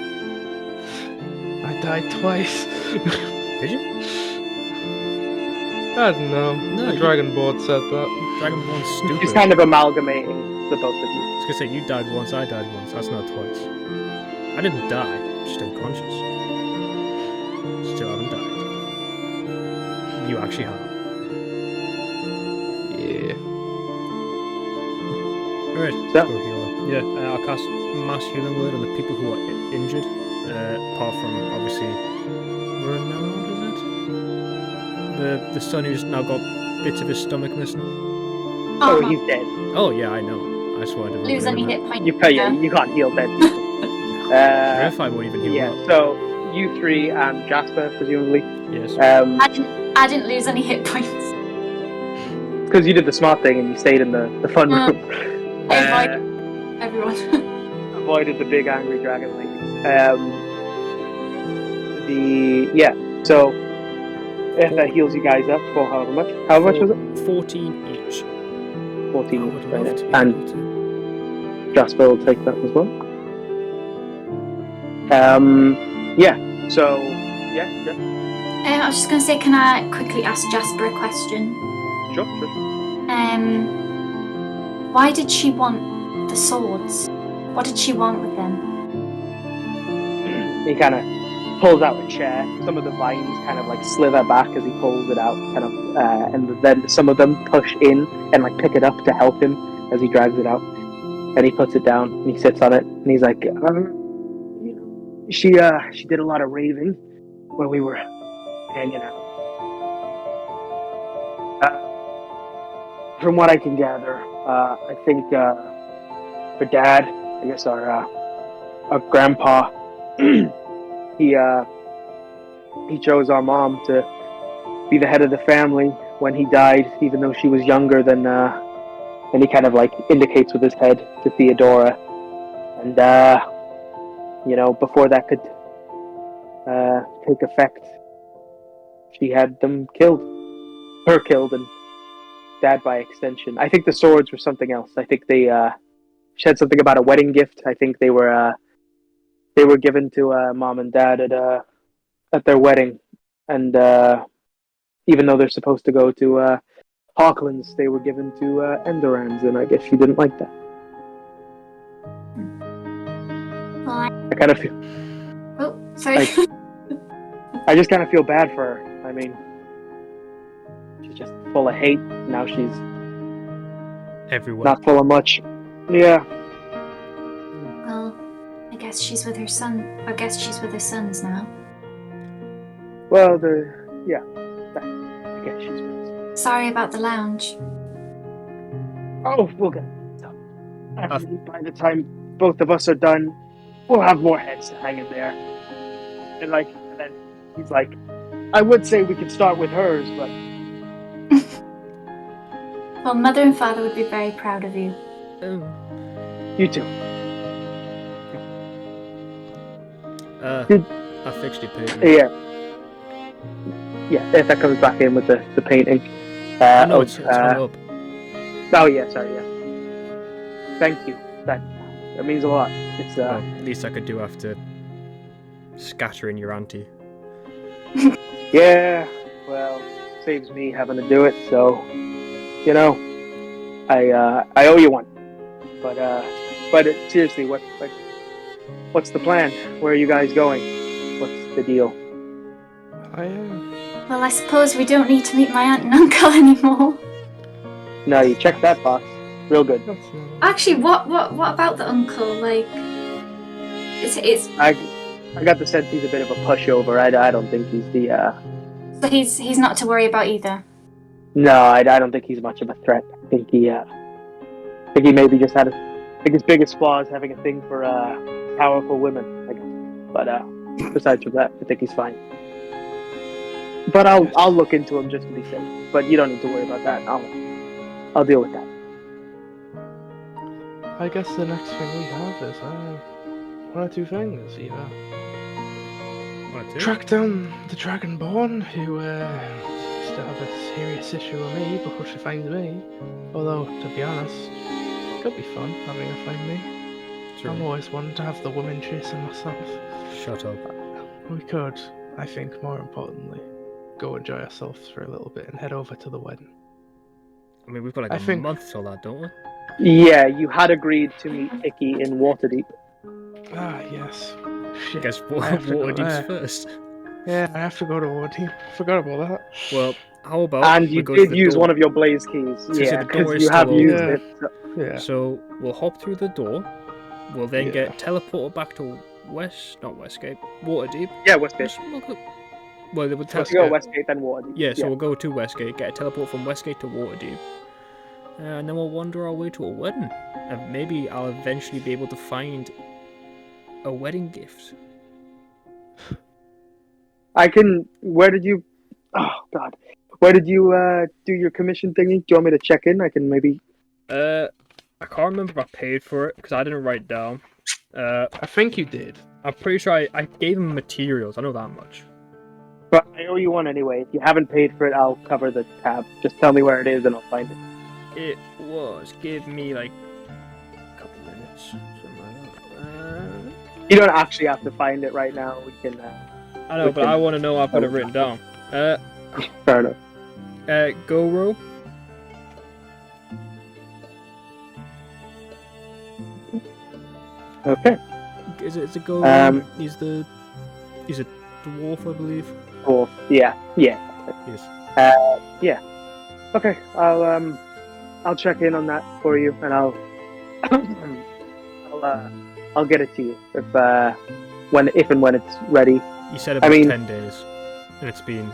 I died twice. Did you? I don't know. No, The you- Dragonborn said that. Dragonborn's stupid. He's kind of amalgamating the both of you. I was gonna say, you died once, I died once. That's not twice. I didn't die, just unconscious. Still haven't died. You actually have. Yeah. Alright, So- go healer. Yeah, I'll cast Mass Healing Word on the people who are injured. Apart from, obviously, Renard, is it? The son who's now got bits of his stomach missing. Oh, he's dead. Oh, yeah, I know. I swear I didn't Lose any remember. hit points. You can't heal dead people. Verify won't even heal Yeah, up. so you three and Jasper, presumably. Yes. I didn't lose any hit points. Because you did the smart thing and you stayed in the fun room. Everyone. Avoided the big angry dragon lady. So if that heals you guys up for however much? How much was it? 14 each. 14 I each, would right? love to be And able to. Jasper will take that as well. So yeah. I was just going to say, can I quickly ask Jasper a question? Sure. Why did she want the swords? What did she want with them? He kind of pulls out a chair. Some of the vines kind of like slither back as he pulls it out, and then some of them push in and like pick it up to help him as he drags it out. And he puts it down and he sits on it and he's like, she did a lot of raving when we were hanging out. From what I can gather, I think her dad, I guess our grandpa, he chose our mom to be the head of the family when he died, even though she was younger than. And he kind of like indicates with his head to Theodora, and before that could take effect, she had them killed, her killed, and Dad by extension. I think the swords were something else. I think they said something about a wedding gift. I think they were given to Mom and Dad at their wedding, and even though they're supposed to go to Hawklands, they were given to Endorans, and I guess she didn't like that. Well, I kind of feel. oh, sorry. I just kind of feel bad for her. I mean, she's just full of hate. Now she's Everywhere. not full of much. Yeah. Well, I guess she's with her son. I guess she's with her sons now. Well, I guess she's with us. Sorry about the lounge. Oh, we'll get it. By the time both of us are done, we'll have more heads hanging there. And then he's like, I would say we could start with hers, but Well, Mother and Father would be very proud of you. You too. I fixed your painting. Yeah, if that comes back in with the painting. I know it's hung up. Oh yeah, sorry, yeah. Thank you. That means a lot. It's Well, least I could do after scattering your auntie. yeah. Well, saves me having to do it. So, you know, I owe you one. But seriously, what's the plan? Where are you guys going? What's the deal? Well, I suppose we don't need to meet my aunt and uncle anymore. No, you checked that box. Real good. Actually, what about the uncle? Like, it's. I got the sense he's a bit of a pushover. I don't think he's the. So he's not to worry about either. No, I don't think he's much of a threat. I think he maybe just had I think his biggest flaw is having a thing for powerful women. I guess. But besides from that, I think he's fine. But I'll look into him just to be safe. But you don't need to worry about that. I'll deal with that. I guess the next thing we have is one or two things. Either track down the Dragonborn, who seems to have a serious issue with me before she finds me. Although, to be honest, it could be fun having her find me. True. I'm always wanting to have the women chasing myself. Shut up. We could, I think, more importantly, go enjoy ourselves for a little bit and head over to the wedding. I mean, we've got like a month till that, don't we? Yeah, you had agreed to meet Icky in Waterdeep. Ah, yes. Shit. I guess I have to go Waterdeep's there. first. Yeah, I have to go to Waterdeep. Forgot about that. Well, how about And we you go to did the use door? one of your blaze keys. So Yeah, the door because is you have still used open. it. So. Yeah. So we'll hop through the door. We'll then Yeah. get teleported back to Waterdeep. Yeah, Westgate. Just look up- Well, they would tell. You go Westgate, then Waterdeep. Yeah, so we'll go to Westgate, get a teleport from Westgate to Waterdeep, and then we'll wander our way to a wedding. And maybe I'll eventually be able to find a wedding gift. Where did you? Oh God, where did you do your commission thingy? Do you want me to check in? I can maybe. I can't remember if I paid for it because I didn't write it down. I think you did. I'm pretty sure I gave him materials. I know that much. But I owe you one anyway. If you haven't paid for it, I'll cover the tab. Just tell me where it is and I'll find it. It was. Give me like a couple minutes. Something like that. You don't actually have to find it right now. We can. I know, but I want to know I've got it written down. Fair enough. Go row. Okay. Is it go? He's a dwarf, I believe. Cool. Yeah. Yes. Yeah. Okay. I'll check in on that for you, and I'll get it to you if and when it's ready. You said about 10 days, and it's been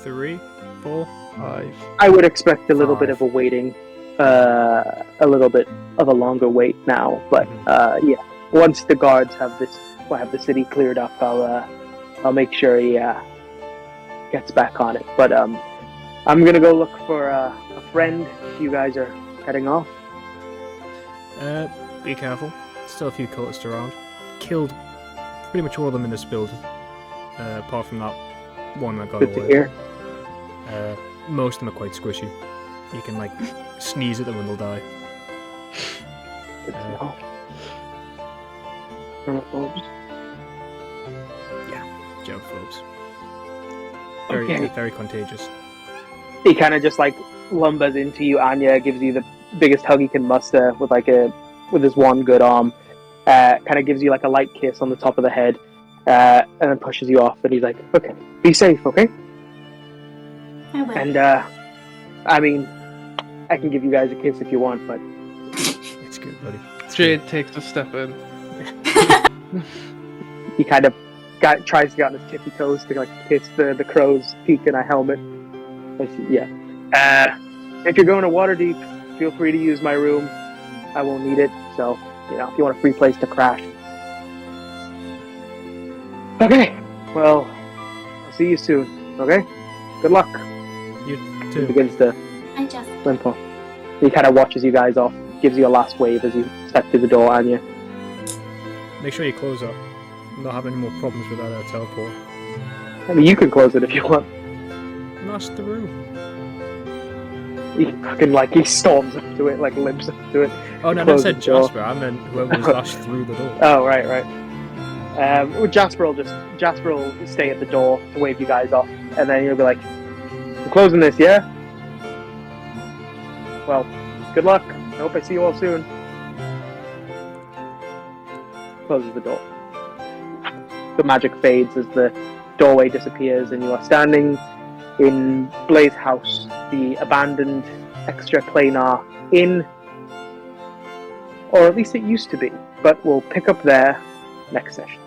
3, 4, 5. I would expect a little bit 5. of a waiting, a little bit of a longer wait now. But yeah, once the guards have the city cleared up, I'll make sure he gets back on it. But I'm gonna go look for a friend. You guys are heading off. Be careful. Still a few cultists around. Killed pretty much all of them in this building, apart from that one that got Good to away. hear. Most of them are quite squishy. You can like sneeze at them and they'll die. Good to know. Germaphobes. Germaphobes. Okay. Very contagious. He kind of just like lumbers into you. Anya gives you the biggest hug he can muster with his one good arm. Kind of gives you like a light kiss on the top of the head, and then pushes you off. And he's like, "Okay, be safe, okay?" I will. And I mean, I can give you guys a kiss if you want, but It's good, buddy. Jade takes a step in. he kind of tries to get on his tippy toes to like kiss the crow's peak in a helmet. Yeah. If you're going to Waterdeep, feel free to use my room. I won't need it, so if you want a free place to crash. Okay. Well, I'll see you soon. Okay. Good luck. You He too. begins to Hi, Jeff. Wimple. He kind of watches you guys off, gives you a last wave as you step through the door, Anya. Make sure you close up. Not have any more problems with that teleport. I mean, you can close it if you want. Smash through. He fucking, he storms up to it, limps up to it. Oh, no, I never Close said the door. Jasper. I meant whoever was lashed through the door. Oh, right. Well, Jasper will stay at the door to wave you guys off, and then he'll be like, "I'm closing this, yeah? Well, good luck. I hope I see you all soon." Closes the door. The magic fades as the doorway disappears, and you are standing in Blaze House, the abandoned extra-planar inn, or at least it used to be, but we'll pick up there next session.